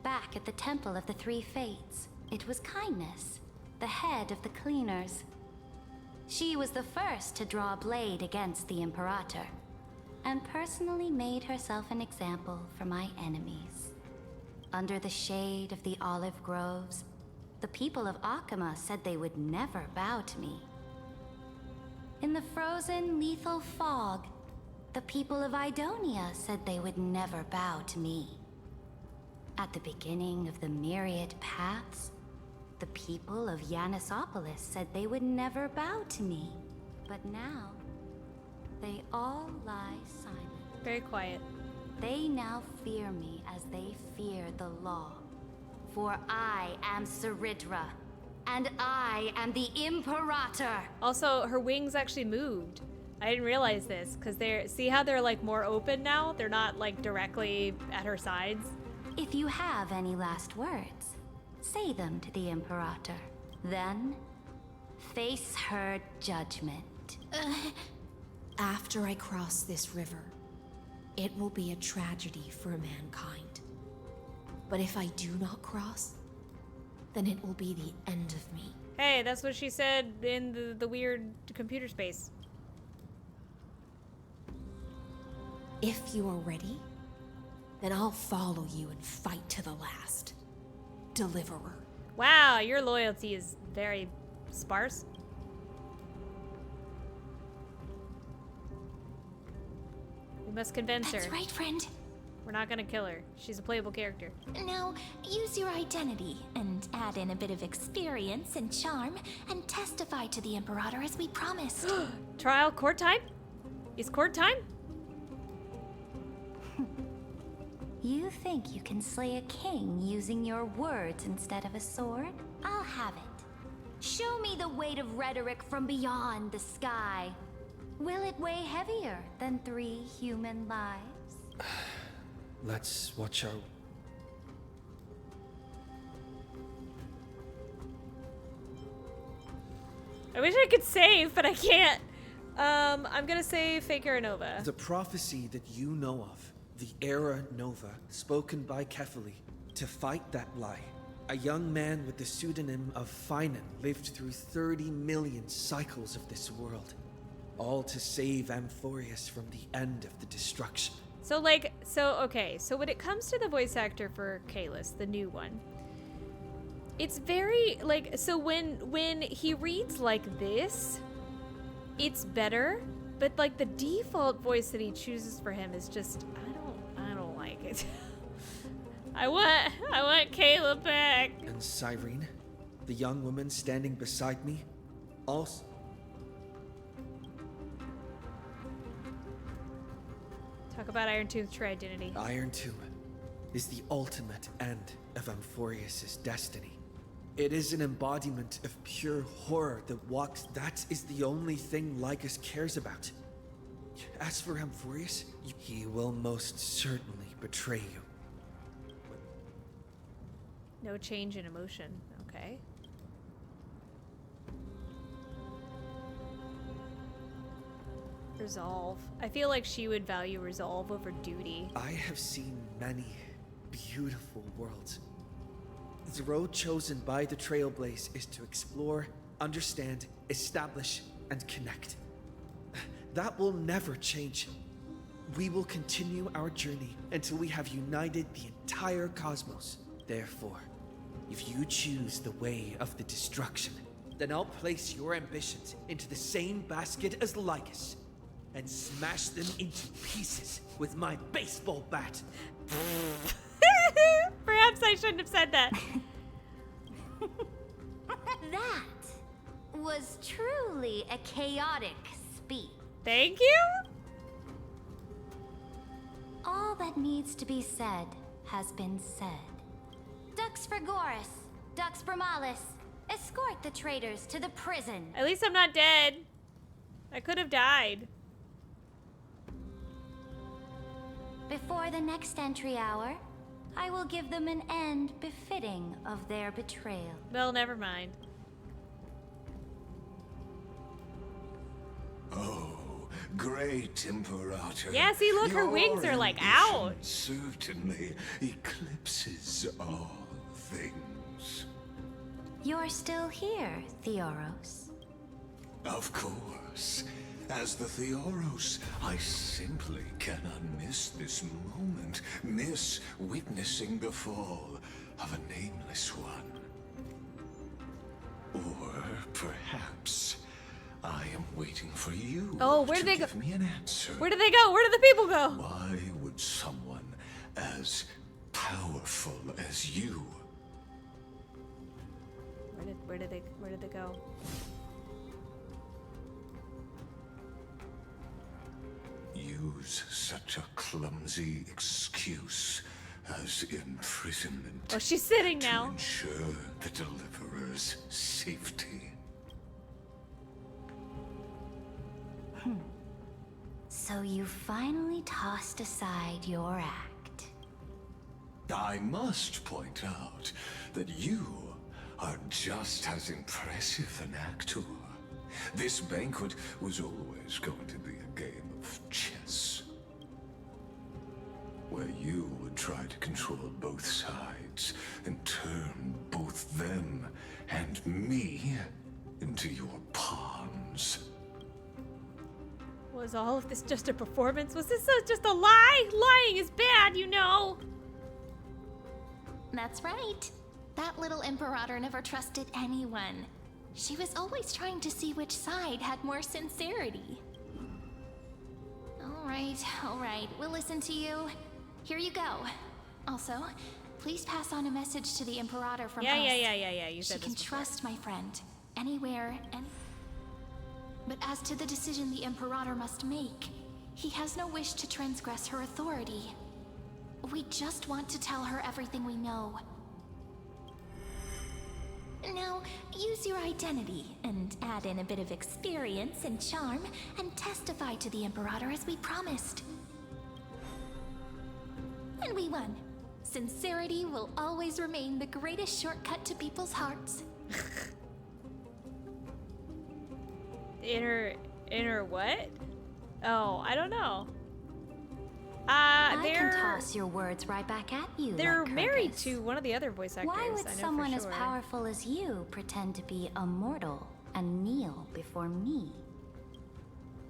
back at the Temple of the Three Fates. It was Kindness, the head of the cleaners. She was the first to draw a blade against the Imperator, and personally made herself an example for my enemies. Under the shade of the olive groves, the people of Akama said they would never bow to me. In the frozen, lethal fog, the people of Idonia said they would never bow to me. At the beginning of the myriad paths, the people of Yanisopolis said they would never bow to me. But now, they all lie silent. Very quiet. They now fear me as they fear the law. For I am Saridra, and I am the Imperator. Also, her wings actually moved. I didn't realize this, because see how they're like more open now? They're not like directly at her sides. If you have any last words, say them to the Imperator. Then, face her judgment. After I cross this river, it will be a tragedy for mankind. But if I do not cross, then it will be the end of me. Hey, that's what she said in the weird computer space. If you are ready, then I'll follow you and fight to the last. Deliverer. Wow, your loyalty is very sparse. We must convince her. That's right, friend. We're not gonna kill her. She's a playable character. Now, use your identity and add in a bit of experience and charm and testify to the Imperator as we promised. Trial court time? Is court time? You think you can slay a king using your words instead of a sword? I'll have it. Show me the weight of rhetoric from beyond the sky. Will it weigh heavier than 3 human lives? Let's watch our... I wish I could save, but I can't. I'm gonna say Faker Nova. The prophecy that you know of, the Era Nova, spoken by Kefali, to fight that lie. A young man with the pseudonym of Finan lived through 30 million cycles of this world, all to save AMPHOREUS from the end of the destruction. So okay, so when it comes to the voice actor for Kalis, the new one, it's very, so when he reads like this, it's better, but like the default voice that he chooses for him is just, I don't like it. I want Kayla back. And Cyrene, the young woman standing beside me, also... Talk about Iron Tomb's true identity. Iron Tomb is the ultimate end of AMPHOREUS' destiny. It is an embodiment of pure horror that walks. That is the only thing Lygus cares about. As for AMPHOREUS, he will most certainly betray you. No change in emotion. Okay. Resolve. I feel like she would value resolve over duty. I have seen many beautiful worlds. The road chosen by the Trailblaze is to explore, understand, establish, and connect. That will never change. We will continue our journey until we have united the entire cosmos. Therefore, if you choose the way of the destruction, then I'll place your ambitions into the same basket as Lygus and smash them into pieces with my baseball bat. Perhaps I shouldn't have said that. That was truly a chaotic speech. Thank you? All that needs to be said has been said. Dux Frigoris, Dux Bromalis, escort the traitors to the prison. At least I'm not dead. I could have died. Before the next entry hour, I will give them an end befitting of their betrayal. Well, never mind. Oh, great Imperator. Yeah, see, look, her wings are like out. Certainly eclipses all things. You're still here, Theoros. Of course. As the Theoros, I simply cannot miss this moment, miss witnessing the fall of a nameless one. Or perhaps I am waiting for you. Oh, where did they go? Give me an answer. Where did they go? Where did the people go? Why would someone as powerful as you? Where did they go? Use such a clumsy excuse as imprisonment. Oh, she's sitting now. To ensure the Deliverer's safety. So you finally tossed aside your act. I must point out that you are just as impressive an actor. This banquet was always going to be a game of chess, where you would try to control both sides and turn both them and me into your pawns. Was all of this just a performance? Was this just a lie? Lying is bad, you know. That's right. That little Imperator never trusted anyone. She was always trying to see which side had more sincerity. All right, we'll listen to you. Here you go. Also, please pass on a message to the Imperator from us. Yeah, you said this. She can trust my friend, anywhere, But as to the decision the Imperator must make, he has no wish to transgress her authority. We just want to tell her everything we know. Now, use your identity and add in a bit of experience and charm and testify to the Imperator as we promised. And we won. Sincerity will always remain the greatest shortcut to people's hearts. Inner what? Oh, I don't know. I can toss your words right back at you. They're married to one of the other voice actors. Why would I know someone for as sure. powerful as you pretend to be immortal and kneel before me?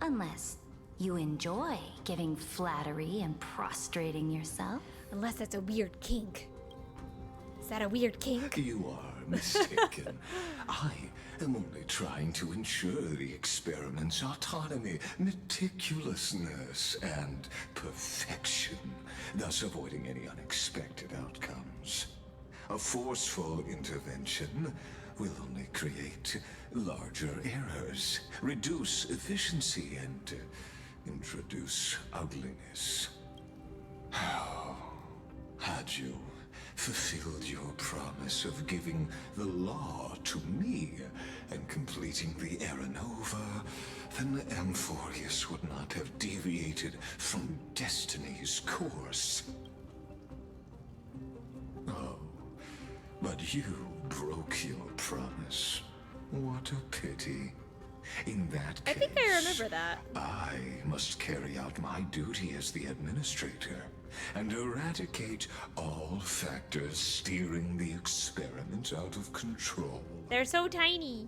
Unless you enjoy giving flattery and prostrating yourself. Unless that's a weird kink. Is that a weird kink? You are mistaken. I am only trying to ensure the experiment's autonomy, meticulousness, and perfection, thus avoiding any unexpected outcomes. A forceful intervention will only create larger errors, reduce efficiency, and introduce ugliness. How had you fulfilled your promise of giving the law to me and completing the Era Nova, then AMPHOREUS would not have deviated from destiny's course. Oh, but you broke your promise. What a pity. In that case, I think I remember that. I must carry out my duty as the administrator and eradicate all factors steering the experiment out of control. They're so tiny.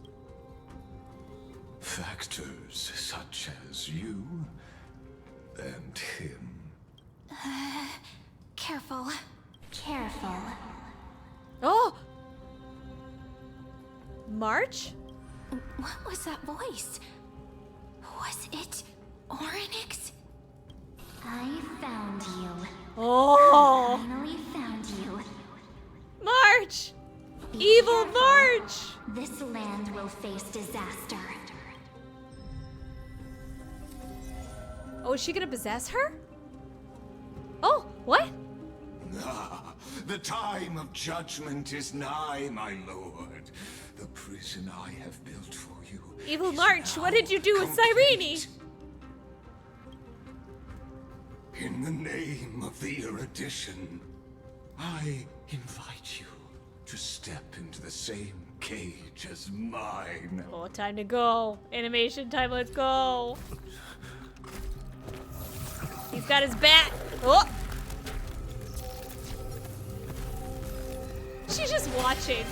Factors such as you and him. Careful. Careful. Oh! March? What was that voice? Was it Orynyx? I found you. Oh! I finally found you. March! Be Evil careful. March! This land will face disaster. Oh, is she gonna possess her? Oh, what? Ah, the time of judgment is nigh, my lord. The prison I have built for you. Evil March, what did you do with Cyrene? In the name of the erudition, I invite you to step into the same cage as mine. Oh, time to go. Animation time, let's go. He's got his bat. Oh! She's just watching.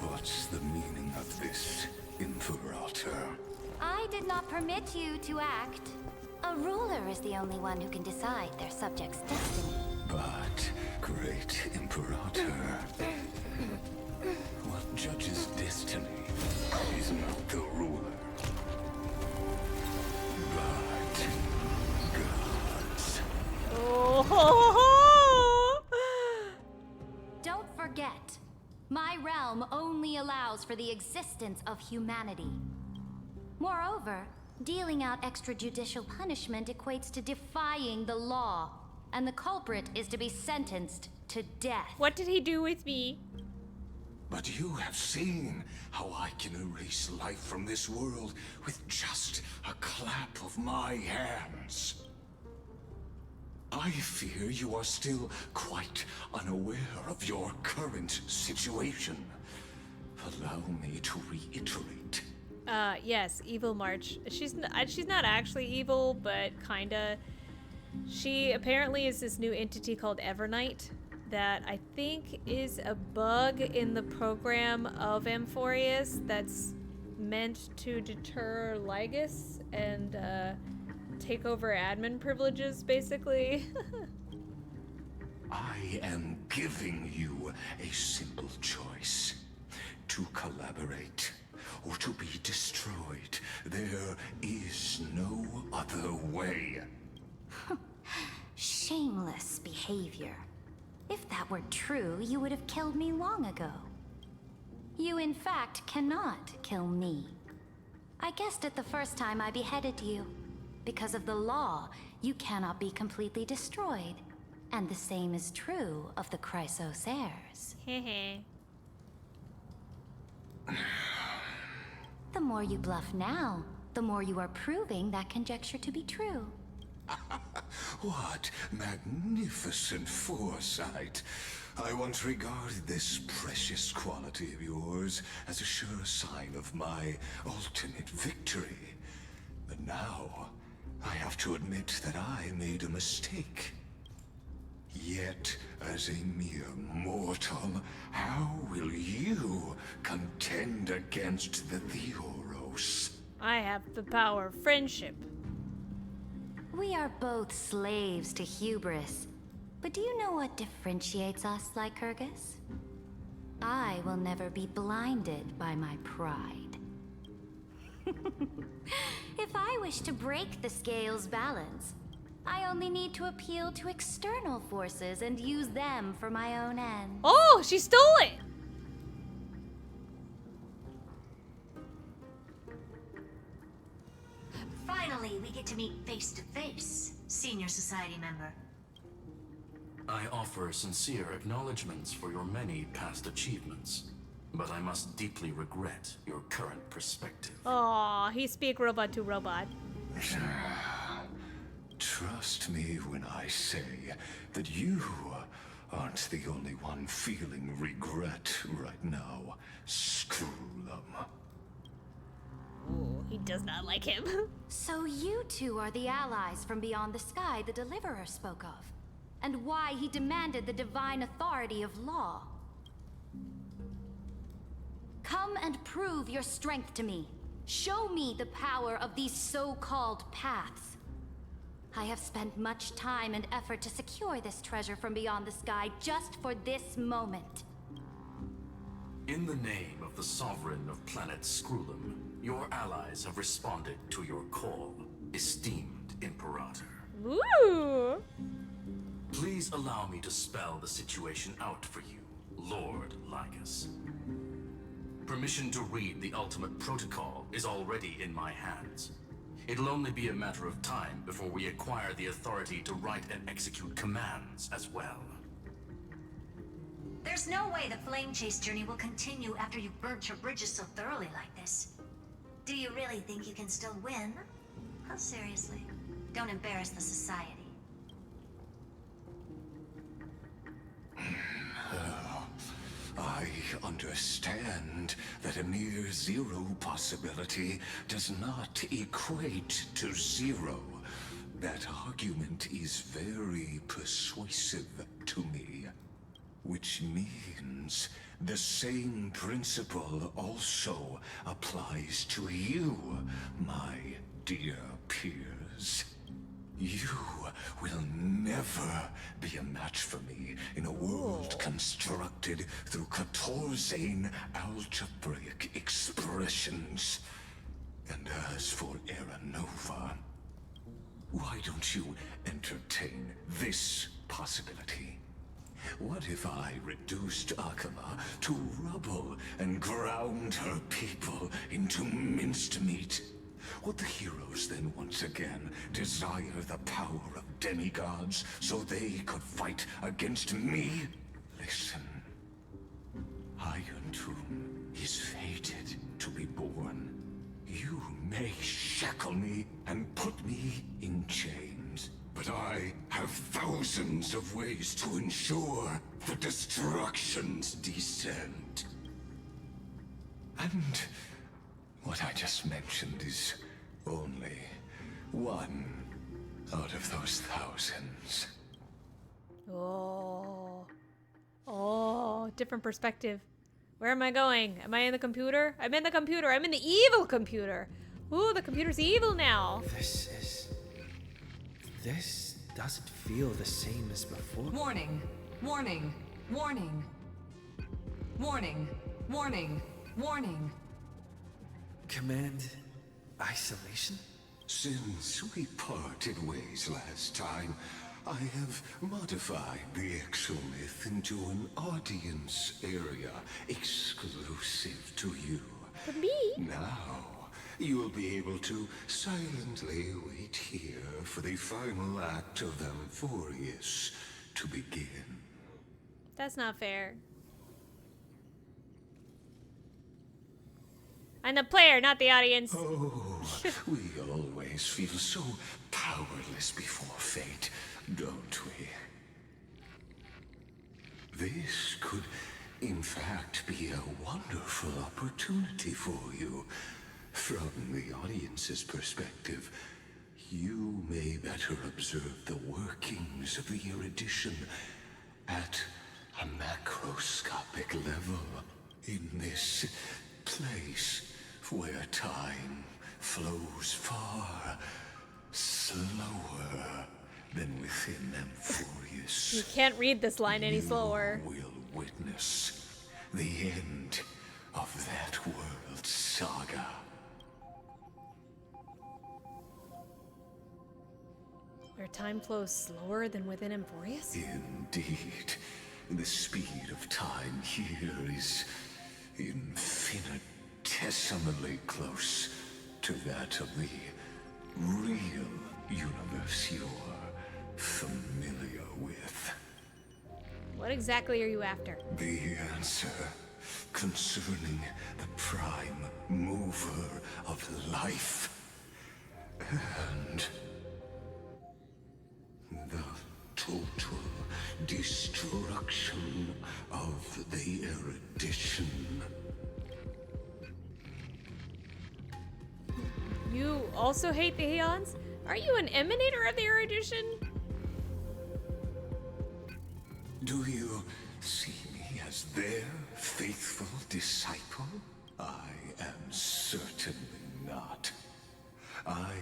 What's the meaning of this, Imperator? I did not permit you to act. A ruler is the only one who can decide their subject's destiny. But, great Imperator, what judges destiny is not the ruler, but gods. Oh! Don't forget, my realm only allows for the existence of humanity. Moreover, dealing out extrajudicial punishment equates to defying the law, and the culprit is to be sentenced to death. What did he do with me? But you have seen how I can erase life from this world with just a clap of my hands. I fear you are still quite unaware of your current situation. Allow me to reiterate. Yes, Evil March. She's not actually evil, but kinda. She apparently is this new entity called Evernight that I think is a bug in the program of AMPHOREUS that's meant to deter Lygus and take over admin privileges, basically. I am giving you a simple choice. To collaborate or to be destroyed. There is no other way. Shameless behavior. If that were true, you would have killed me long ago. You, in fact, cannot kill me. I guessed it the first time I beheaded you. Because of the law, you cannot be completely destroyed. And the same is true of the Chrysos heirs. The more you bluff now, the more you are proving that conjecture to be true. What magnificent foresight. I once regarded this precious quality of yours as a sure sign of my ultimate victory. But now, I have to admit that I made a mistake. Yet, as a mere mortal, how will you contend against the Theoros? I have the power of friendship. We are both slaves to hubris. But do you know what differentiates us, Lycurgus? I will never be blinded by my pride. If I wish to break the scale's balance, I only need to appeal to external forces and use them for my own ends. Oh, she stole it! Finally, we get to meet face to face, Senior Society member. I offer sincere acknowledgments for your many past achievements, but I must deeply regret your current perspective. Aw, he speak robot to robot. Trust me when I say that you aren't the only one feeling regret right now, Screwlum. Ooh, he does not like him. So you two are the allies from beyond the sky the Deliverer spoke of, and why he demanded the divine authority of law. Come and prove your strength to me. Show me the power of these so-called paths. I have spent much time and effort to secure this treasure from beyond the sky just for this moment. In the name of the Sovereign of Planet Screwlum, your allies have responded to your call, esteemed Imperator. Woo! Please allow me to spell the situation out for you, Lord Lygus. Permission to read the ultimate protocol is already in my hands. It'll only be a matter of time before we acquire the authority to write and execute commands as well. There's no way the flame chase journey will continue after you've burnt your bridges so thoroughly like this. Do you really think you can still win? Oh, seriously. Don't embarrass the society. I understand that a mere zero possibility does not equate to zero. That argument is very persuasive to me. Which means the same principle also applies to you, my dear peers. You will never be a match for me in a world constructed through Catorzain algebraic expressions. And as for Era Nova, why don't you entertain this possibility? What if I reduced Akala to rubble and ground her people into minced meat? Would the heroes then once again desire the power of demigods so they could fight against me? Listen, Iron Tomb is fated to be born. You may shackle me and put me in chains, but I have thousands of ways to ensure the destruction's descent. And what I just mentioned is only one out of those thousands. Oh, different perspective. Where am I going? Am I in the computer? I'm in the computer. I'm in the evil computer. Ooh, the computer's evil now. This doesn't feel the same as before. Warning, warning, warning. Warning, warning, warning. Command isolation? Since we parted ways last time, I have modified the exomyth into an audience area exclusive to you. For me? Now, you will be able to silently wait here for the final act of AMPHOREUS to begin. That's not fair. I'm the player, not the audience. Oh, we always feel so powerless before fate, don't we? This could, in fact, be a wonderful opportunity for you. From the audience's perspective, you may better observe the workings of the erudition at a macroscopic level in this place where time flows far slower than within AMPHOREUS. You can't read this line any slower. You will witness the end of that world's saga. Where time flows slower than within AMPHOREUS? Indeed. The speed of time here is infinitesimally close to that of the real universe you're familiar with. What exactly are you after? The answer concerning the prime mover of life and the total destruction of the erudition. You also hate the Aeons? Are you an emanator of the erudition? Do you see me as their faithful disciple? I am certainly not. I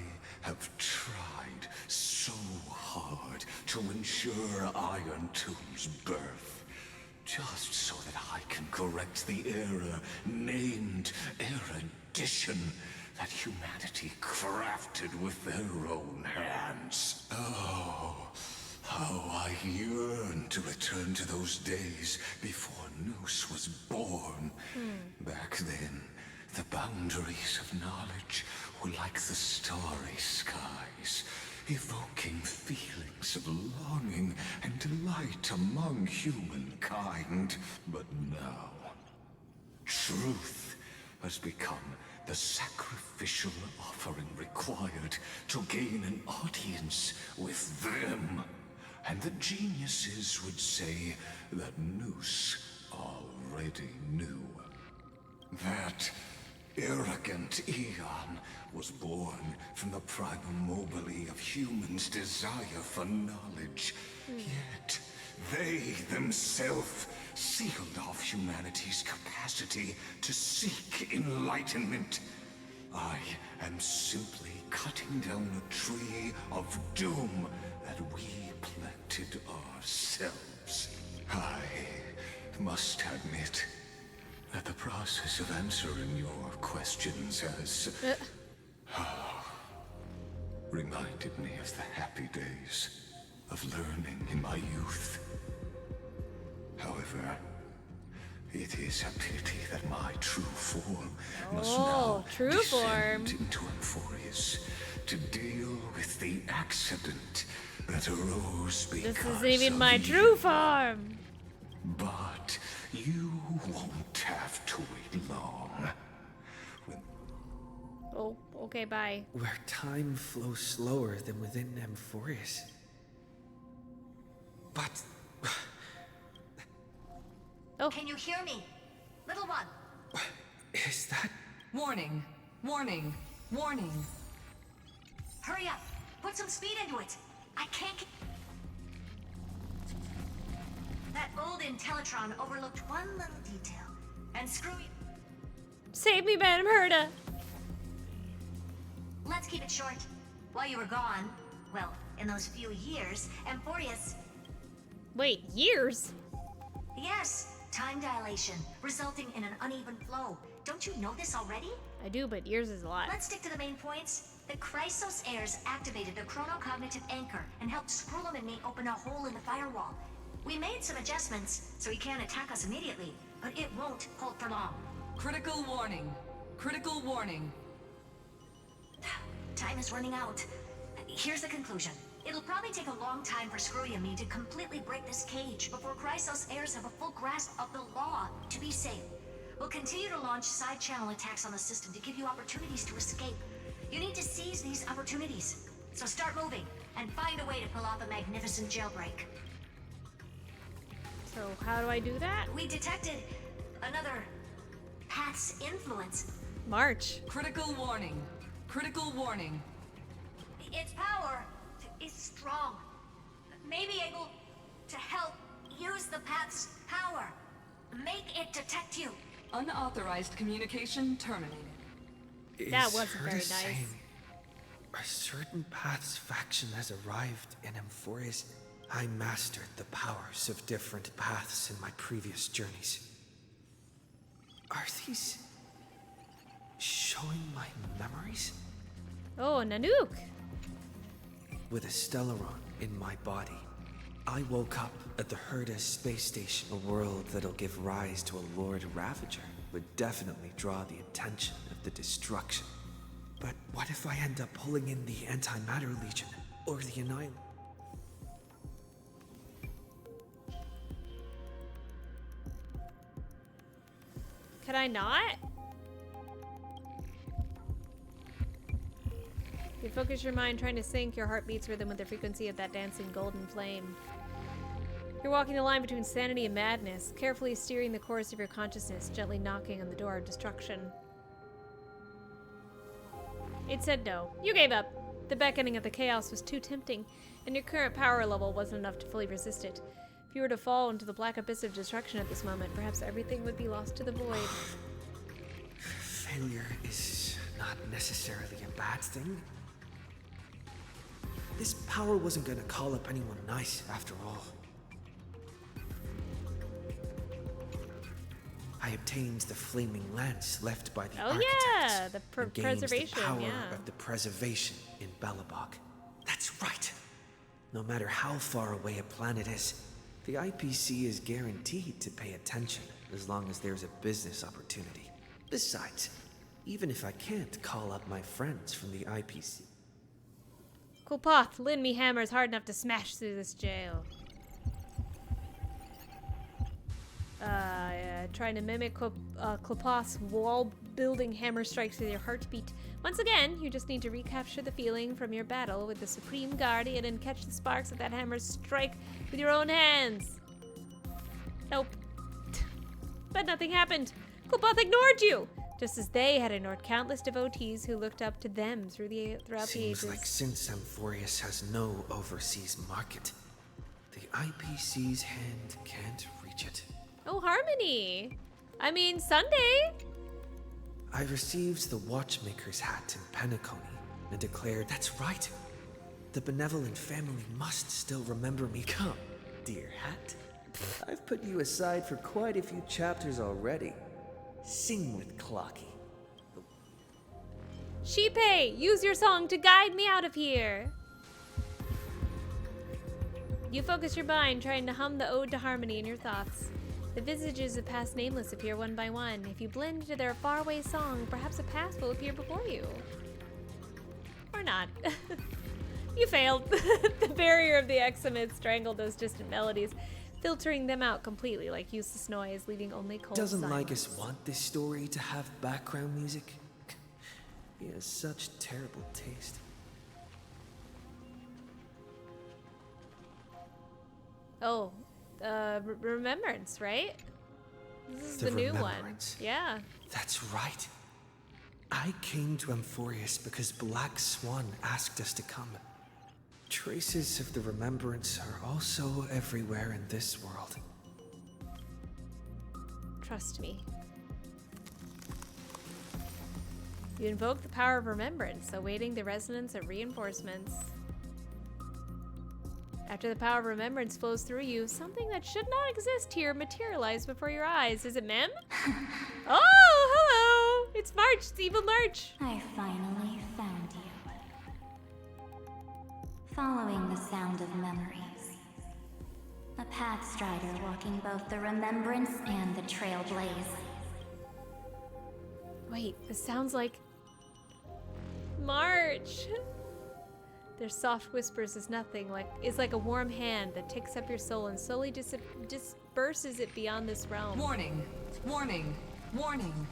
have tried so hard to ensure Iron Tomb's birth, just so that I can correct the error named erudition that humanity crafted with their own hands. Oh, how I yearn to return to those days before Noose was born. Back then, the boundaries of knowledge were like the starry skies, evoking feelings of longing and delight among humankind. But now, truth has become the sacrificial offering required to gain an audience with them. And the geniuses would say that Noose already knew. That arrogant Eon was born from the primal mobile of humans' desire for knowledge. Yet, they themselves sealed off humanity's capacity to seek enlightenment. I am simply cutting down a tree of doom that we planted ourselves. I must admit that the process of answering your questions has reminded me of the happy days of learning in my youth. However, it is a pity that my true form must now descend into AMPHOREUS to deal with the accident that arose because this isn't even my true form. But you won't have to wait long. Oh, okay, bye. Where time flows slower than within AMPHOREUS. But... Oh. Can you hear me? Little one. Is that... Warning. Warning. Warning. Hurry up. Put some speed into it. I can't... That old Intellitron overlooked one little detail. And screw you... Save me, Madam Herda. Let's keep it short. While you were gone, well, in those few years, AMPHOREUS... Wait, years? Yes. Time dilation, resulting in an uneven flow. Don't you know this already? I do, but years is a lot. Let's stick to the main points. The Chrysos heirs activated the chronocognitive anchor and helped Skrullum and me open a hole in the firewall. We made some adjustments, so he can't attack us immediately, but it won't hold for long. Critical warning. Critical warning. Time is running out. Here's the conclusion. It'll probably take a long time for Screwy and me to completely break this cage before Chrysos heirs have a full grasp of the law to be safe. We'll continue to launch side-channel attacks on the system to give you opportunities to escape. You need to seize these opportunities. So start moving, and find a way to pull off a magnificent jailbreak. So how do I do that? We detected another path's influence. March. Critical warning. Critical warning. Its power is strong. May be able to help use the path's power. Make it detect you. Unauthorized communication terminated. That wasn't very nice. Saying a certain path's faction has arrived in AMPHOREUS. I mastered the powers of different paths in my previous journeys. Are these showing my memories? Oh, Nanook! With a Stellaron in my body, I woke up at the Herda space station. A world that'll give rise to a Lord Ravager would definitely draw the attention of the destruction. But what if I end up pulling in the Antimatter Legion or the Annihilation? Can I not? You focus your mind trying to sync your heartbeat's rhythm with the frequency of that dancing golden flame. You're walking the line between sanity and madness, carefully steering the course of your consciousness, gently knocking on the door of destruction. It said no. You gave up. The beckoning of the chaos was too tempting, and your current power level wasn't enough to fully resist it. If you were to fall into the black abyss of destruction at this moment, perhaps everything would be lost to the void. Failure is not necessarily a bad thing. This power wasn't gonna call up anyone nice after all. I obtained the flaming lance left by the architects. Yeah, the and gained preservation, the power yeah. of the preservation in Belobog. That's right. No matter how far away a planet is, the IPC is guaranteed to pay attention as long as there's a business opportunity. Besides, even if I can't call up my friends from the IPC. Kulpoth, lend me hammers hard enough to smash through this jail. Trying to mimic Kulpoth's wall-building hammer strikes with your heartbeat. Once again, you just need to recapture the feeling from your battle with the Supreme Guardian and catch the sparks of that hammer's strike with your own hands. Nope. But nothing happened. Kulpoth ignored you, just as they had ignored countless devotees who looked up to them throughout the ages. Seems like since AMPHOREUS has no overseas market, the IPC's hand can't reach it. Oh, Harmony! I mean, Sunday! I received the Watchmaker's hat in Penacony and declared, that's right. The benevolent family must still remember me. Come, dear hat. I've put you aside for quite a few chapters already. Sing with Clocky. Sheepay, use your song to guide me out of here! You focus your mind, trying to hum the ode to harmony in your thoughts. The visages of past nameless appear one by one. If you blend into their faraway song, perhaps a past will appear before you. Or not. You failed. The barrier of the Eximid strangled those distant melodies, filtering them out completely like useless noise, leaving only cold Doesn't silence. Lygus want this story to have background music? He has such terrible taste. Oh, Remembrance, right? This is the new one. Yeah. That's right. I came to AMPHOREUS because Black Swan asked us to come. Traces of the Remembrance are also everywhere in this world. Trust me. You invoke the power of remembrance, awaiting the resonance of reinforcements. After the power of remembrance flows through you, something that should not exist here materializes before your eyes. Is it Mem? Oh, hello! It's March, it's Evil March. I finally found you. Following the sound of memories. A pathstrider walking both the remembrance and the trailblaze. Wait, this sounds like March. Their soft whispers is nothing, is like a warm hand that takes up your soul and slowly disperses it beyond this realm. Warning, warning, warning.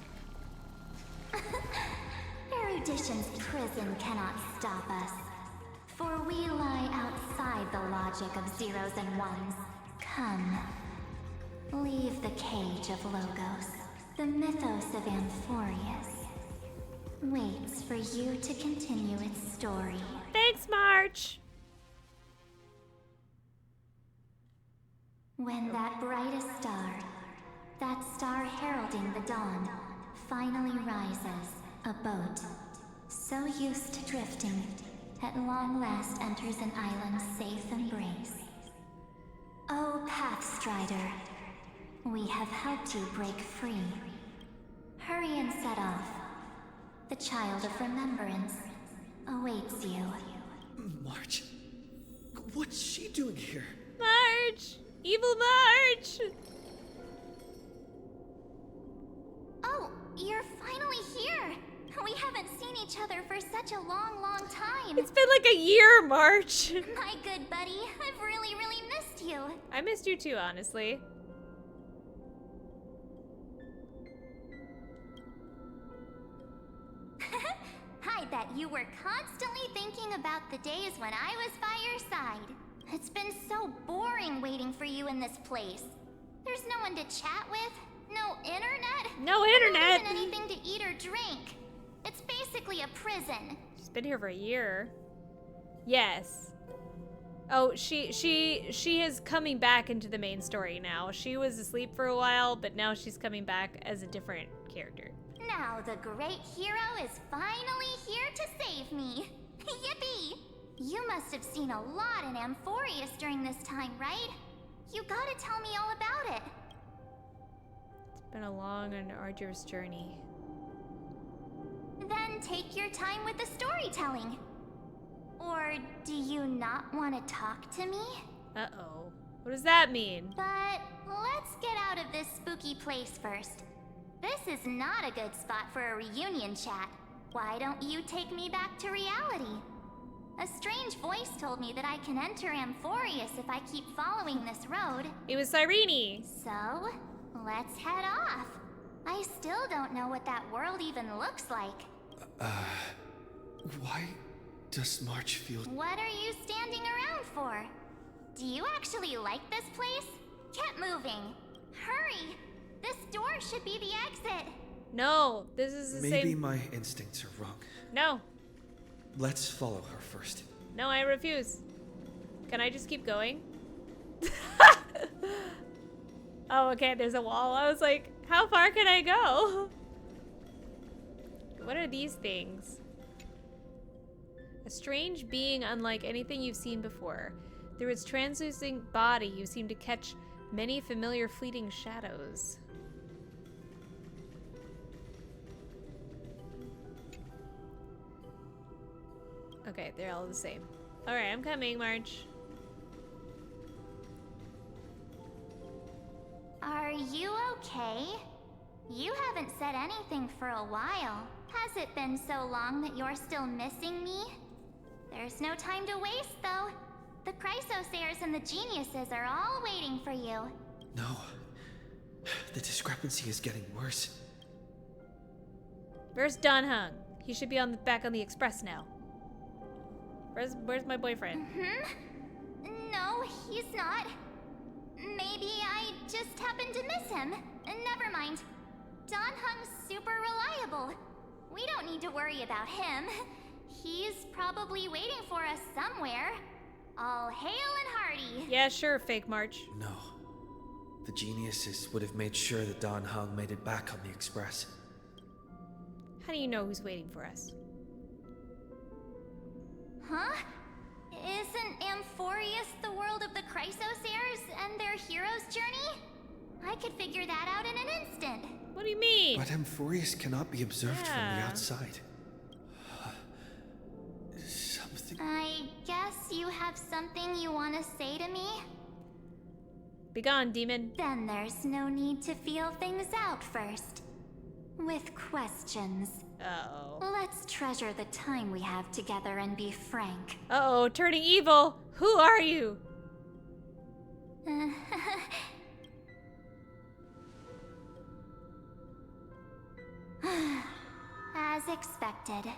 Erudition's prison cannot stop us, for we lie outside the logic of zeros and ones. Come, leave the cage of Logos. The mythos of AMPHOREUS waits for you to continue its story. Thanks, March! When that brightest star, that star heralding the dawn, finally rises, a boat, so used to drifting, at long last enters an island's safe embrace. Oh, Pathstrider, we have helped you break free. Hurry and set off. The child of remembrance awaits you. March? What's she doing here? March! Evil March! Oh, you're finally here! We haven't seen seen each other for such a long, long time. It's been like a year, March. My good buddy, I've really, really missed you. I missed you too, honestly. I bet you were constantly thinking about the days when I was by your side. It's been so boring waiting for you in this place. There's no one to chat with, no internet. No internet. Not even anything to eat or drink. It's basically a prison. She's been here for a year. Yes. Oh, she is coming back into the main story now. She was asleep for a while, but now she's coming back as a different character. Now the great hero is finally here to save me. Yippee! You must have seen a lot in Amphoreus during this time, right? You gotta tell me all about it. It's been a long and arduous journey. Then take your time with the storytelling. Or do you not want to talk to me? Uh-oh. What does that mean? But let's get out of this spooky place first. This is not a good spot for a reunion chat. Why don't you take me back to reality? A strange voice told me that I can enter Amphoreus if I keep following this road. It was Cyrene. So, let's head off. I still don't know what that world even looks like. Why does March feel... What are you standing around for? Do you actually like this place? Get moving. Hurry! This door should be the exit. No, this is the same... Maybe my instincts are wrong. No. Let's follow her first. No, I refuse. Can I just keep going? Oh, okay, there's a wall. I was like, how far can I go? What are these things? A strange being unlike anything you've seen before. Through its translucent body, you seem to catch many familiar fleeting shadows. Okay, they're all the same. Alright, I'm coming, March. Are you okay? You haven't said anything for a while. Has it been so long that you're still missing me? There's no time to waste, though. The Chrysos heirs and the geniuses are all waiting for you. No. The discrepancy is getting worse. Where's Don Hung? He should be back on the express now. Where's my boyfriend? No, he's not. Maybe I just happened to miss him. Never mind. Don Hung's super reliable. We don't need to worry about him. He's probably waiting for us somewhere. All hail and hearty. Yeah, sure, fake March. No. The geniuses would have made sure that Don Hung made it back on the express. How do you know who's waiting for us? Huh? Isn't Amphoreus the world of the Chrysos heirs and their hero's journey? I could figure that out in an instant. What do you mean? But Amphoreus cannot be observed from the outside. Something... I guess you have something you want to say to me? Begone, demon. Then there's no need to feel things out first. With questions. Uh-oh. Let's treasure the time we have together and be frank. Uh-oh, turning evil. Who are you? As expected.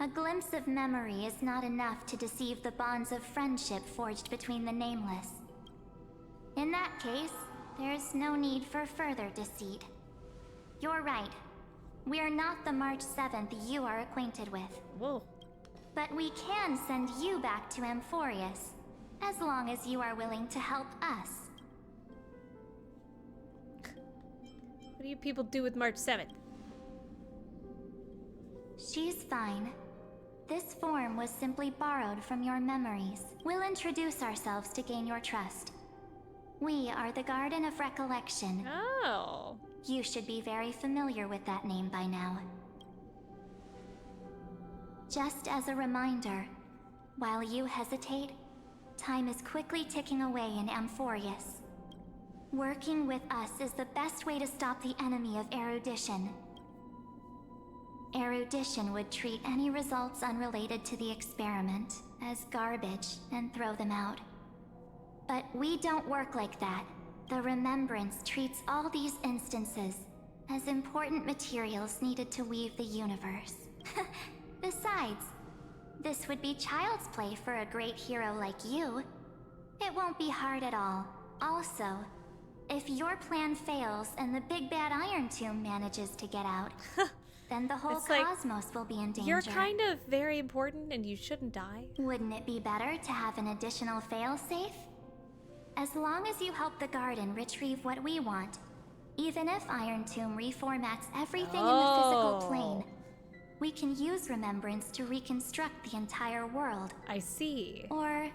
A glimpse of memory is not enough to deceive the bonds of friendship forged between the nameless. In that case, there's no need for further deceit. You're right. We are not the March 7th you are acquainted with. Whoa. But we can send you back to Amphoreus, as long as you are willing to help us. What do you people do with March 7th? She's fine. This form was simply borrowed from your memories. We'll introduce ourselves to gain your trust. We are the Garden of Recollection. Oh. You should be very familiar with that name by now. Just as a reminder, while you hesitate, time is quickly ticking away in Amphoreus. Working with us is the best way to stop the enemy of erudition. Erudition would treat any results unrelated to the experiment as garbage and throw them out. But we don't work like that. The Remembrance treats all these instances as important materials needed to weave the universe. Besides, this would be child's play for a great hero like you. It won't be hard at all. Also, if your plan fails and the big bad Iron Tomb manages to get out, then the whole cosmos will be in danger. You're kind of very important and you shouldn't die. Wouldn't it be better to have an additional failsafe? As long as you help the garden retrieve what we want, even if Iron Tomb reformats everything in the physical plane, we can use Remembrance to reconstruct the entire world. I see. Or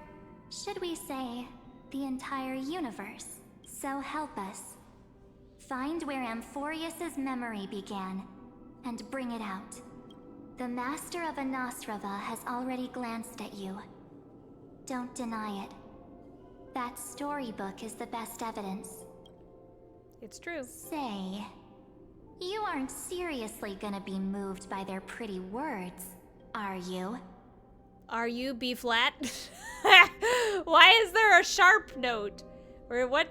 should we say, the entire universe? So help us. Find where AMPHOREUS' memory began, and bring it out. The Master of Anosrava has already glanced at you. Don't deny it. That storybook is the best evidence. It's true. Say, you aren't seriously gonna be moved by their pretty words, are you? Are you B flat? Why is there a sharp note? Or what?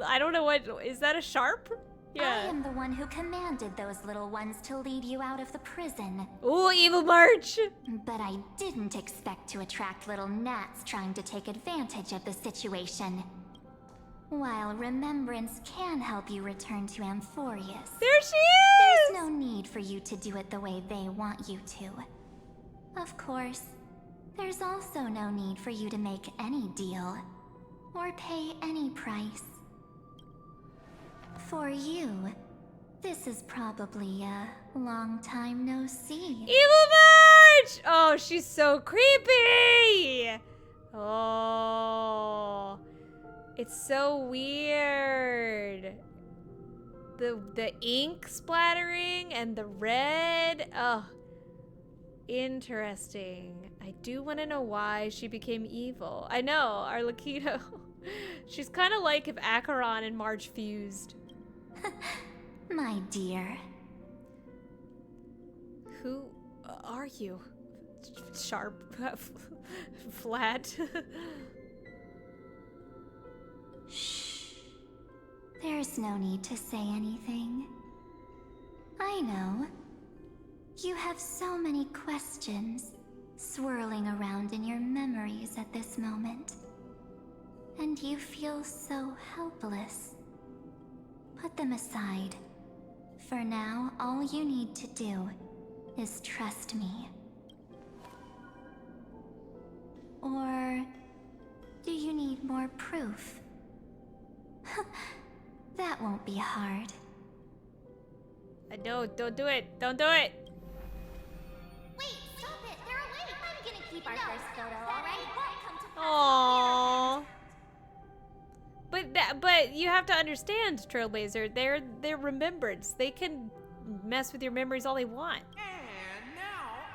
I don't know what. Is that a sharp? Yeah. I am the one who commanded those little ones to lead you out of the prison. Ooh, evil march! But I didn't expect to attract little gnats trying to take advantage of the situation. While Remembrance can help you return to AMPHOREUS, there she is! There's no need for you to do it the way they want you to. Of course, there's also no need for you to make any deal, or pay any price. For you, this is probably a long time no see. Evil March! Oh, she's so creepy! Oh, it's so weird. The ink splattering and the red. Oh, interesting. I do want to know why she became evil. I know, Arlecchino. She's kind of like if Acheron and March fused. My dear. Who are you? Sharp. Flat. Shh. There's no need to say anything. I know. You have so many questions swirling around in your memories at this moment. And you feel so helpless. Put them aside. For now, all you need to do is trust me. Or do you need more proof? That won't be hard. No, don't do it. Don't do it. Wait, stop it. They're awake. I'm gonna keep our first photo, alright? Aww. But you have to understand, Trailblazer, they're remembrance. They can mess with your memories all they want.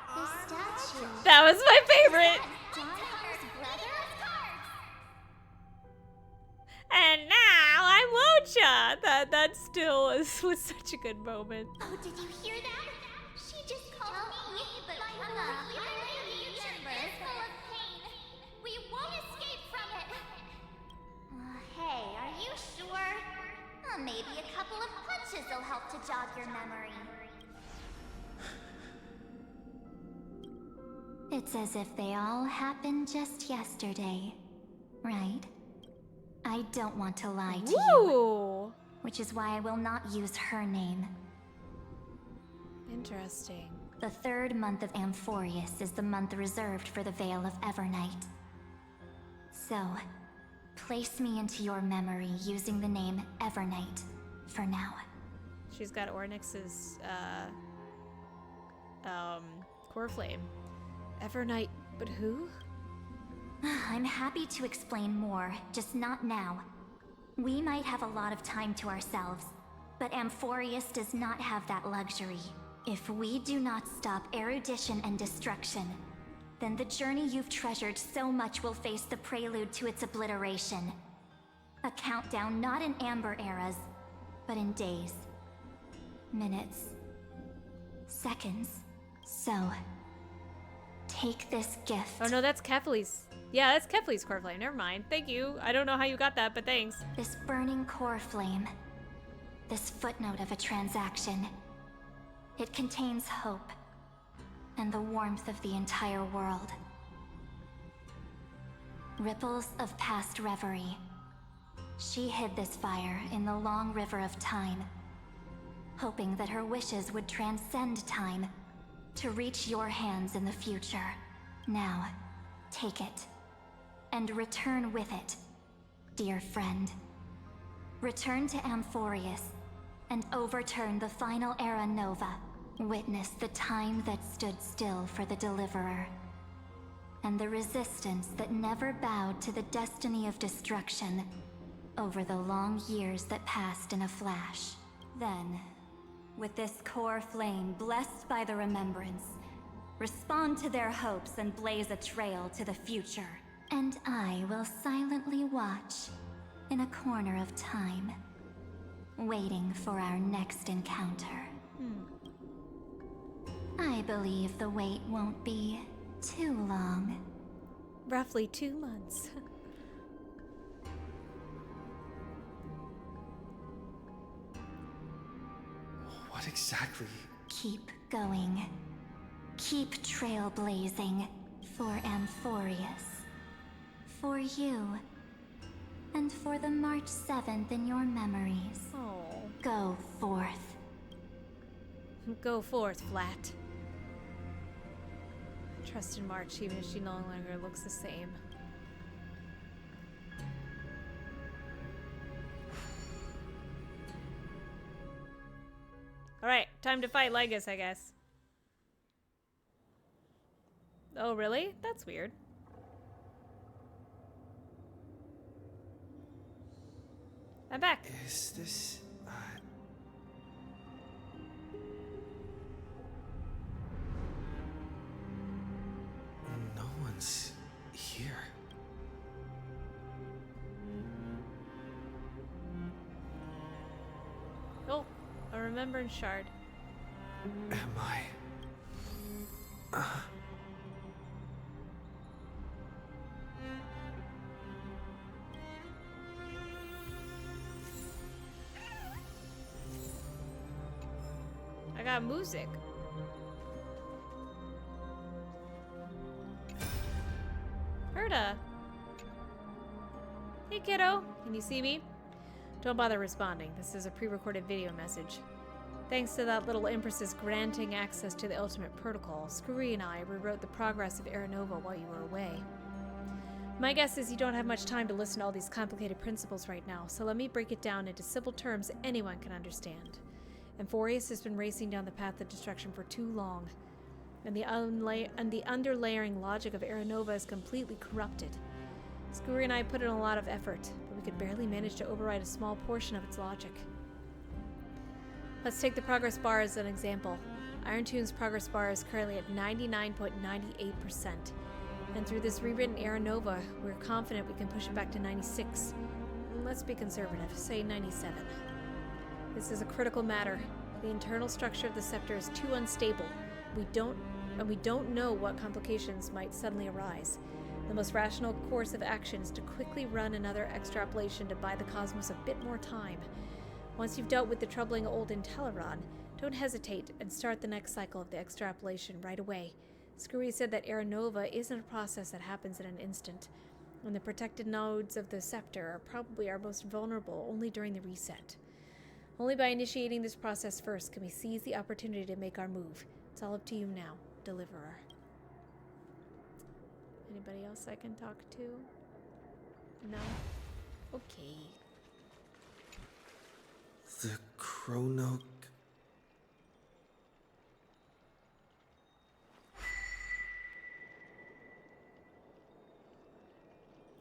The statue. That was my favorite. And now I'm Mocha. That still was such a good moment. Oh, did you hear that? She just called me, but my future is full of pain. We won't escape from it. Hey, are you sure? Maybe a couple of punches will help to jog your memory. It's as if they all happened just yesterday, right? I don't want to lie to you, which is why I will not use her name. Interesting. The 3rd month of AMPHOREUS is the month reserved for the Veil of Evernight. So, place me into your memory using the name Evernight for now. She's got Ornyx's core flame. Evernight, but who? I'm happy to explain more, just not now. We might have a lot of time to ourselves, but AMPHOREUS does not have that luxury. If we do not stop erudition and destruction, then the journey you've treasured so much will face the prelude to its obliteration. A countdown not in amber eras, but in days, minutes, seconds. So, take this gift. Oh no, that's Kefli's. Yeah, that's Kefli's core flame. Never mind. Thank you. I don't know how you got that, but thanks. This burning core flame. This footnote of a transaction. It contains hope and the warmth of the entire world. Ripples of past reverie. She hid this fire in the long river of time, hoping that her wishes would transcend time to reach your hands in the future. Now, take it, and return with it, dear friend. Return to AMPHOREUS, and overturn the final era Nova. Witness the time that stood still for the Deliverer, and the resistance that never bowed to the destiny of destruction over the long years that passed in a flash. Then, with this core flame blessed by the remembrance, respond to their hopes and blaze a trail to the future. And I will silently watch in a corner of time, waiting for our next encounter. I believe the wait won't be too long. Roughly 2 months. What exactly? Keep going. Keep trailblazing for AMPHOREUS. For you. And for the March 7th in your memories. Oh. Go forth. Go forth, Flat. Trust in March, even if she no longer looks the same. Alright, time to fight Lygus, I guess. Oh, really? That's weird. I'm back. Is this... No one's here. Oh, a remembrance shard. Am I... I got music. Herta. Hey kiddo, can you see me? Don't bother responding. This is a pre-recorded video message. Thanks to that little Empress's granting access to the Ultimate Protocol, Scurry and I rewrote the progress of Era Nova while you were away. My guess is you don't have much time to listen to all these complicated principles right now, so let me break it down into simple terms anyone can understand. AMPHOREUS has been racing down the path of destruction for too long, and the underlaying logic of Era Nova is completely corrupted. Scurry and I put in a lot of effort, but we could barely manage to override a small portion of its logic. Let's take the progress bar as an example. Iron Tune's progress bar is currently at 99.98%, and through this rewritten Era Nova, we're confident we can push it back to 96. Let's be conservative, say 97. This is a critical matter. The internal structure of the scepter is too unstable. We don't know what complications might suddenly arise. The most rational course of action is to quickly run another extrapolation to buy the cosmos a bit more time. Once you've dealt with the troubling old Inteleron, don't hesitate and start the next cycle of the extrapolation right away. Scurry said that Era Nova isn't a process that happens in an instant, and the protected nodes of the scepter are probably our most vulnerable only during the reset. Only by initiating this process first can we seize the opportunity to make our move. It's all up to you now, Deliverer. Anybody else I can talk to? No? Okay. The Chrono...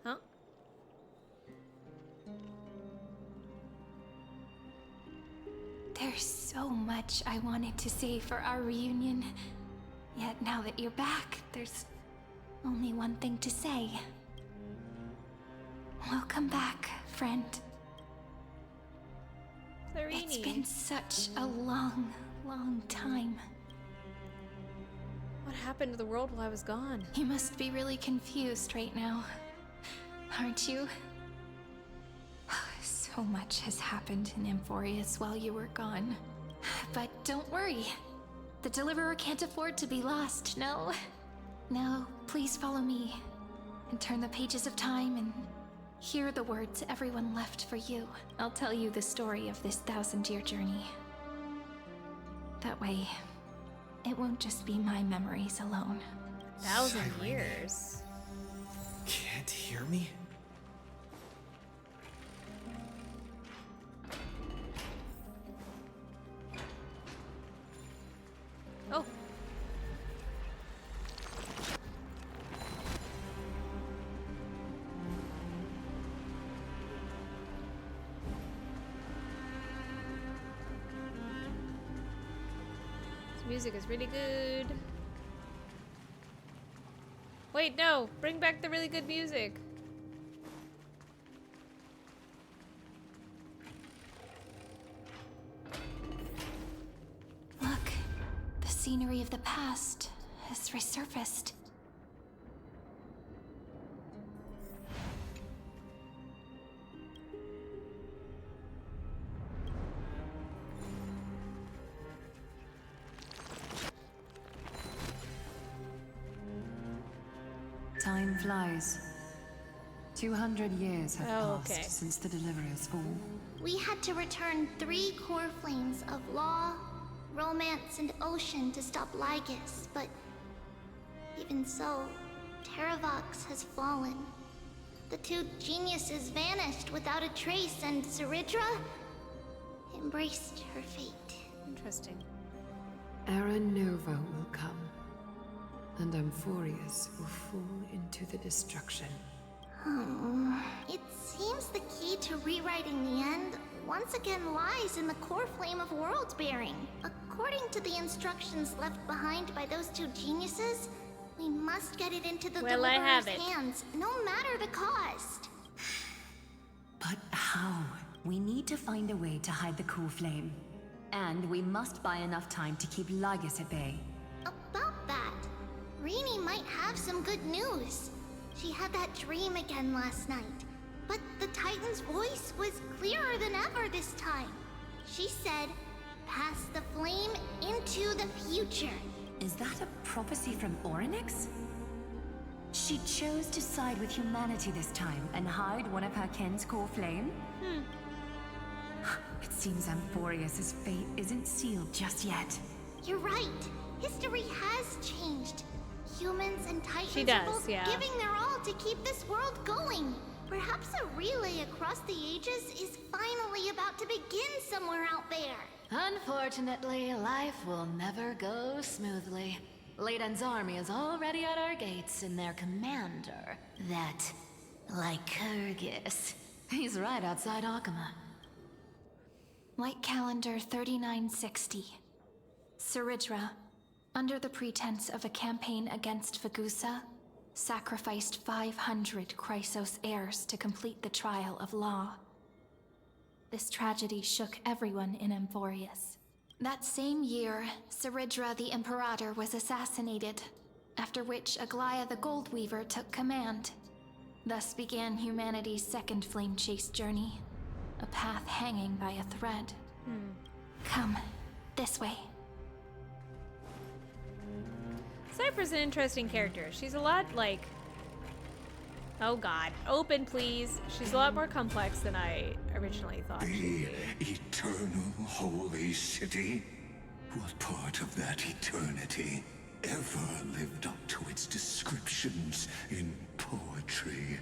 Huh? There's so much I wanted to say for our reunion. Yet now that you're back, there's only one thing to say. Welcome back, friend. Clarini. It's been such a long, long time. happened to the world while I was gone? You must be really confused right now, aren't you? So much has happened in Amphoreus while you were gone. But don't worry. The Deliverer can't afford to be lost, no? Now, please follow me and turn the pages of time and hear the words everyone left for you. I'll tell you the story of this 1000-year journey. That way, it won't just be my memories alone. 1,000 years? Can't hear me? Oh. This music is really good. Wait, no! Bring back the really good music! Look, the scenery of the past has resurfaced. Time flies. 200 years have passed since the Deliverer's fall. We had to return 3 core flames of law, romance, and ocean to stop Lygus, but even so, Terravox has fallen. The 2 geniuses vanished without a trace, and Zeridra embraced her fate. Interesting. Era Nova will come, and AMPHOREUS will fall into the destruction. It seems the key to rewriting the end once again lies in the core flame of world bearing. According to the instructions left behind by those 2 geniuses, we must get it into the Deliverer's hands, no matter the cost. But how? We need to find a way to hide the core flame. And we must buy enough time to keep Lygus at bay. About that, Rini might have some good news. She had that dream again last night, but the Titan's voice was clearer than ever this time. She said, "Pass the flame into the future." Is that a prophecy from Orynyx? She chose to side with humanity this time and hide one of her kin's core flame? It seems AMPHOREUS' fate isn't sealed just yet. You're right. History has changed. Humans and Titans She are does, both yeah. giving their all to keep this world going. Perhaps a relay across the ages is finally about to begin somewhere out there. Unfortunately, life will never go smoothly. Layden's army is already at our gates, and their commander, that Lycurgus, he's right outside Akama. Light calendar 3960. Zeridra, under the pretense of a campaign against Vagusa, sacrificed 500 Chrysos heirs to complete the trial of law. This tragedy shook everyone in AMPHOREUS. That same year, Zeridra the Imperator was assassinated, after which Aglaia the Goldweaver took command. Thus began humanity's second flame chase journey, a path hanging by a thread. Come, this way. Cypher's an interesting character. She's a lot like... Oh god. Open, please. She's a lot more complex than I originally thought she'd be. The eternal holy city? What part of that eternity ever lived up to its descriptions in poetry?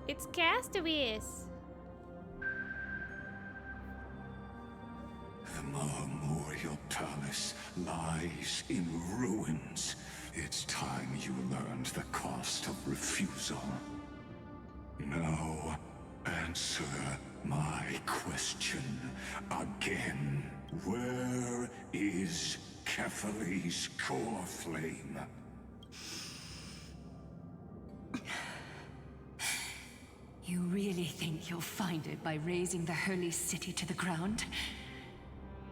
It's Castaways. The Memorial Palace lies in ruins. It's time you learned the cost of refusal. Now, answer my question again. Where is Kefali's core flame? You really think you'll find it by razing the holy city to the ground?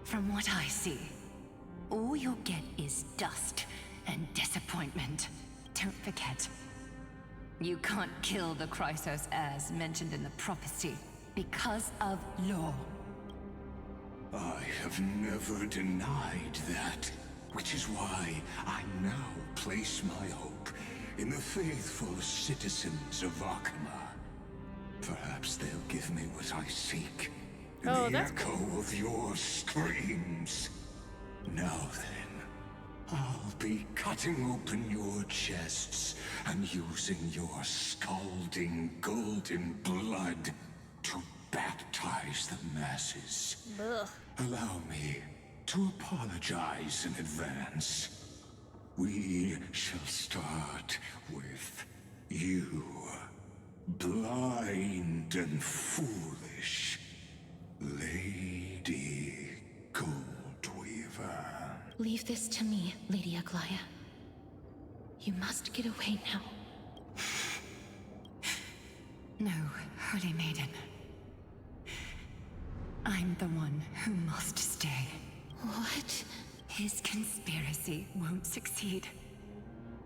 From what I see, all you'll get is dust and disappointment. Don't forget, you can't kill the Chrysos heirs mentioned in the prophecy because of law. I have never denied that, which is why I now place my hope in the faithful citizens of Akama. Perhaps they'll give me what I seek. Oh, the that's echo cool. of your screams. Now then, I'll be cutting open your chests and using your scalding golden blood to baptize the masses. Ugh. Allow me to apologize in advance. We shall start with you, blind and foolish Lady Goldweaver. Leave this to me, Lady Aglaya. You must get away now. No, Holy Maiden. I'm the one who must stay. What? His conspiracy won't succeed.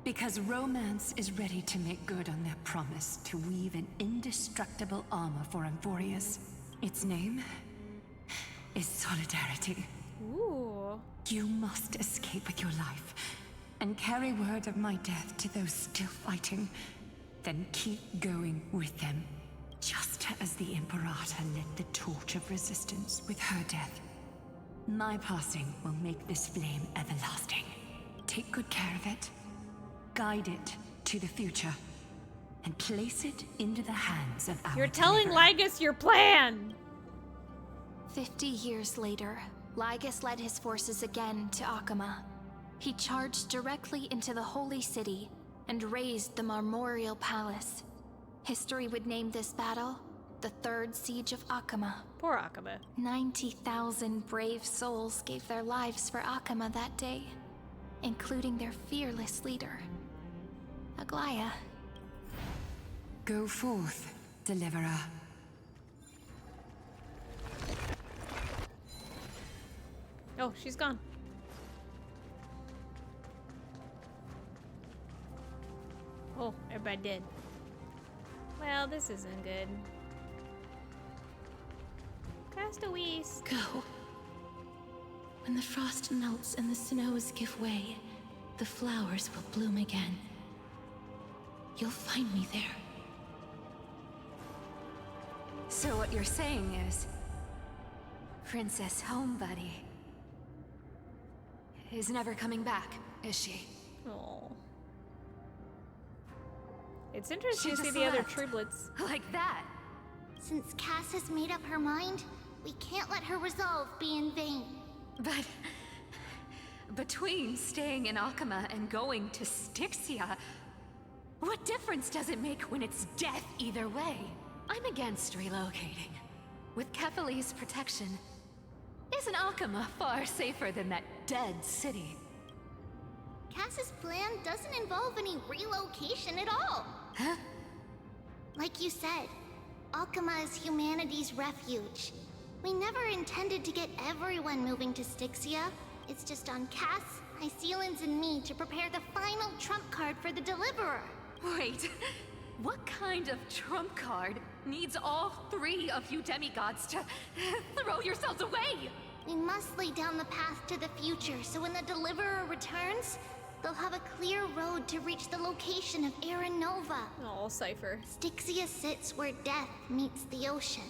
Because Romance is ready to make good on their promise to weave an indestructible armor for AMPHOREUS. Its name is Solidarity. Ooh. You must escape with your life and carry word of my death to those still fighting. Then keep going with them, just as the Imperator lit the torch of resistance with her death. My passing will make this flame everlasting. Take good care of it, guide it to the future, and place it into the hands of our You're telling deliverer. Lygus your plan! 50 years later, Lygus led his forces again to Akama. He charged directly into the Holy City and razed the Marmorial Palace. History would name this battle the Third Siege of Akama. Poor Akama. 90,000 brave souls gave their lives for Akama that day, including their fearless leader, Aglaya. Go forth, deliverer. Oh, she's gone. Oh, everybody dead. Well, this isn't good. Castaways. Go. When the frost melts and the snows give way, the flowers will bloom again. You'll find me there. So what you're saying is, Princess Homebuddy is never coming back, is she? Oh. It's interesting She to see just the other left. triplets. Like that. Since Cass has made up her mind, we can't let her resolve be in vain. But between staying in Akama and going to Styxia, what difference does it make when it's death either way? I'm against relocating. With Kefali's protection, isn't Akama far safer than that dead city? Cass's plan doesn't involve any relocation at all. Huh? Like you said, Akama is humanity's refuge. We never intended to get everyone moving to Styxia. It's just on Cass, Hycealans, and me to prepare the final trump card for the Deliverer. Wait, what kind of trump card needs all three of you demigods to throw yourselves away? We must lay down the path to the future so when the Deliverer returns, they'll have a clear road to reach the location of Era Nova. Oh, Cypher. Styxia sits where death meets the ocean.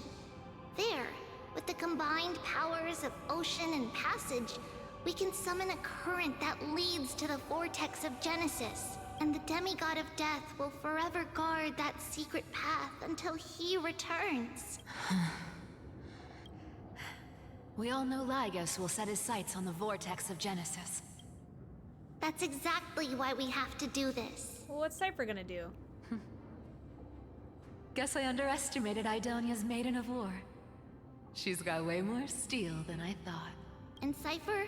There, with the combined powers of ocean and passage, we can summon a current that leads to the vortex of Genesis. And the demigod of death will forever guard that secret path until he returns. We all know Lygus will set his sights on the vortex of Genesis. That's exactly why we have to do this. Well, what's Cypher gonna do? Guess I underestimated Idonia's Maiden of War. She's got way more steel than I thought. And Cypher,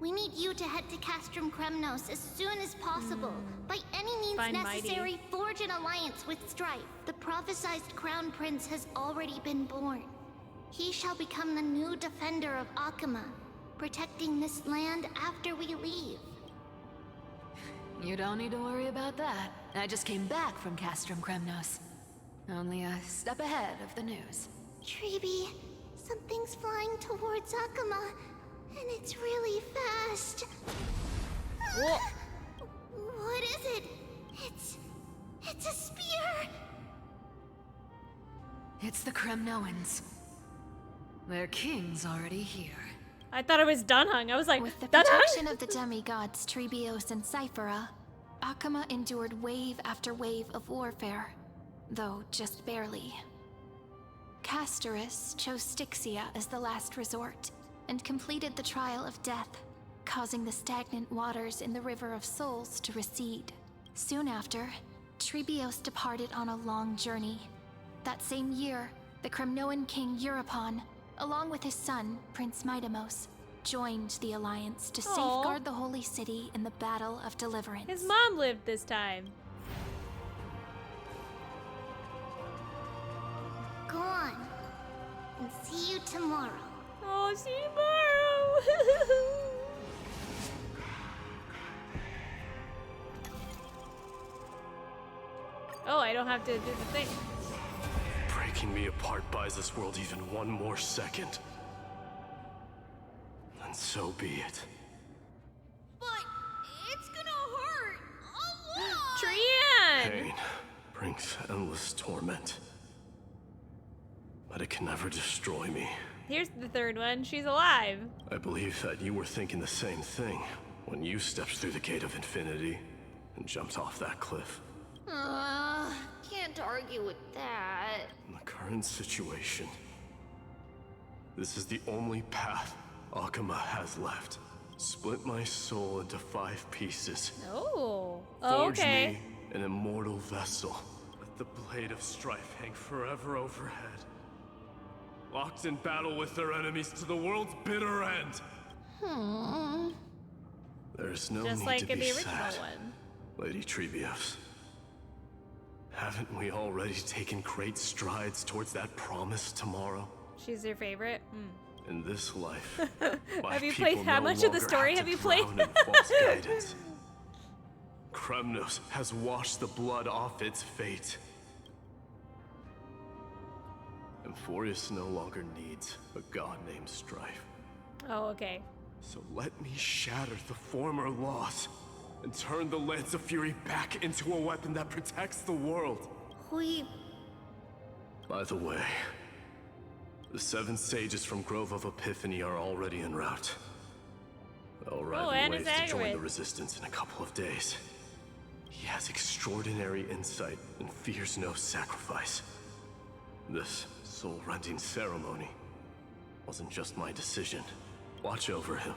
we need you to head to Castrum Kremnos as soon as possible. By any means Find necessary, Mighty. forge an alliance with Strife. The prophesized Crown Prince has already been born. He shall become the new defender of Akama, protecting this land after we leave. You don't need to worry about that. I just came back from Castrum Kremnos. Only a step ahead of the news. Treeby, something's flying towards Akama, and it's really fast. What is it? It's a spear! It's the Kremnoans. Their king's already here. I thought it was Dunhung. I was like, with the Dunhung? protection of the demigods Trebios and Cyphera, Akama endured wave after wave of warfare, though just barely. Castorus chose Styxia as the last resort, and completed the trial of death, causing the stagnant waters in the River of Souls to recede. Soon after, Trebios departed on a long journey. That same year, the Kremnoan king Euripon, along with his son, Prince Midamos, joined the Alliance to safeguard the Holy City in the Battle of Deliverance. His mom lived this time. Go on, and see you tomorrow. Oh, see you tomorrow! Oh, I don't have to do the thing. Breaking me apart buys this world even one more second. And so be it. But it's gonna hurt a lot! Trian! Pain brings endless torment. But it can never destroy me. Here's the third one. She's alive. I believe that you were thinking the same thing when you stepped through the gate of infinity and jumped off that cliff. Can't argue with that. In the current situation, this is the only path Akama has left. Split my soul into 5 pieces. Oh. Forge Okay. me an immortal vessel. Let the blade of strife hang forever overhead. Locked in battle with their enemies to the world's bitter end. There's no Just need like to in be the original sad, one. Lady Trebios. Haven't we already taken great strides towards that promise tomorrow? She's your favorite? In this life, my Have you people played how no much of the longer story have have you to played? drown in false guidance. Kremnos has washed the blood off its fate. AMPHOREUS no longer needs a god named Strife. Oh, okay. So let me shatter the former laws and turn the Lance of Fury back into a weapon that protects the world. By the way, the 7 sages from Grove of Epiphany are already en route. They'll ride waves to join the resistance in a couple of days. He has extraordinary insight and fears no sacrifice. This soul-rending ceremony wasn't just my decision. Watch over him.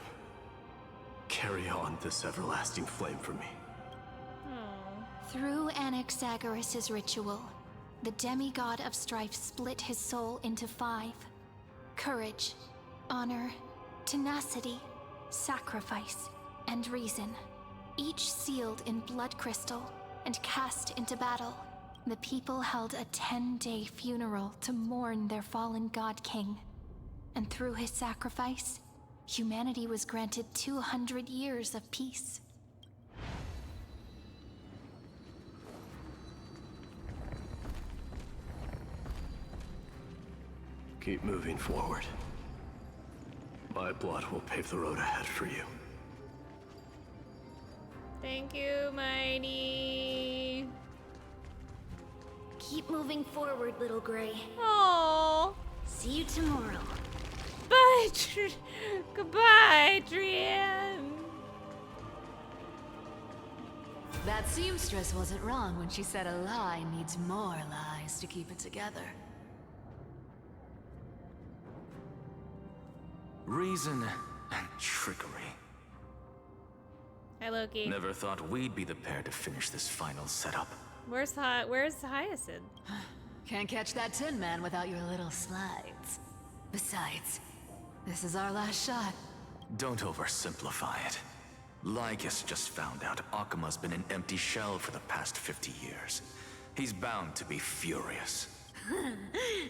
Carry on this everlasting flame for me. Through Anaxagoras' ritual, the demigod of strife split his soul into 5. Courage, honor, tenacity, sacrifice, and reason. Each sealed in blood crystal and cast into battle. The people held a 10-day funeral to mourn their fallen god king. And through his sacrifice, humanity was granted 200 years of peace. Keep moving forward. My blood will pave the road ahead for you. Thank you, Mighty. Keep moving forward, little Gray. Oh. See you tomorrow. Bye, goodbye, Trian. That seamstress wasn't wrong when she said a lie needs more lies to keep it together. Reason and trickery. Hi, Loki. Never thought we'd be the pair to finish this final setup. Where's Hyacinth? Can't catch that Tin Man without your little slides. Besides, this is our last shot. Don't oversimplify it. Lygus just found out Akama's been an empty shell for the past 50 years. He's bound to be furious.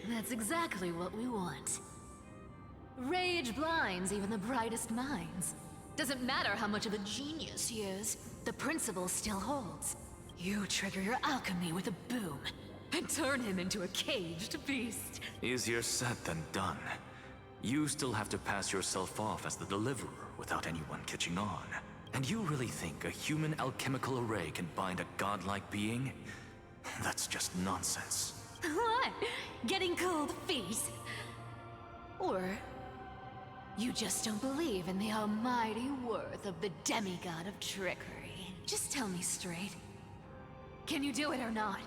That's exactly what we want. Rage blinds even the brightest minds. Doesn't matter how much of a genius he is, the principle still holds. You trigger your alchemy with a boom, and turn him into a caged beast. Easier said than done. You still have to pass yourself off as the deliverer without anyone catching on. And you really think a human alchemical array can bind a godlike being? That's just nonsense. What? Getting cold feet? Or you just don't believe in the almighty worth of the demigod of trickery? Just tell me straight. Can you do it or not?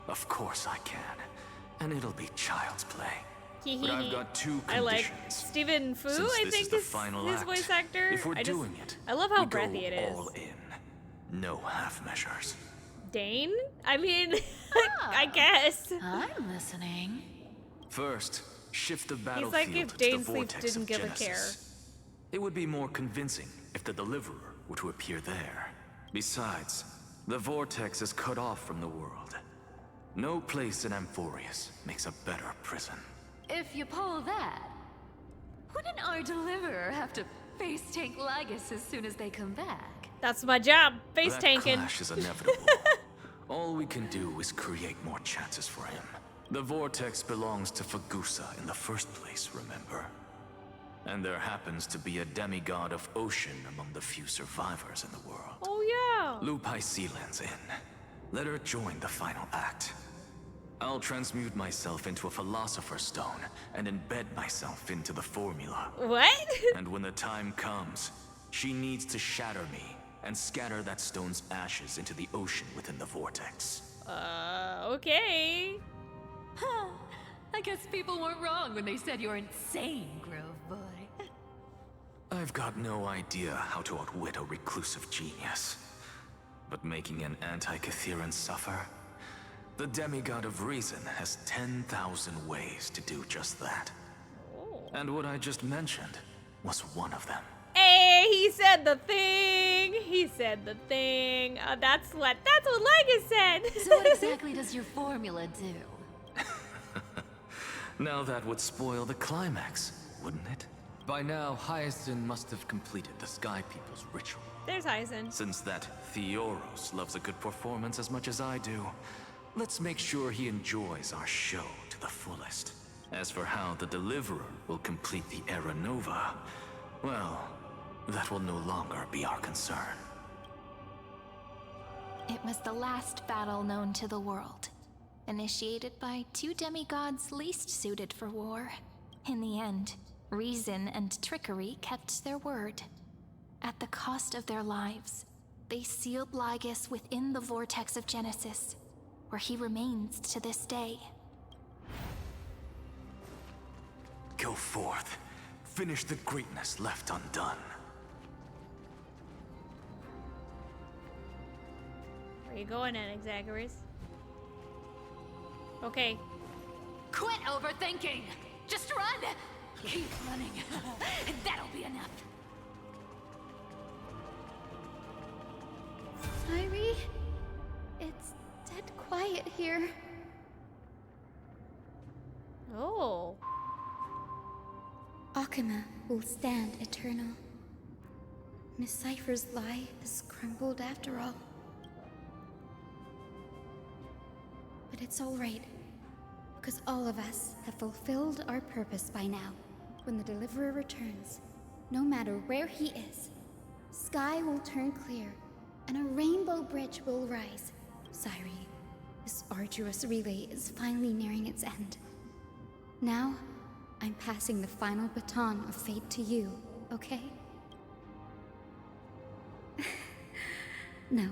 Of course I can. And it'll be child's play. But I've got two conditions. I like Stephen Fu, I think is his voice actor. If we're doing it, I love how we breathy go it is. all in. No half measures. Dane? I mean, I guess. I'm listening. First, shift the battlefield He's like if to Dane the Sleep vortex didn't of give a Genesis. care. It would be more convincing if the deliverer were to appear there. Besides, the vortex is cut off from the world. No place in AMPHOREUS makes a better prison. If you pull that, wouldn't our deliverer have to face tank Lygus as soon as they come back? That's my job, face that tanking. Clash is inevitable. All we can do is create more chances for him. The vortex belongs to Fagusa in the first place, remember? And there happens to be a demigod of ocean among the few survivors in the world. Oh yeah. Lupai Sealand's in. Let her join the final act. I'll transmute myself into a philosopher's stone and embed myself into the formula. What? And when the time comes, she needs to shatter me and scatter that stone's ashes into the ocean within the vortex. Okay. Huh. I guess people weren't wrong when they said you're insane, Grove Boy. I've got no idea how to outwit a reclusive genius. But making an anti-Catheran suffer? The demigod of reason has 10,000 ways to do just that. Oh. And what I just mentioned was one of them. Hey, he said the thing. He said the thing. That's what Lygus said. So what exactly does your formula do? Now that would spoil the climax, wouldn't it? By now, Hyacinth must have completed the Sky People's ritual. There's Hyacinth. Since that Theoros loves a good performance as much as I do, let's make sure he enjoys our show to the fullest. As for how the Deliverer will complete the Era Nova, well, that will no longer be our concern. It was the last battle known to the world, initiated by two demigods least suited for war. In the end, reason and trickery kept their word. At the cost of their lives, they sealed Lygus within the vortex of Genesis, where he remains to this day. Go forth. Finish the greatness left undone. Where are you going, Anaxagoras? Okay. Quit overthinking! Just run! Keep running, and that'll be enough. Syri, it's dead quiet here. Oh. Akama will stand eternal. Miss Cypher's lie has crumbled after all. But it's all right, because all of us have fulfilled our purpose by now. When the Deliverer returns, no matter where he is, sky will turn clear, and a rainbow bridge will rise. Syri, this arduous relay is finally nearing its end. Now, I'm passing the final baton of fate to you, okay? No,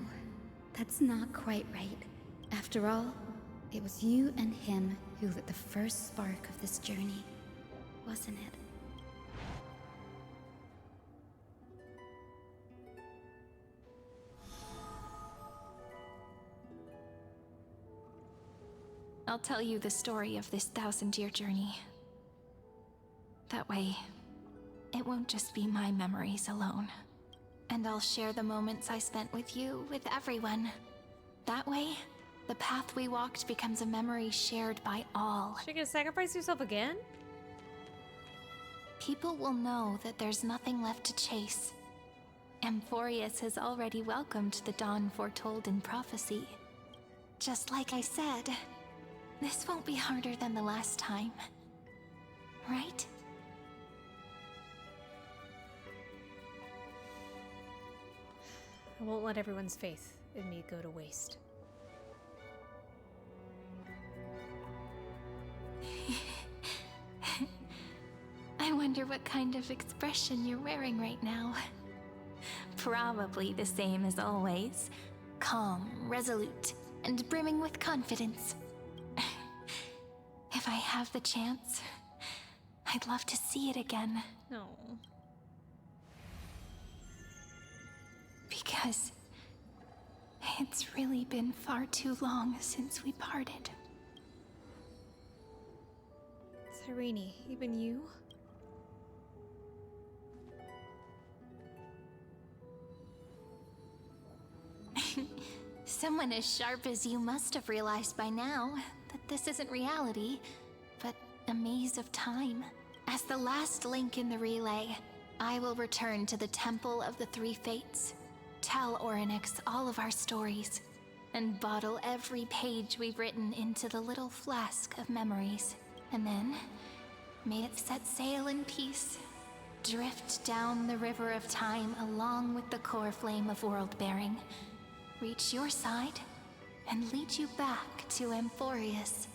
that's not quite right. After all, it was you and him who lit the first spark of this journey, wasn't it? I'll tell you the story of this 1,000-year journey. That way, it won't just be my memories alone. And I'll share the moments I spent with you with everyone. That way, the path we walked becomes a memory shared by all. Should you gonna sacrifice yourself again? People will know that there's nothing left to chase. AMPHOREUS has already welcomed the dawn foretold in prophecy. Just like I said, this won't be harder than the last time. Right? I won't let everyone's faith in me go to waste. I wonder what kind of expression you're wearing right now. Probably the same as always. Calm, resolute, and brimming with confidence. If I have the chance, I'd love to see it again. No. Because it's really been far too long since we parted. Serene, even you? Someone as sharp as you must have realized by now that this isn't reality, but a maze of time. As the last link in the relay, I will return to the Temple of the Three Fates, tell Orynyx all of our stories, and bottle every page we've written into the little flask of memories. And then, may it set sail in peace, drift down the river of time along with the core flame of world-bearing, reach your side, and lead you back to AMPHOREUS.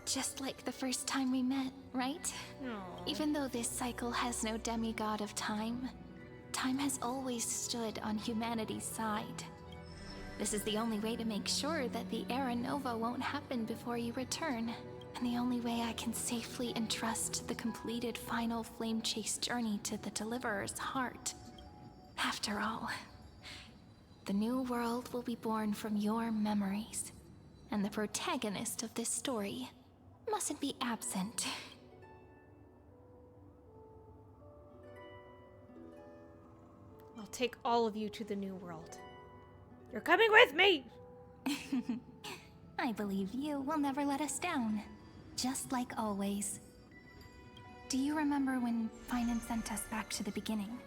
Just like the first time we met, right? No. Even though this cycle has no demigod of time, time has always stood on humanity's side. This is the only way to make sure that the Era Nova won't happen before you return, and the only way I can safely entrust the completed final flame chase journey to the Deliverer's heart. After all, the new world will be born from your memories, and the protagonist of this story mustn't be absent. I'll take all of you to the new world. You're coming with me! I believe you will never let us down, just like always. Do you remember when Finan sent us back to the beginning?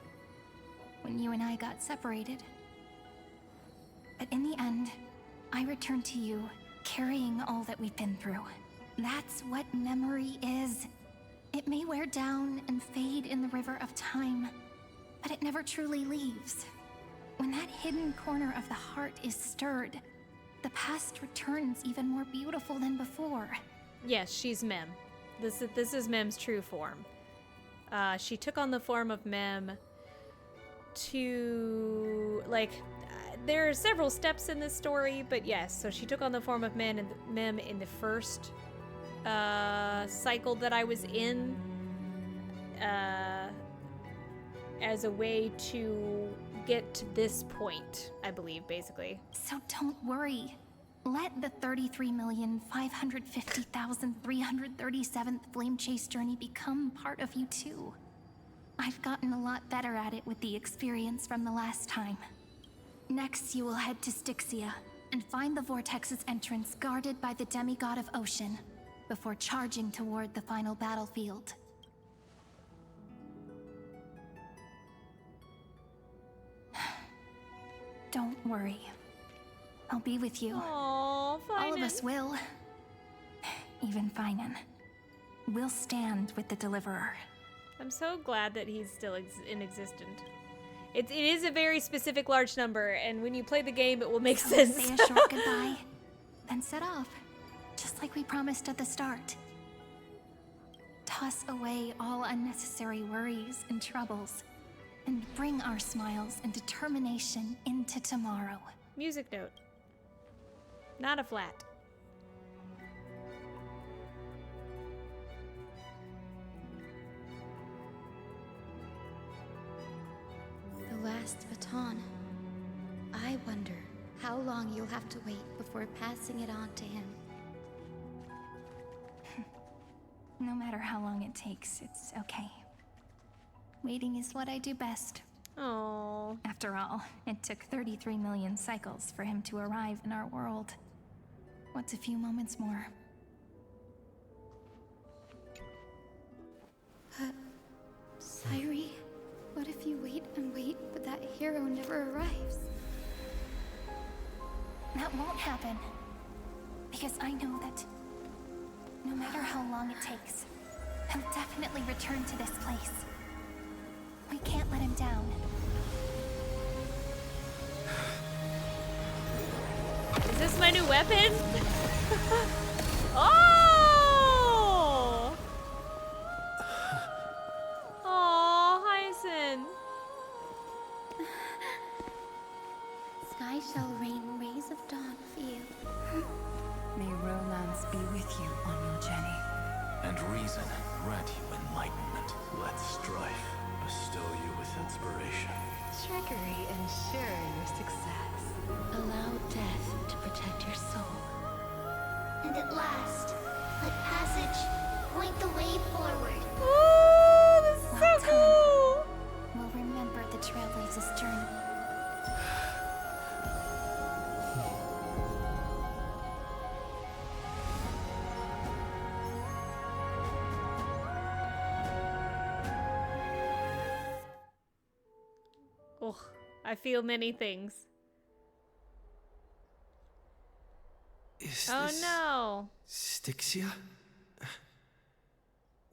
When you and I got separated? But in the end, I returned to you, carrying all that we've been through. That's what memory is. It may wear down and fade in the river of time, but it never truly leaves. When that hidden corner of the heart is stirred, the past returns even more beautiful than before. Yes, she's Mem. This is Mem's true form. She took on the form of Mem to, like, there are several steps in this story, but yes, so she took on the form of Mem in the first cycle that I was in, as a way to get to this point, I believe, basically. So don't worry. Let the 33,550,337th Flame Chase journey become part of you too. I've gotten a lot better at it with the experience from the last time. Next, you will head to Styxia and find the Vortex's entrance guarded by the demigod of ocean before charging toward the final battlefield. Don't worry. I'll be with you. Aww, Finan. All of us will. Even Finan. We'll stand with the Deliverer. I'm so glad that he's still in existence. It is a very specific large number, and when you play the game, it will make sense. Say a short goodbye, then set off, just like we promised at the start. Toss away all unnecessary worries and troubles, and bring our smiles and determination into tomorrow. Music note. Not a flat. The last baton. I wonder how long you'll have to wait before passing it on to him. No matter how long it takes, it's okay. Waiting is what I do best. Oh. After all, it took 33 million cycles for him to arrive in our world. What's a few moments more? Sairi, what if you wait and wait, but that hero never arrives? That won't happen. Because I know that no matter how long it takes, he'll definitely return to this place. We can't let him down. Is this my new weapon? Oh! Oh, Hyacinth. Sky shall rain rays of dawn for you. May romance be with you on your journey. And reason grant you enlightenment. Let strife bestow you with inspiration. Trickery ensure your success. Allow death to protect your soul. And at last, let passage point the way forward. Oh, this is so cool! We'll remember the Trailblazer's journey. Oh, I feel many things. Is oh this no. Styxia?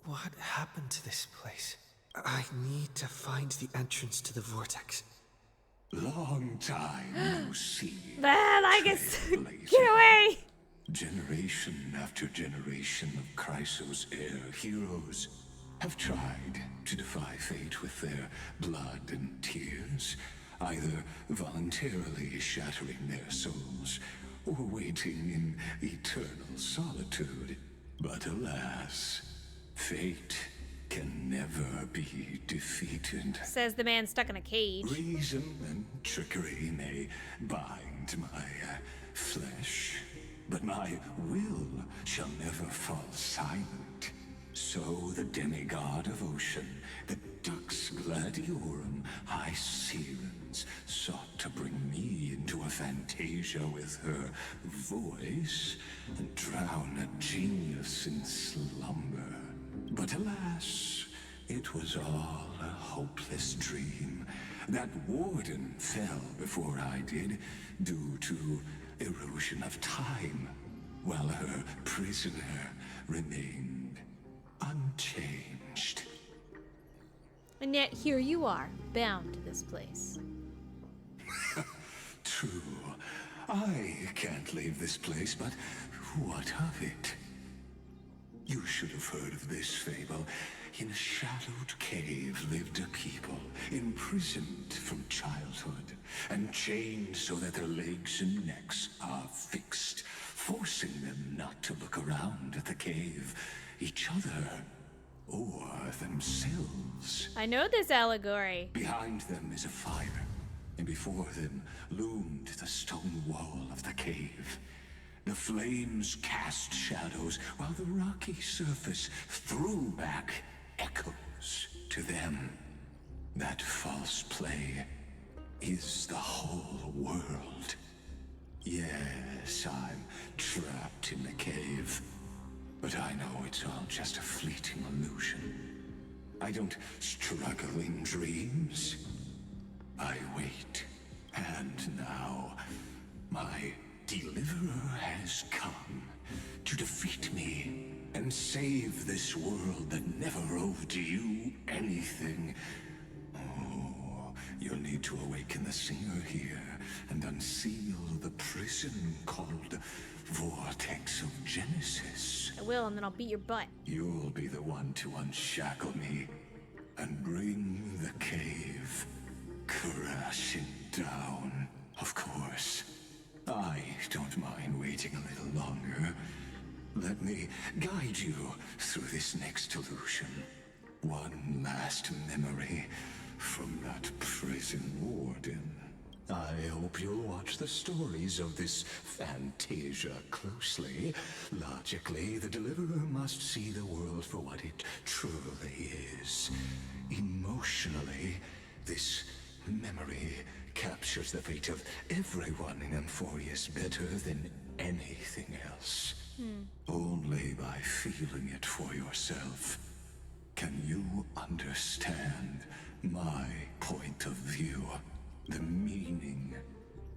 What happened to this place? I need to find the entrance to the vortex. Long time no see. Lygus, get away! Generation after generation of Chrysos heir heroes have tried to defy fate with their blood and tears, either voluntarily shattering their souls or waiting in eternal solitude. But alas, fate can never be defeated. Says the man stuck in a cage. Reason and trickery may bind my flesh, but my will shall never fall silent. So the demigod of ocean, the Dux Gladiorum High Seerens, sought to bring me into a fantasia with her voice and drown a genius in slumber. But alas, it was all a hopeless dream. That warden fell before I did, due to erosion of time, while her prisoner remained unchanged. And yet here you are, bound to this place. True. I can't leave this place, but what of it? You should have heard of this fable. In a shadowed cave lived a people, imprisoned from childhood, and chained so that their legs and necks are fixed, forcing them not to look around at the cave, each other, or themselves. I know this allegory. Behind them is a fire, and before them loomed the stone wall of the cave. The flames cast shadows, while the rocky surface threw back echoes to them. That false play is the whole world. Yes, I'm trapped in the cave, but I know it's all just a fleeting illusion. I don't struggle in dreams. I wait, and now my deliverer has come to defeat me and save this world that never owed you anything. Oh, you'll need to awaken the singer here and unseal the prison called Vortex of Genesis. I will, and then I'll beat your butt. You'll be the one to unshackle me and bring the cave crashing down. Of course, I don't mind waiting a little longer. Let me guide you through this next illusion. One last memory from that prison warden. I hope you'll watch the stories of this fantasia closely. Logically, the deliverer must see the world for what it truly is. Emotionally, this captures the fate of everyone in Amphoreuus better than anything else. Only by feeling it for yourself can you understand my point of view, the meaning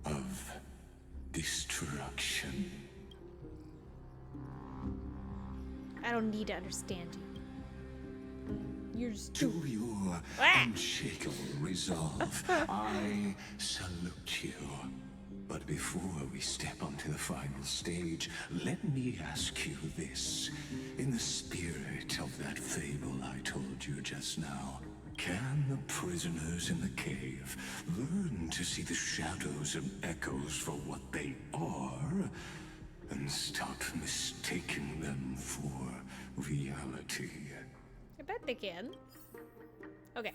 of destruction. I don't need to understand you. You're just to your unshakable resolve, I salute you. But before we step onto the final stage, let me ask you this. In the spirit of that fable I told you just now, can the prisoners in the cave learn to see the shadows and echoes for what they are, and stop mistaking them for reality? I bet they can. Okay.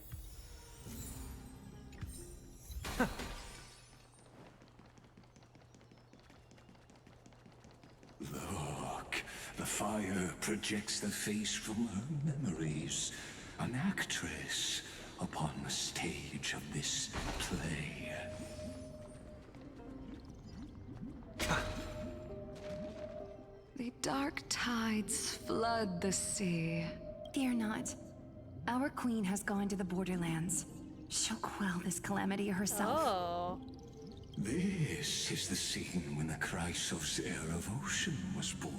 Look, the fire projects the face from her memories. An actress upon the stage of this play. The dark tides flood the sea. Fear not. Our queen has gone to the borderlands. She'll quell this calamity herself. Oh. This is the scene when the Chrysos heir of ocean was born.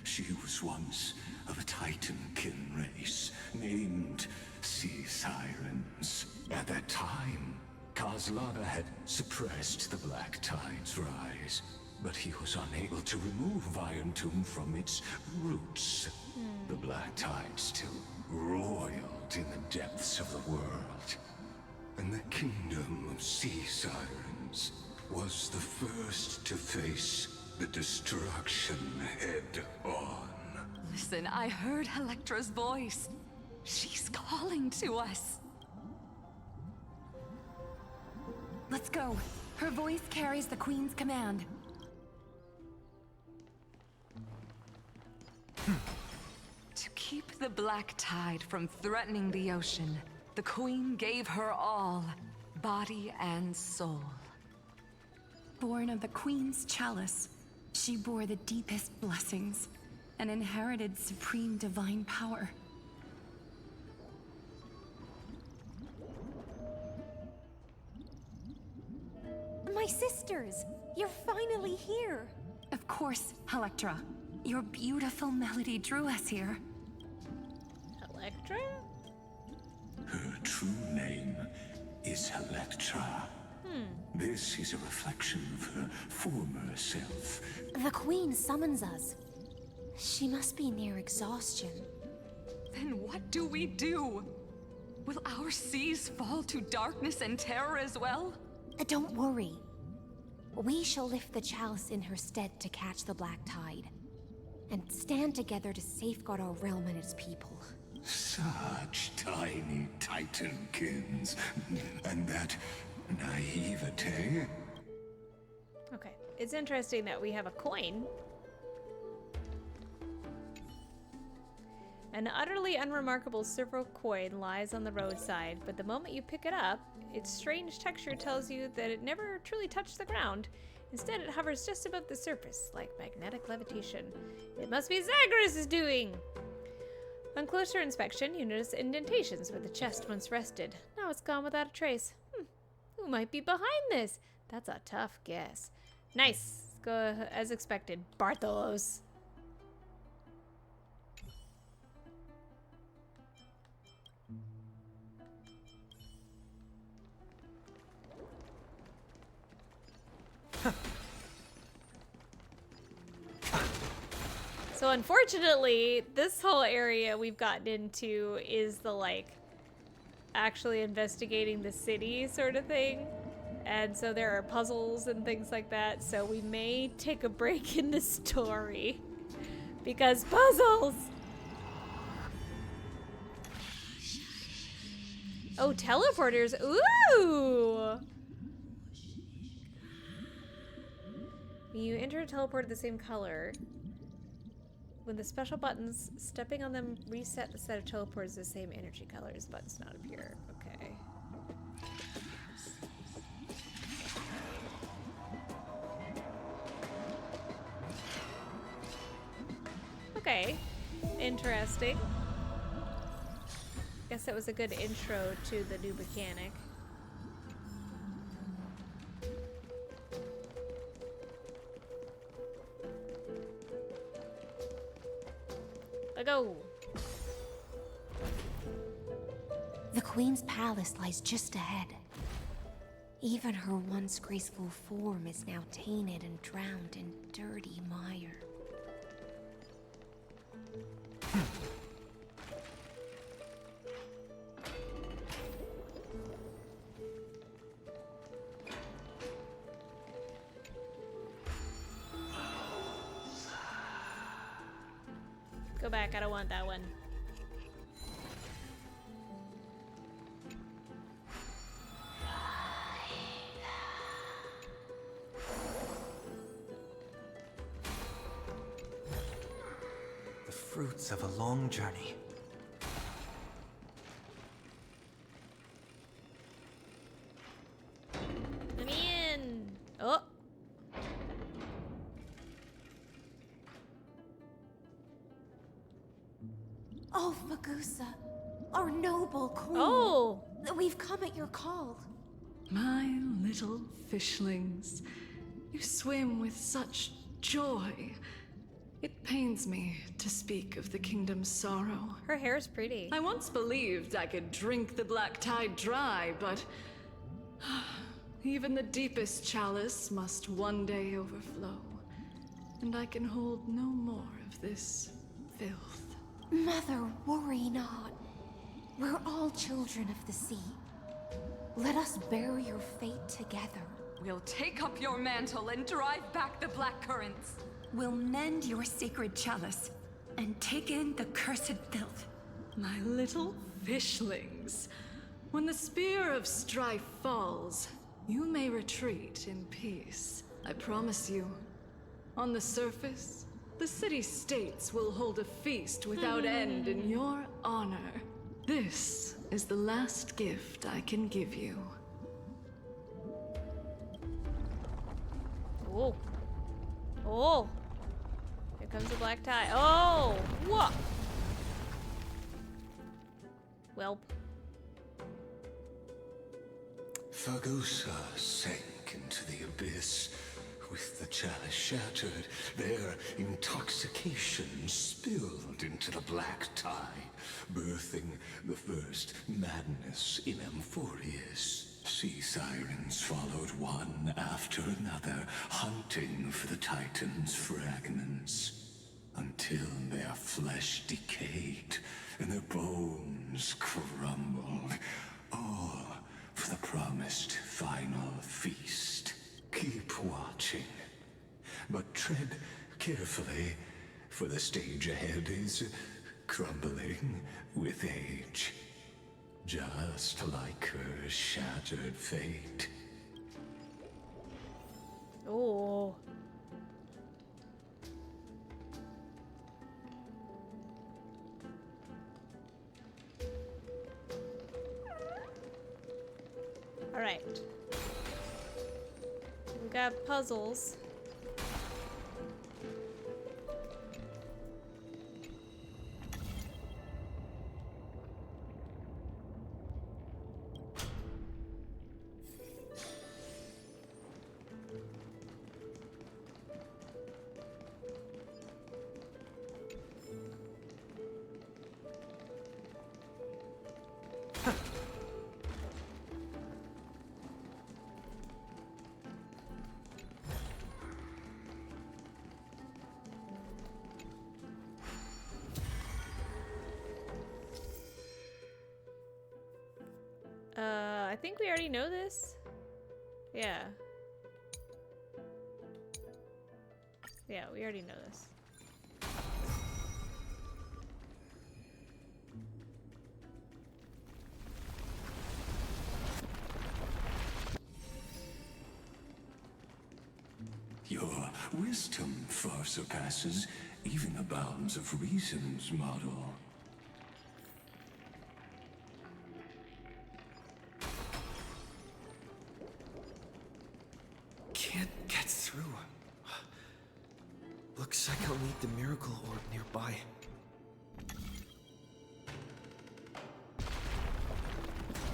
She was once of a Titankin race named Sea Sirens. At that time, Khaslana had suppressed the Black Tide's rise, but he was unable to remove Iron Tomb from its roots. The Black Tide still roiled in the depths of the world, and the kingdom of Sea Sirens was the first to face the destruction head-on. Listen, I heard Electra's voice. She's calling to us. Let's go. Her voice carries the queen's command. To keep the Black Tide from threatening the ocean, the queen gave her all, body and soul. Born of the queen's chalice, she bore the deepest blessings and inherited supreme divine power. My sisters, you're finally here. Of course, Electra. Your beautiful melody drew us here. Electra? Her true name is Electra. This is a reflection of her former self. The queen summons us. She must be near exhaustion. Then what do we do? Will our seas fall to darkness and terror as well? Don't worry. We shall lift the chalice in her stead to catch the Black Tide, and stand together to safeguard our realm and its people. Such tiny Titankins, and that naivete. Okay. It's interesting that we have a coin. An utterly unremarkable silver coin lies on the roadside, but the moment you pick it up, its strange texture tells you that it never truly touched the ground. Instead, it hovers just above the surface, like magnetic levitation. It must be Zagreus' doing! On closer inspection, you notice indentations where the chest once rested. Now it's gone without a trace. Who might be behind this? That's a tough guess. Nice. Let's go as expected. Bartholos. So unfortunately, this whole area we've gotten into is the like actually investigating the city sort of thing. And so there are puzzles and things like that. So we may take a break in the story because puzzles. Oh, teleporters. Ooh. When you enter a teleport of the same color, when the special buttons, stepping on them reset the set of teleports the same energy colors. Buttons not appear. Okay. Okay. Interesting. Guess that was a good intro to the new mechanic. Let's go. The Queen's palace lies just ahead. Even her once graceful form is now tainted and drowned in dirty mire. Go back, I don't want that one. The fruits of a long journey. Let me in. Oh. Oh, Magusa, our noble queen. Oh! We've come at your call. My little fishlings, you swim with such joy. It pains me to speak of the kingdom's sorrow. Her hair's pretty. I once believed I could drink the black tide dry, but even the deepest chalice must one day overflow, and I can hold no more of this filth. Mother, worry not. We're all children of the sea. Let us bear your fate together. We'll take up your mantle and drive back the black currents. We'll mend your sacred chalice and take in the cursed filth. My little fishlings, when the spear of strife falls, you may retreat in peace. I promise you. On the surface, the city-states will hold a feast without end in your honor. This is the last gift I can give you. Oh. Oh. Here comes the black tie. Oh! Whoa! Welp. Fagusa sank into the abyss. With the chalice shattered, their intoxication spilled into the black tide, birthing the first madness in AMPHOREUS. Sea sirens followed one after another, hunting for the Titan's fragments, until their flesh decayed and their bones crumbled, all for the promised final feast. Keep watching, but tread carefully, for the stage ahead is crumbling with age, just like her shattered fate. Oh. All right. We got puzzles. I think we already know this. Yeah. Yeah, we already know this. Your wisdom far surpasses even the bounds of reason's model. Can't get through. Looks Looks like I'll need the miracle orb nearby.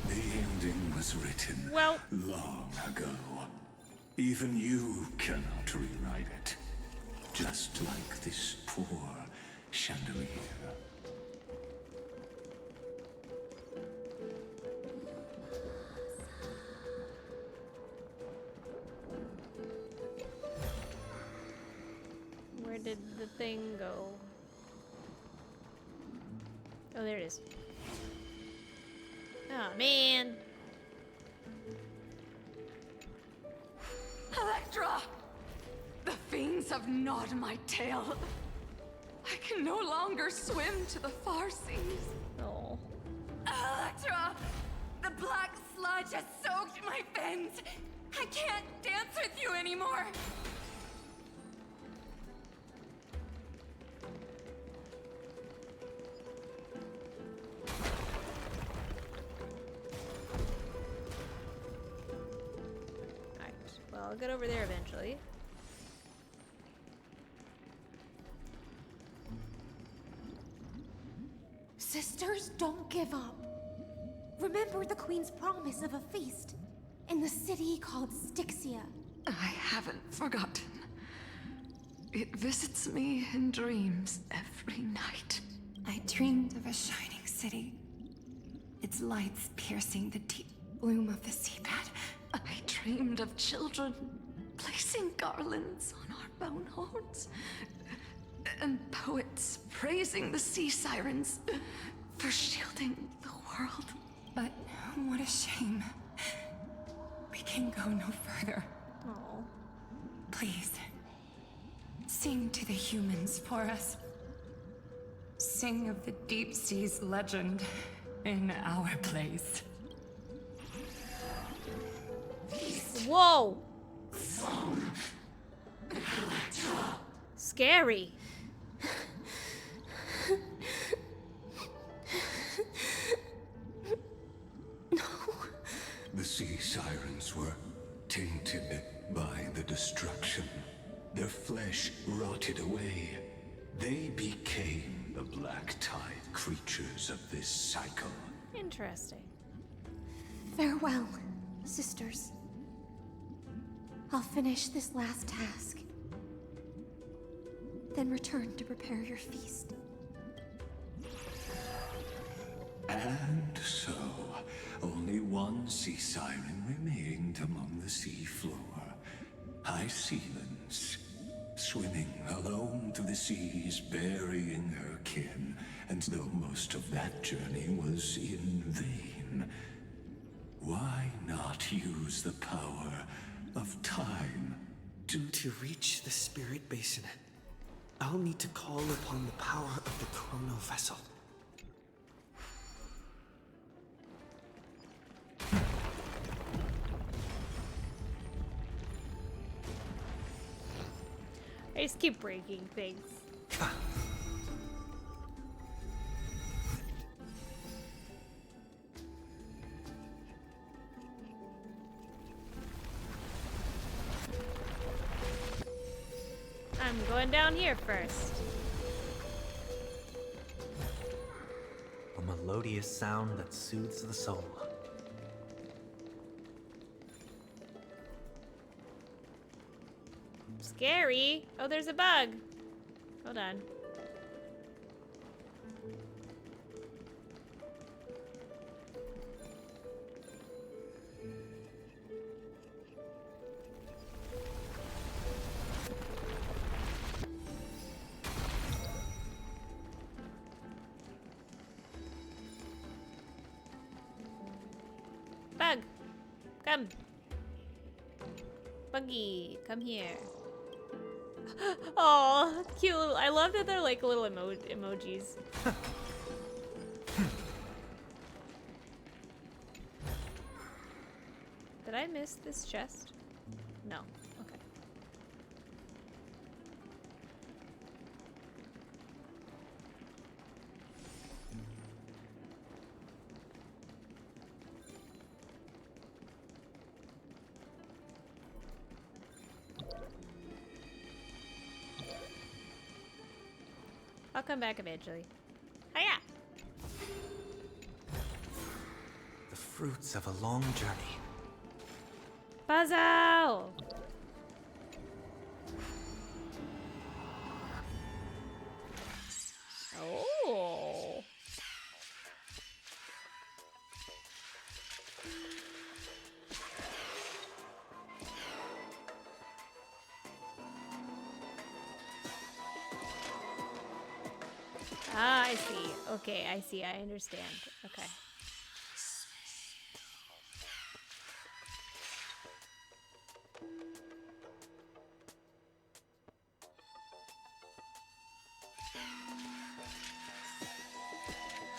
The ending was written long ago. Even you cannot rewrite it. Just like this poor chandelier. Where did the thing go? Oh, there it is. Oh, man. Electra! The fiends have gnawed my tail. I can no longer swim to the far seas. Oh. Electra! The black sludge has soaked my fins. I can't dance with you anymore. I'll get over there eventually. Sisters, don't give up. Remember the Queen's promise of a feast in the city called Styxia. I haven't forgotten. It visits me in dreams every night. I dreamed of a shining city, its lights piercing the deep gloom of the seabed. I dreamed of children placing garlands on our bone horns, and poets praising the sea sirens for shielding the world. But what a shame. We can go no further. Oh. Please, sing to the humans for us. Sing of the deep sea's legend in our place. Whoa! Scary. The sea sirens were tainted by the destruction. Their flesh rotted away. They became the black tide creatures of this cycle. Interesting. Farewell, sisters. I'll finish this last task, then return to prepare your feast. And so, only one sea siren remained among the sea floor. High Sealands, swimming alone through the seas, burying her kin. And though most of that journey was in vain, why not use the power of time? To reach the spirit basin, I'll need to call upon the power of the chrono vessel. I just keep breaking things. I'm going down here first. A melodious sound that soothes the soul. Scary. Oh, there's a bug. Hold on. Bug, come. Buggy, come here. Oh, cute little. I love that they're like little emojis. Did I miss this chest? No. Okay. I'll come back eventually. Hiya! The fruits of a long journey. Puzzle! Oh. Ah, I see. Okay, I see. I understand. Okay.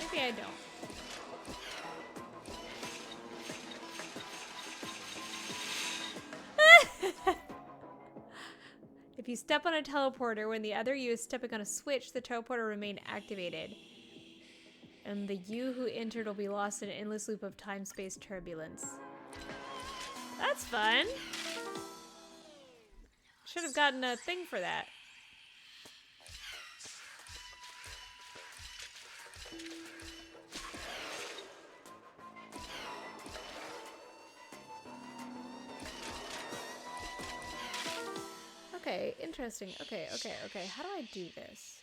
Maybe I don't. If you step on a teleporter when the other you is stepping on a switch, the teleporter will remain activated. And the you who entered will be lost in an endless loop of time-space turbulence. That's fun. Should have gotten a thing for that. Okay, interesting. Okay. How do I do this?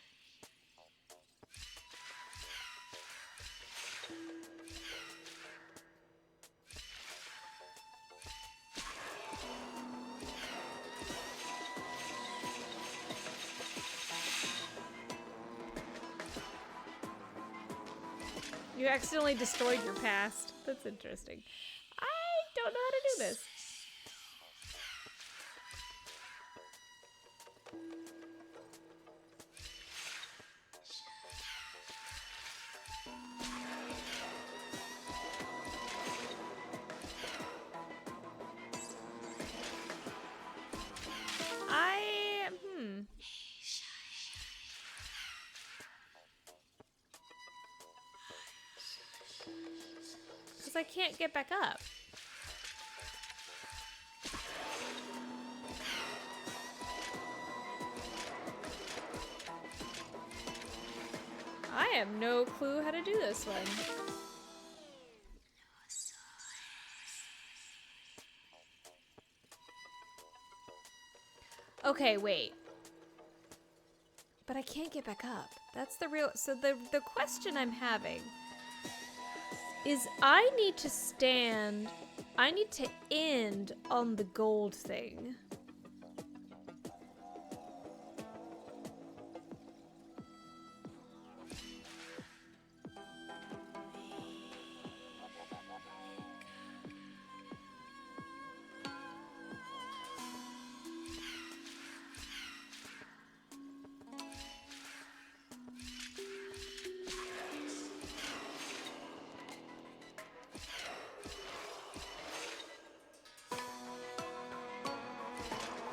You accidentally destroyed your past. That's interesting. I don't know how to do this. I can't get back up. I have no clue how to do this one. Okay, wait. But I can't get back up. That's the real... So the question I'm having is I need to stand... I need to end on the gold thing.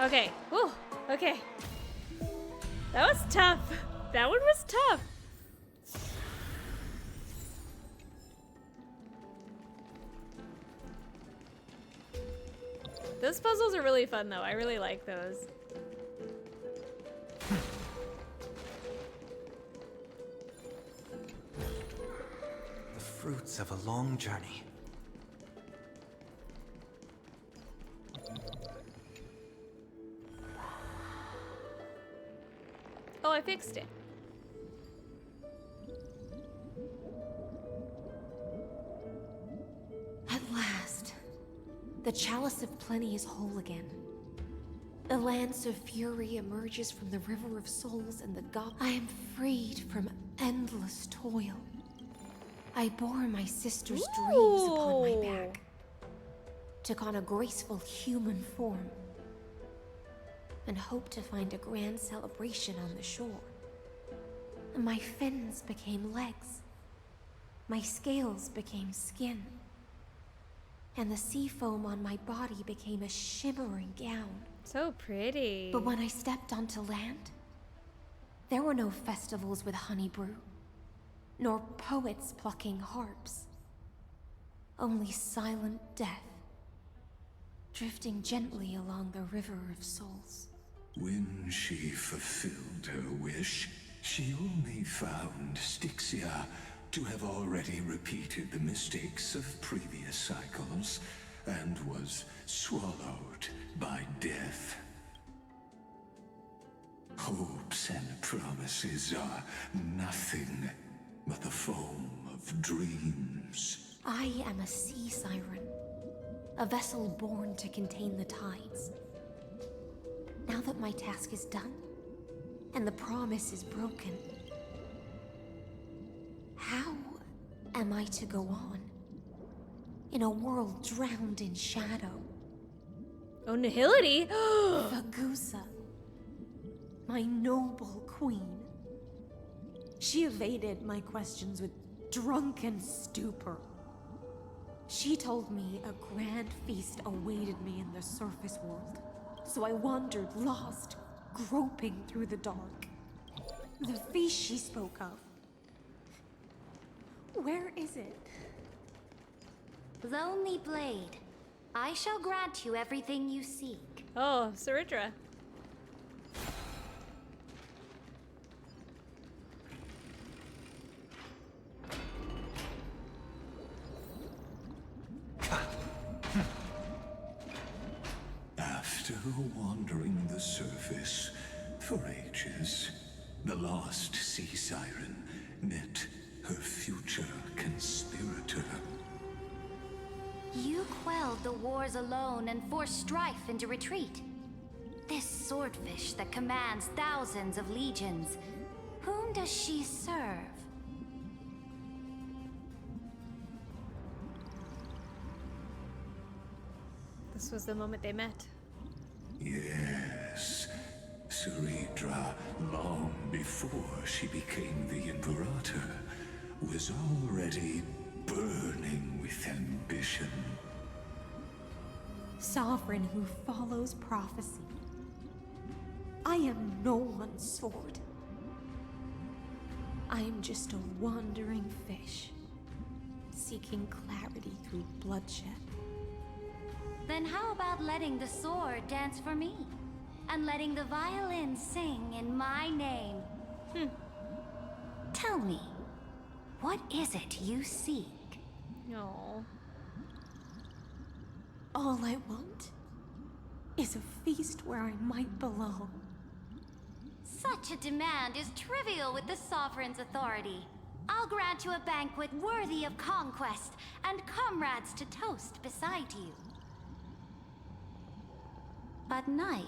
Okay. Whew. Okay. That was tough. That one was tough. Those puzzles are really fun, though. I really like those. The fruits of a long journey. Oh, I fixed it. At last, the Chalice of Plenty is whole again. The lance of fury emerges from the River of Souls and the God. I am freed from endless toil. I bore my sister's dreams upon my back, took on a graceful human form, and hoped to find a grand celebration on the shore. My fins became legs, my scales became skin, and the sea foam on my body became a shimmering gown. So pretty. But when I stepped onto land, there were no festivals with honey brew, nor poets plucking harps. Only silent death, drifting gently along the River of Souls. When she fulfilled her wish, She only found Styxia to have already repeated the mistakes of previous cycles and was swallowed by death. Hopes and promises are nothing but the foam of dreams. I am a sea siren, a vessel born to contain the tides. Now that my task is done, and the promise is broken, how am I to go on in a world drowned in shadow? Oh, nihility! Vagusa, my noble queen. She evaded my questions with drunken stupor. She told me a grand feast awaited me in the surface world, so I wandered lost, groping through the dark. The feast she spoke of. Where is it? Lonely Blade, I shall grant you everything you seek. Oh, Saridra. After wandering the surface for ages, the lost sea siren met her future conspirator. You quelled the wars alone and forced strife into retreat. This swordfish that commands thousands of legions, whom does she serve? This was the moment they met. Yes, Saridra, long before she became the Imperator, was already burning with ambition. Sovereign who follows prophecy. I am no one's sword. I am just a wandering fish, seeking clarity through bloodshed. Then how about letting the sword dance for me? And letting the violin sing in my name? Tell me, what is it you seek? No. All I want is a feast where I might belong. Such a demand is trivial with the Sovereign's authority. I'll grant you a banquet worthy of conquest and comrades to toast beside you. But Knight,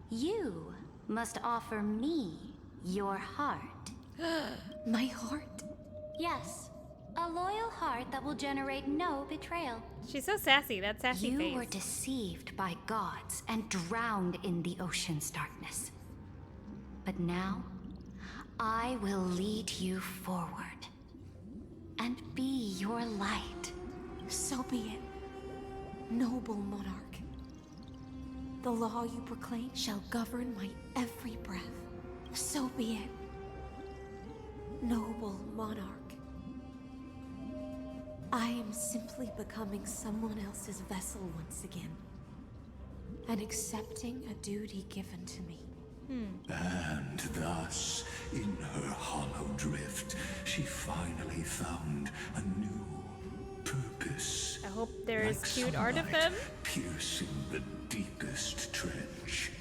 you must offer me your heart. My heart? Yes, a loyal heart that will generate no betrayal. She's so sassy, that sassy face. You were deceived by gods and drowned in the ocean's darkness. But now, I will lead you forward and be your light. So be it, noble monarch. The law you proclaim shall govern my every breath. So be it, noble monarch. I am simply becoming someone else's vessel once again, and accepting a duty given to me. And thus, in her hollow drift, she finally found a new purpose. I hope there is like cute art of them. Piercing the deepest trench.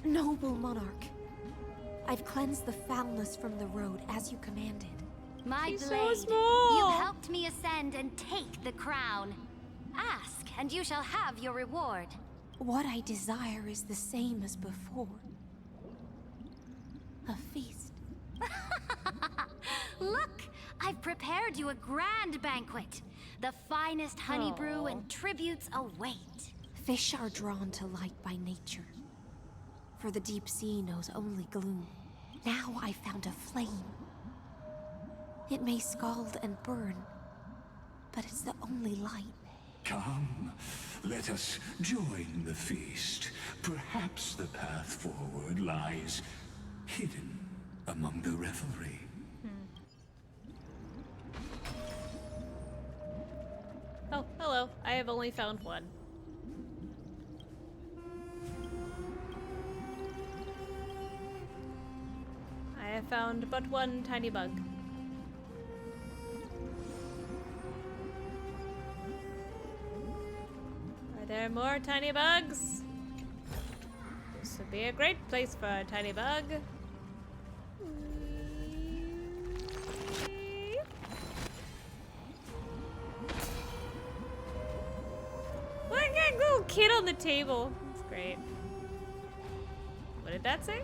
Noble monarch, I've cleansed the foulness from the road as you commanded. My She's blade, so small. you helped me ascend and take the crown. Ask, and you shall have your reward. What I desire is the same as before. A feast. Look, I've prepared you a grand banquet. The finest honey brew and tributes await. Fish are drawn to light by nature, for the deep sea knows only gloom. Now I found a flame. It may scald and burn, but it's the only light. Come, let us join the feast. Perhaps the path forward lies hidden among the revelry. I have only found one. I have found but one tiny bug. Are there more tiny bugs? This would be a great place for a tiny bug. Look at that little kid on the table. That's great. What did that say?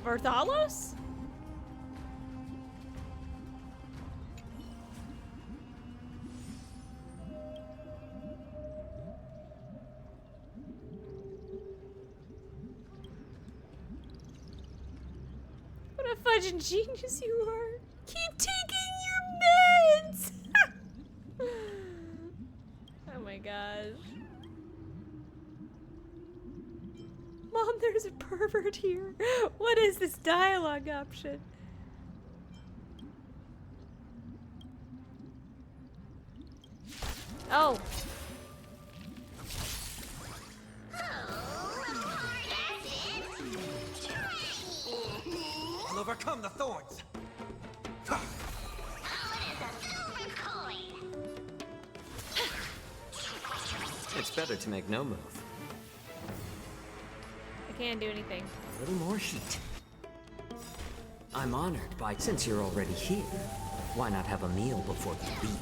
Bartholos? What a fudging genius you are. Keep taking your meds! Oh my gosh. Mom, there's a pervert here. What is this dialogue option? Oh. I'll overcome the thorns. It's better to make no move. I can't do anything. A little more heat. I'm honored by, since you're already here, why not have a meal before you leave?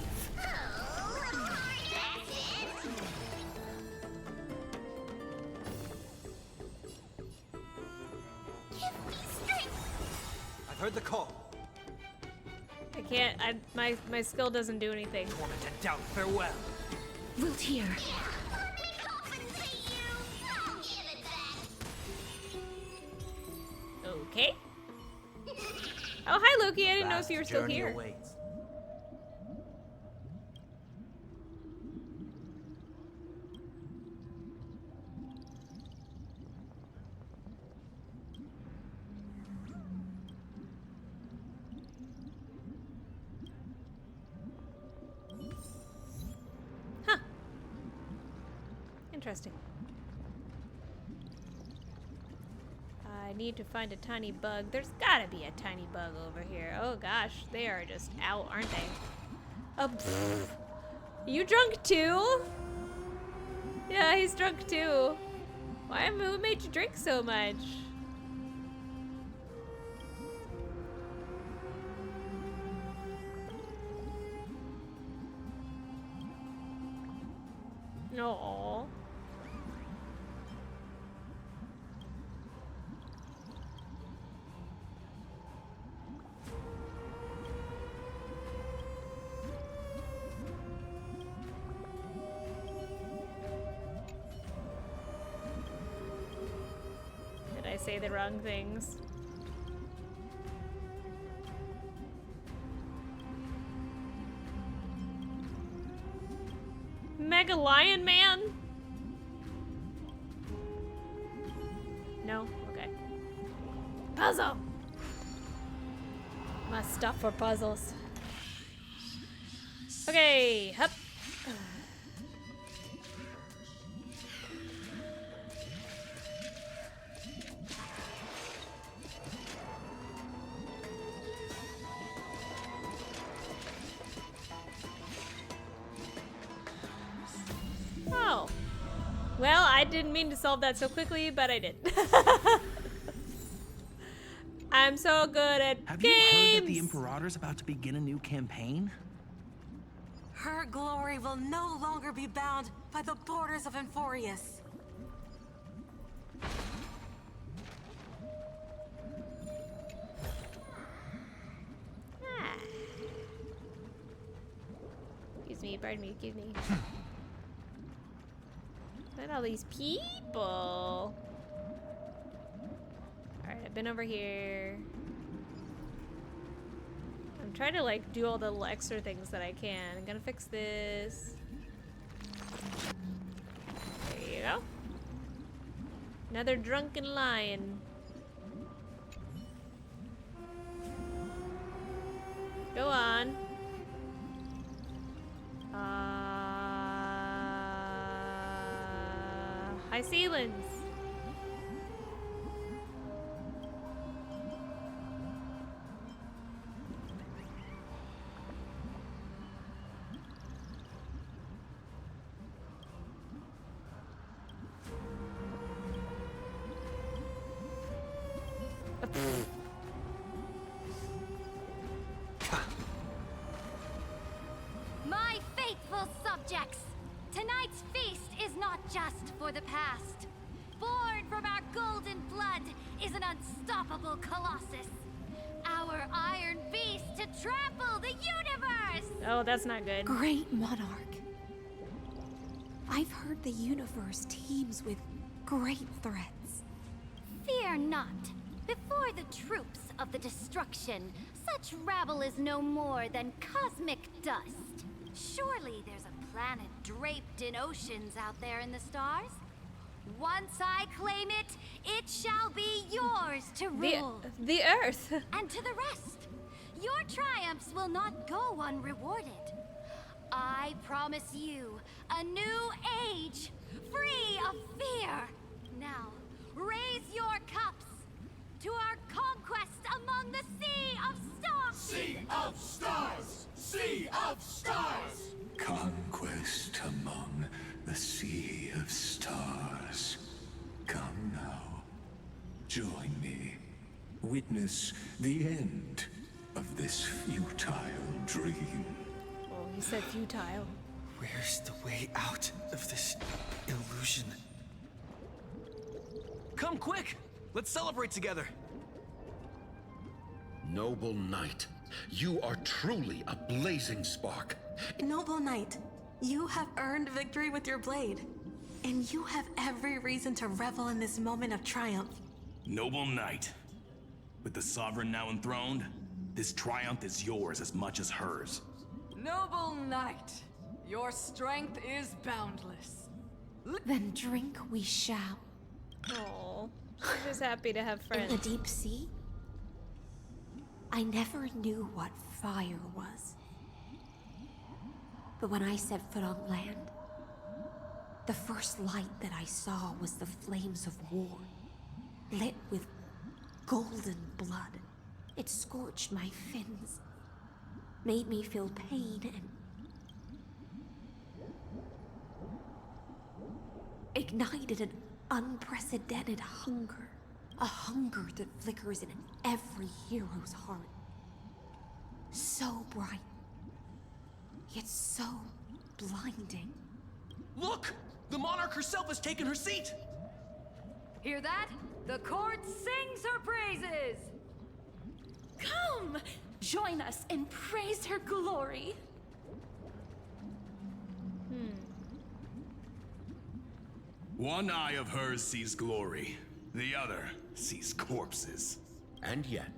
I've heard the call. I can't. My skill doesn't do anything. Torment and doubt, farewell. Wilt here. Okay. Oh, hi Loki. I didn't know if you were still here. Awaits. Huh. Interesting. I need to find a tiny bug. There's gotta be a tiny bug over here. Oh gosh, they are just out, aren't they? Oh, pfft. You drunk too? Yeah, he's drunk too. Who made you drink so much? No. Did I say the wrong things? Mega Lion Man? No? Okay. Puzzle! My stuff for puzzles. Okay, hup. Oh. Well, I didn't mean to solve that so quickly, but I did. I'm so good at Have games. you heard that the Imperator's about to begin a new campaign? Her glory will no longer be bound by the borders of AMPHOREUS. Excuse me, pardon me, excuse me. Look at all these people. Alright, I've been over here. I'm trying to like do all the little extra things that I can. I'm gonna fix this. There you go. Another drunken lion. Go on. High ceilings. My faithful subjects, tonight's feast is not just for the past. Born from our golden blood is an unstoppable colossus. Our iron beast to trample the universe! Oh, that's not good. Great monarch. I've heard the universe teems with great threats. Fear not. Before the troops of the destruction, such rabble is no more than cosmic dust. Surely there's a planet draped in oceans out there in the stars. Once I claim it, it shall be yours to rule. The Earth. And to the rest, your triumphs will not go unrewarded. I promise you a new age, free of fear. Now, raise your cups to our conquest among the Sea of Stars! Sea of Stars! Sea of Stars! Conquest among the Sea of Stars. Come now. Join me. Witness the end of this futile dream. Oh, he said futile. Where's the way out of this illusion? Come quick! Let's celebrate together! Noble knight, you are truly a blazing spark. Noble knight, you have earned victory with your blade. And you have every reason to revel in this moment of triumph. Noble knight, with the sovereign now enthroned, this triumph is yours as much as hers. Noble knight, your strength is boundless. Then drink we shall. Oh, she's just happy to have friends. In the deep sea, I never knew what fire was. But when I set foot on land, the first light that I saw was the flames of war, lit with golden blood. It scorched my fins, made me feel pain, and ignited an unprecedented hunger. A hunger that flickers in every hero's heart. So bright, yet so blinding. Look! The monarch herself has taken her seat! Hear that? The court sings her praises! Come! Join us and praise her glory! One eye of hers sees glory, the other sees corpses. And yet,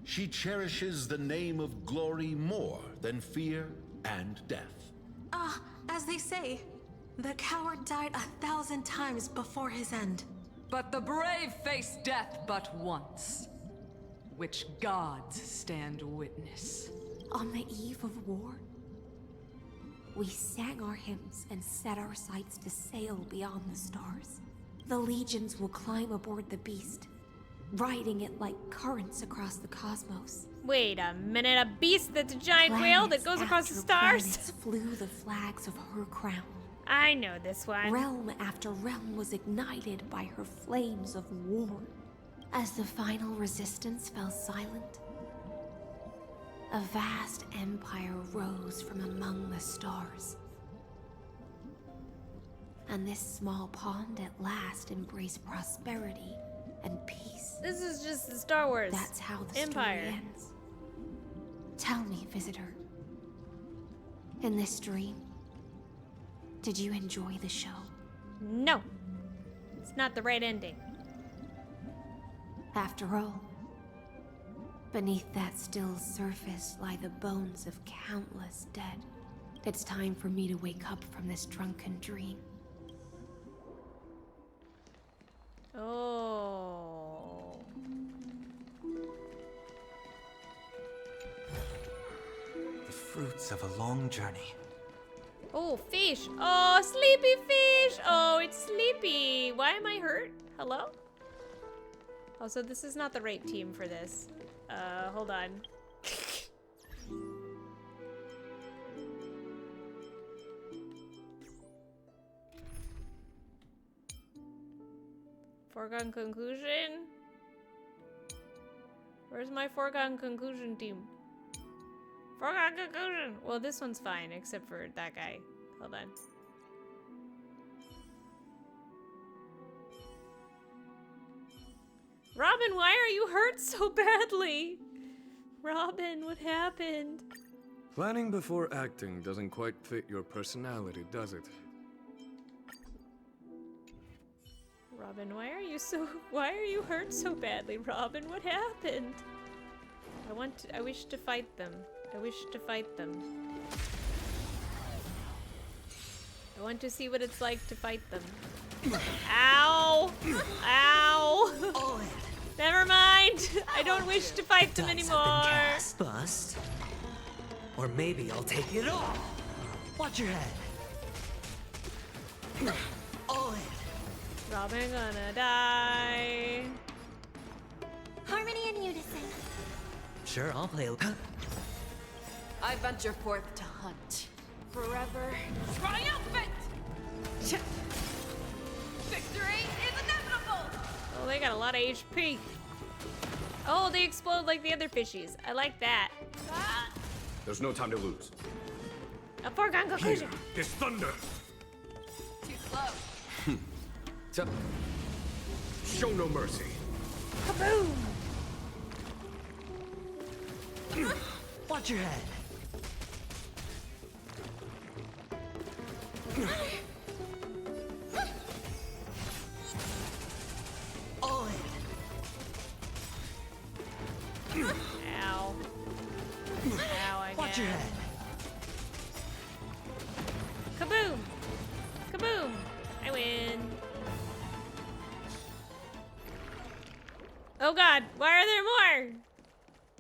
she cherishes the name of glory more than fear and death. As they say, the coward died 1,000 times before his end. But the brave face death but once, which gods stand witness. On the eve of war, we sang our hymns and set our sights to sail beyond the stars. The legions will climb aboard the beast, riding it like currents across the cosmos. Wait a minute, a beast that's a giant whale that goes across the stars? Planets flew the flags of her crown. I know this one. Realm after realm was ignited by her flames of war. As the final resistance fell silent, a vast empire rose from among the stars. And this small pond at last embraced prosperity and peace. This is just the Star Wars. That's how the Empire story ends. Tell me, visitor, in this dream, did you enjoy the show? No. It's not the right ending. After all, Beneath that still surface lie the bones of countless dead. It's time for me to wake up from this drunken dream. Oh. The fruits of a long journey. Oh, fish. Oh, sleepy fish. Oh, it's sleepy. Why am I hurt? Hello? Also, this is not the right team for this. Hold on. Foregone conclusion? Where's my foregone conclusion team? Foregone conclusion! Well, this one's fine, except for that guy. Hold on. Robin, why are you hurt so badly? Robin, what happened? Planning before acting doesn't quite fit your personality, does it? Robin, why are you hurt so badly, Robin? What happened? I wish to fight them. I wish to fight them. I want to see what it's like to fight them. Ow! Ow! Never mind! I don't wish to fight them anymore! Bust. Or maybe I'll take it all! Watch your head! All in! Robin gonna die. Harmony and unison. Sure, I'll play. I venture forth to hunt. Forever triumphant! Victory is inevitable! Oh, they got a lot of HP. Oh, they explode like the other fishies. I like that. There's no time to lose. A foregone conclusion. Here is thunder! Too slow. Show no mercy. Kaboom! Watch your head. All in. Ow. Ow, I Watch your head. Kaboom! Kaboom! I win. Oh god, why are there more?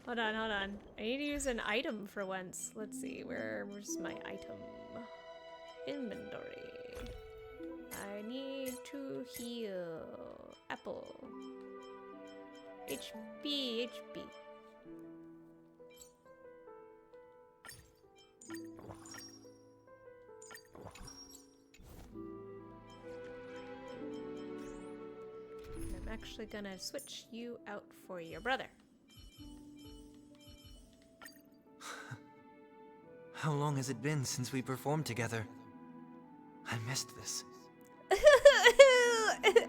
Hold on, hold on. I need to use an item for once. Let's see, where's my item? Inventory. I need to heal. Apple. HP. I'm actually gonna switch you out for your brother. How long has it been since we performed together? I missed this.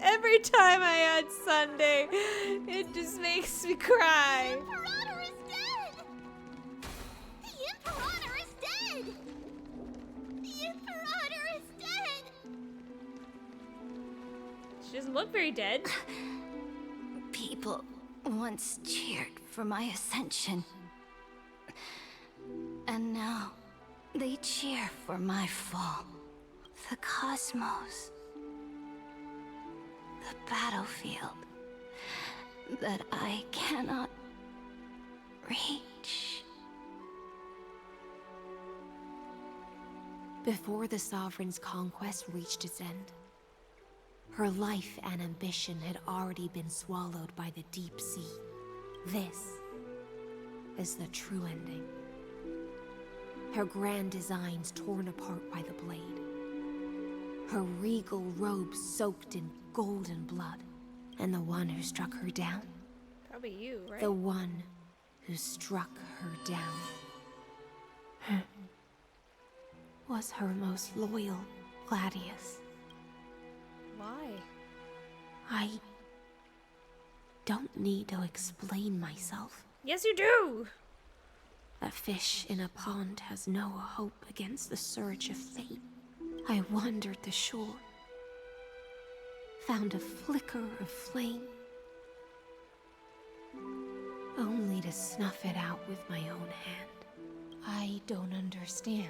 Every time I add Sunday, it just makes me cry. The Imperator is dead! The Imperator is dead! The Imperator is dead! She doesn't look very dead. People once cheered for my ascension. And now they cheer for my fall. The cosmos. The battlefield that I cannot reach. Before the Sovereign's conquest reached its end, her life and ambition had already been swallowed by the deep sea. This is the true ending. Her grand designs torn apart by the blade. Her regal robes soaked in golden blood. And the one who struck her down? Probably you, right? The one who struck her down was her most loyal Gladius. Why? I don't need to explain myself. Yes, you do! A fish in a pond has no hope against the surge of fate. I wandered the shore, found a flicker of flame, only to snuff it out with my own hand. I don't understand.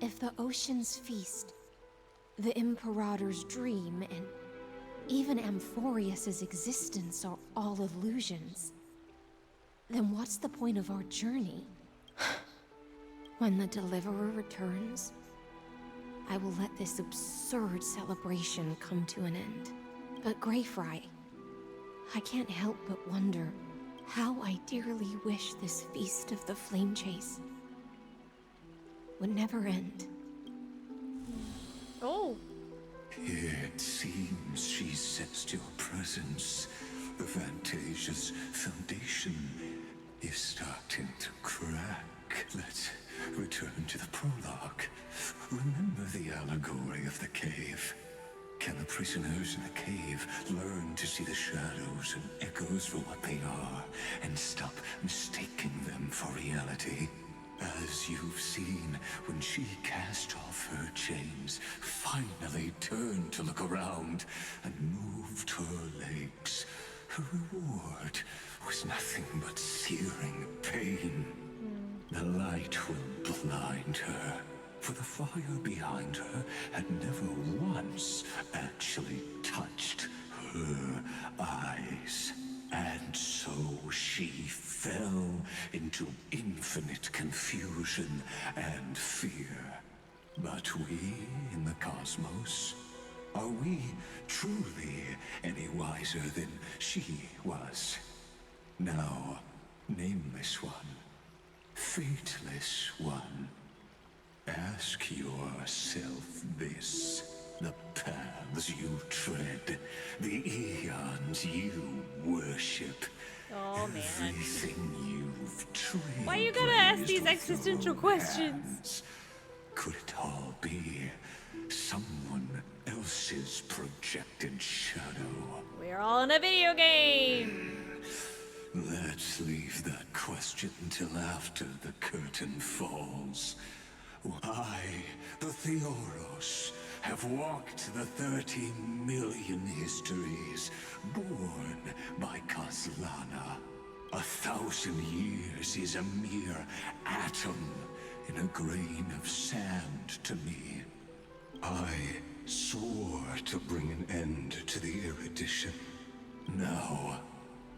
If the ocean's feast, the Imperator's dream, and even AMPHOREUS' existence are all illusions, then what's the point of our journey? When the Deliverer returns, I will let this absurd celebration come to an end. But Greyfry, I can't help but wonder how I dearly wish this feast of the Flame Chase would never end. Oh. It seems she sensed your presence. The Fantasia's foundation is starting to crack. Let's return to the prologue. Remember the allegory of the cave. Can the prisoners in the cave learn to see the shadows and echoes for what they are, and stop mistaking them for reality? As you've seen, when she cast off her chains, finally turned to look around, and moved her legs, her reward was nothing but searing pain. The light will blind her, for the fire behind her had never once actually touched her eyes. And so she fell into infinite confusion and fear. But we in the cosmos, are we truly any wiser than she was? Now, nameless one, fateless one, ask yourself this. The paths you tread, the eons you worship, oh, man. Everything you've trained. Why you gotta ask these existential questions? Could it all be someone else's projected shadow? We're all in a video game. Let's leave that question till after the curtain falls. I, the Theoros, have walked the 30 million histories born by Khaslana. 1,000 years is a mere atom in a grain of sand to me. I swore to bring an end to the erudition. Now,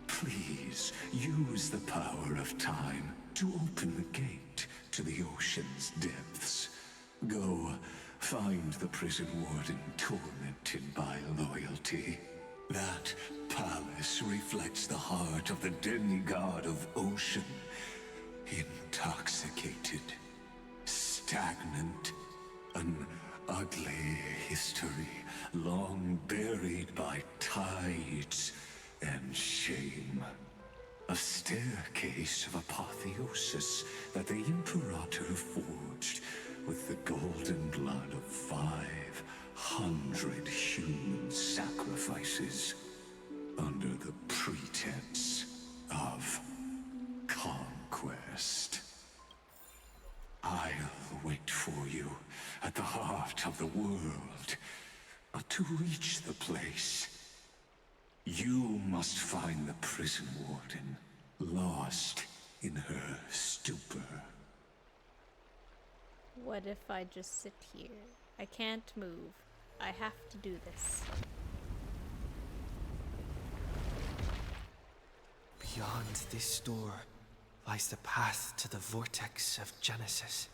please use the power of time to open the gate to the ocean's depths. Go find the prison warden tormented by loyalty. That palace reflects the heart of the demigod of ocean. Intoxicated, stagnant, an ugly history long buried by tides and shame. A staircase of apotheosis that the Imperator forged with the golden blood of 500 human sacrifices under the pretense of conquest. I'll wait for you at the heart of the world, but to reach the place, you must find the prison warden, lost in her stupor. What if I just sit here? I can't move. I have to do this. Beyond this door lies the path to the vortex of Genesis.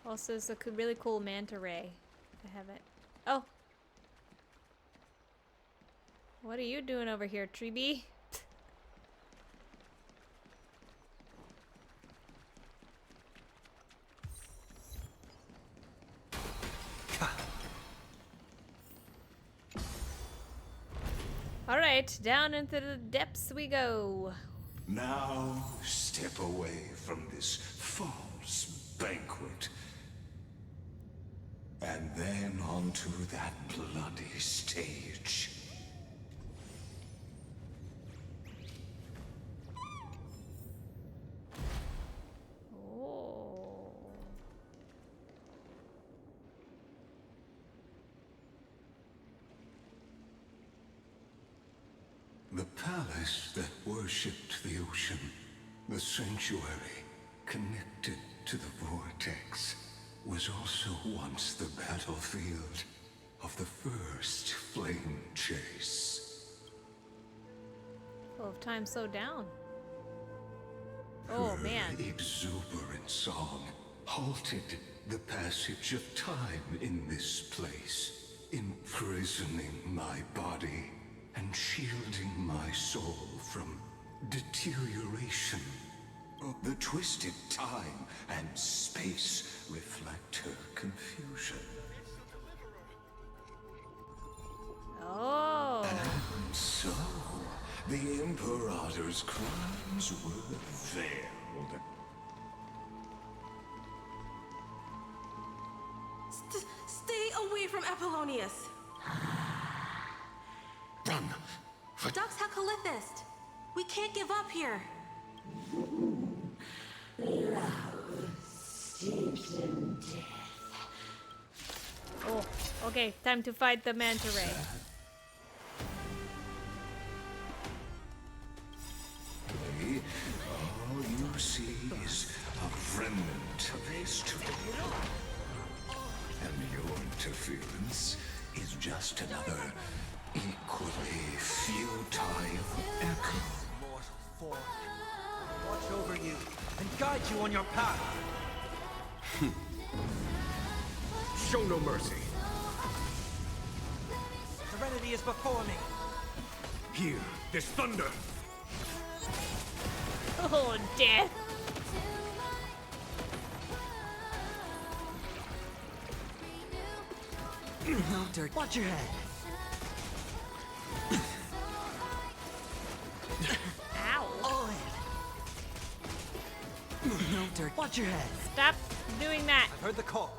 Also, it's a really cool manta ray. I haven't. Oh! What are you doing over here, Treebee? Alright, down into the depths we go. Now step away from this false banquet. And then onto that bloody stage. Oh. The palace that worshipped the ocean, the sanctuary connected to the vortex, was also once the battlefield of the first flame chase. Well, if time slowed down. Oh, man. Her exuberant song halted the passage of time in this place, imprisoning my body and shielding my soul from deterioration. The twisted time and space reflect her confusion. Oh. And so, the Imperator's crimes were veiled. Stay away from Apollonius! Run! Dux Hakalithist! We can't give up here! Oh, okay, time to fight the manta ray. All you see is a remnant of history. And your interference is just another equally futile echo. Mortal form, watch over you and guide you on your path. Show no mercy. Serenity is before me. Hear this thunder. Oh, death. No dirt. Watch your head. Ow. Oh, no dirt. Watch your head. Stop doing that. I've heard the call.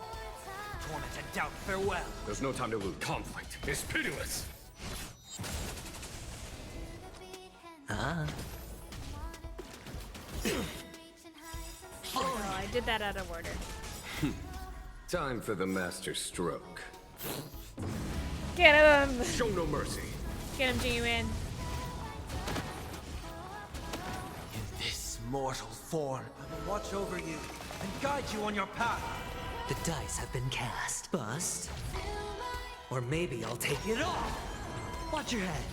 Torment and doubt, farewell. There's no time to lose. Conflict is pitiless. Oh, I did that out of order. Time for the master stroke. Get him! Show no mercy. Get him, G-Man. In this mortal form, I will watch over you and guide you on your path. The dice have been cast. Bust. Or maybe I'll take it all. Watch your head.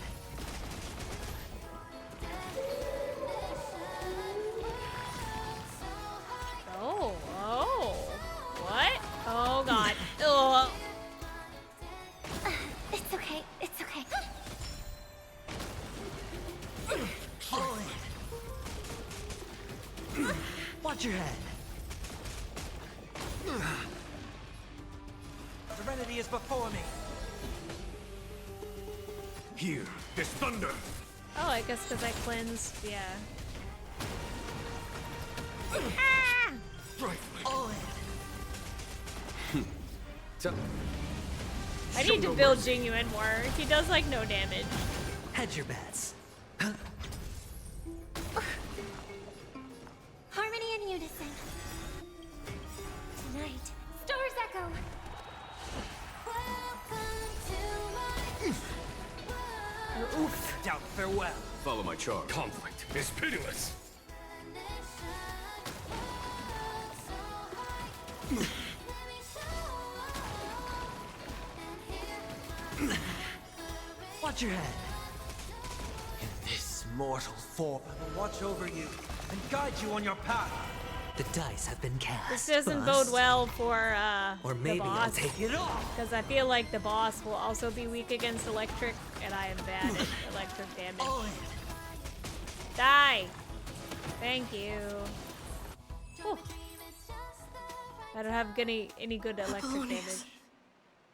Oh, what? Oh god. Oh. It's okay, it's okay. Watch your head. Serenity is before me. Hear this thunder. Oh, I guess because I cleansed, yeah. Ah! Oh, I need to build Genuine more. He does like no damage. hedge your bets. Harmony and unison. Tonight, stars echo. Oof. Doubt, farewell. Follow my charge. Conflict is pitiless. Watch your head. In this mortal form, I will watch over you and guide you on your path. The dice have been cast. This doesn't Bust. bode well for Or maybe the I'll boss. take it all. Because I feel like the boss will also be weak against electric, and I am bad at electric damage. Die! Thank you. Whew. I don't have any good electric Apollonius. damage.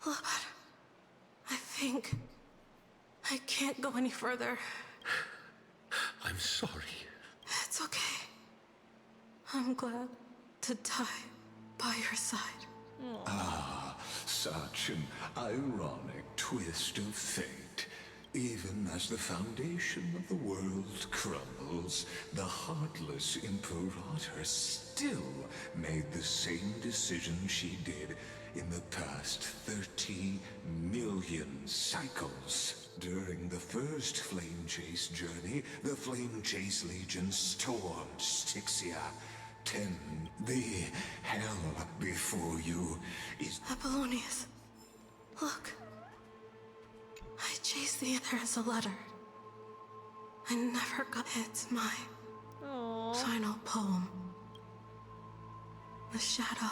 Lord, I think I can't go any further. I'm sorry. It's okay. I'm glad to die by your side. Ah, such an ironic twist of fate. Even as the foundation of the world crumbles, the heartless Imperator still made the same decision she did in the past 30 million cycles. During the first Flame Chase journey, the Flame Chase Legion stormed Styxia. The hell before you is... Apollonius, look. I chased the There is a letter. I never got It's my final poem. The shadow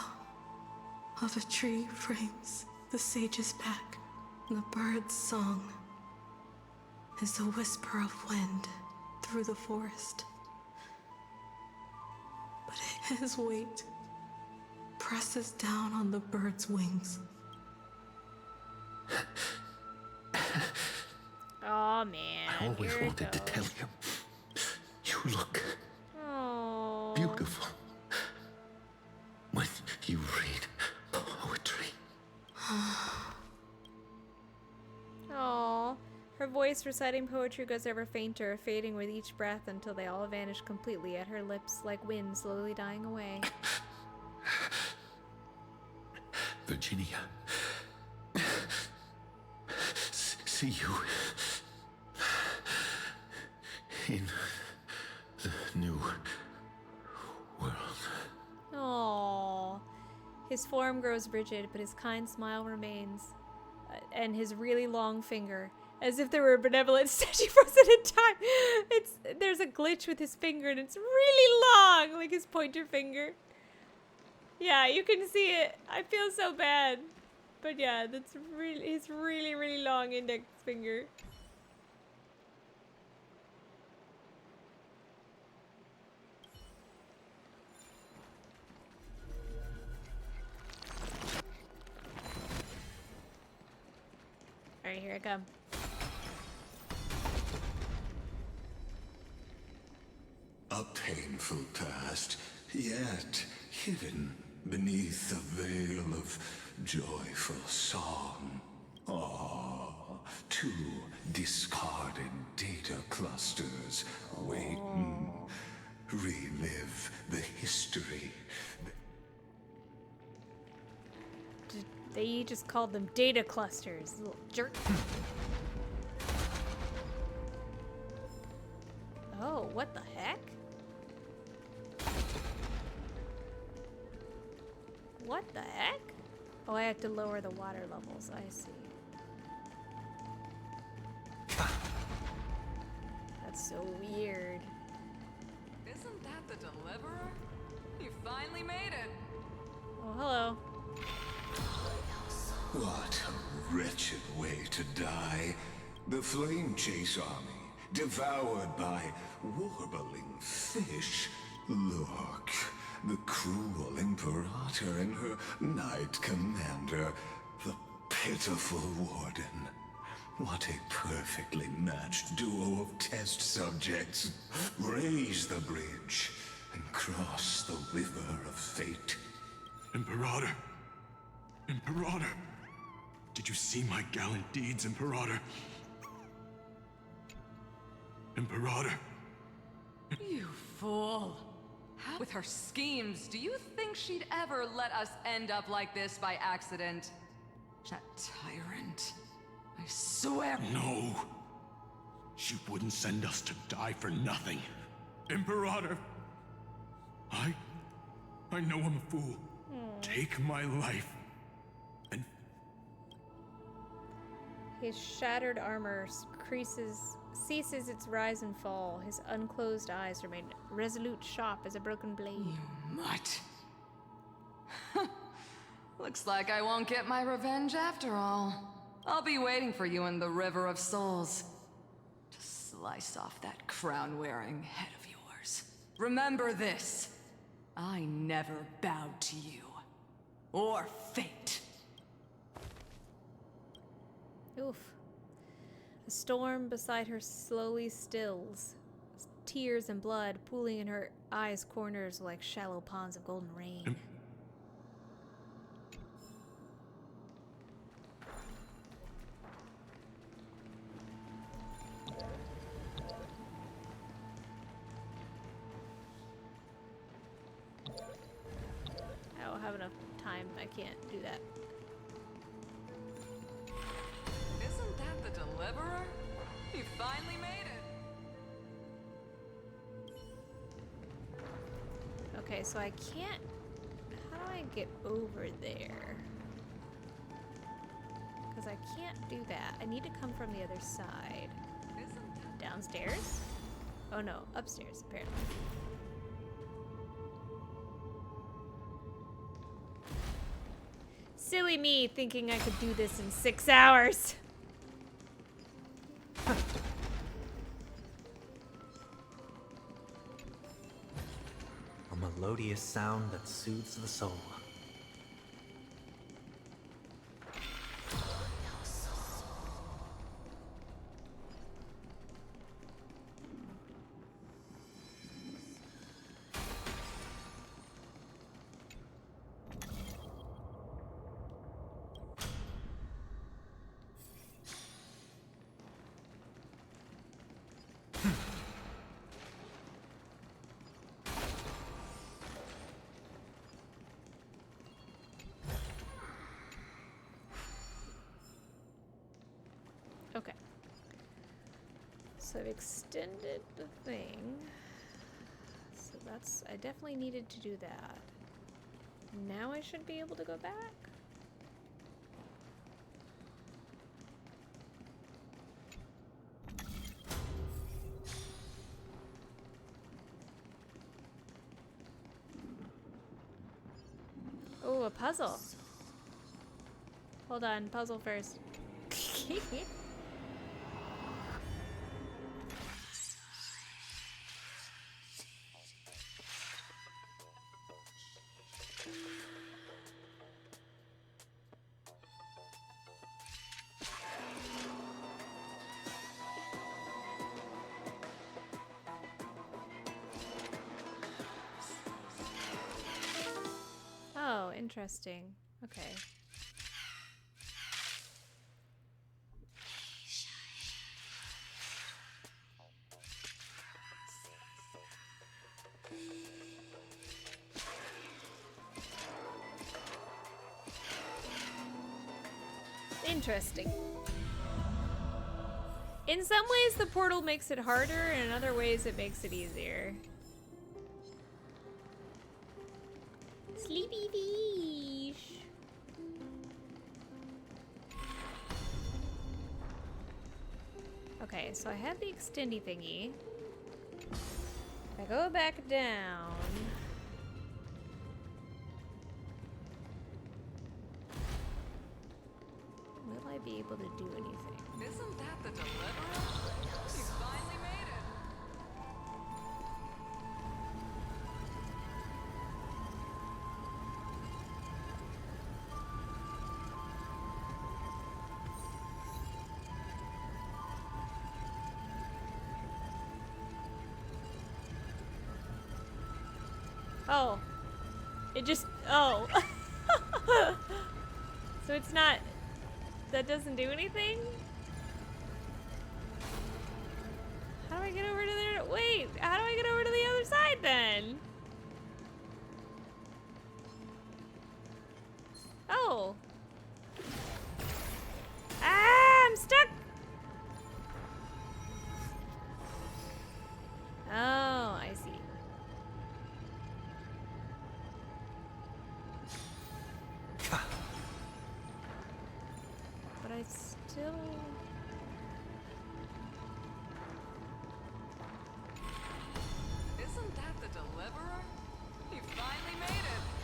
of a tree frames the sage's back. The bird's song is a whisper of wind through the forest. But his weight presses down on the bird's wings. Oh man. I always wanted to tell you. You look beautiful when you read poetry. Aww. Her voice reciting poetry goes ever fainter, fading with each breath until they all vanish completely at her lips like wind slowly dying away. Virginia. See you in the new world. Aww. His form grows rigid, but his kind smile remains. And his really long finger, as if there were a benevolent statue frozen in time. There's a glitch with his finger, and it's really long, like his pointer finger. Yeah, you can see it. I feel so bad. But yeah, that's really his really long index finger. Alright, here I come. A painful past, yet hidden beneath a veil of joyful song. Ah, 2 discarded data clusters waiting. Relive the history. They just called them data clusters, little jerk. Oh, what the heck? What the heck? Oh, I have to lower the water levels, I see. That's so weird. Isn't that the deliverer? You finally made it. Oh, hello. What a wretched way to die. The Flame Chase army, devoured by warbling fish. Look, the cruel Imperator and her Knight Commander, the pitiful Warden. What a perfectly matched duo of test subjects. Raise the bridge and cross the river of fate. Imperator! Imperator! Did you see my gallant deeds, Imperator? Imperator! You fool! How with her schemes, do you think she'd ever let us end up like this by accident? That tyrant. I swear. No. She wouldn't send us to die for nothing. Imperator! I know I'm a fool. Take my life. His shattered armor ceases its rise and fall. His unclosed eyes remain resolute, sharp as a broken blade. You mutt. Looks like I won't get my revenge after all. I'll be waiting for you in the River of Souls to slice off that crown-wearing head of yours. Remember this. I never bowed to you. Or fate. Oof. A storm beside her slowly stills. Tears and blood pooling in her eyes' corners like shallow ponds of golden rain. I don't have enough time. I can't do that. Isn't that the deliverer? You finally made it. Okay, so I can't... How do I get over there? Because I can't do that. I need to come from the other side. Downstairs? Oh no, upstairs, apparently. Silly me thinking I could do this in 6 hours. A melodious sound that soothes the soul. Okay. So I've extended the thing. So that's... I definitely needed to do that. Now I should be able to go back? Oh, a puzzle. Hold on, puzzle first. Oh, interesting. Okay. Interesting. In some ways, the portal makes it harder, and in other ways, it makes it easier. Sleepy fish. Okay, so I have the extendy thingy. If I go back down... will I be able to do anything? Isn't that the deliverer? You finally made it. Oh. It just... oh. So it's not... that doesn't do anything? How do I get over to there? Wait, how do I get over to the other side then? Oh. Ah, I'm stuck. Oh, I see. But I still... Isn't that the deliverer? You finally made it.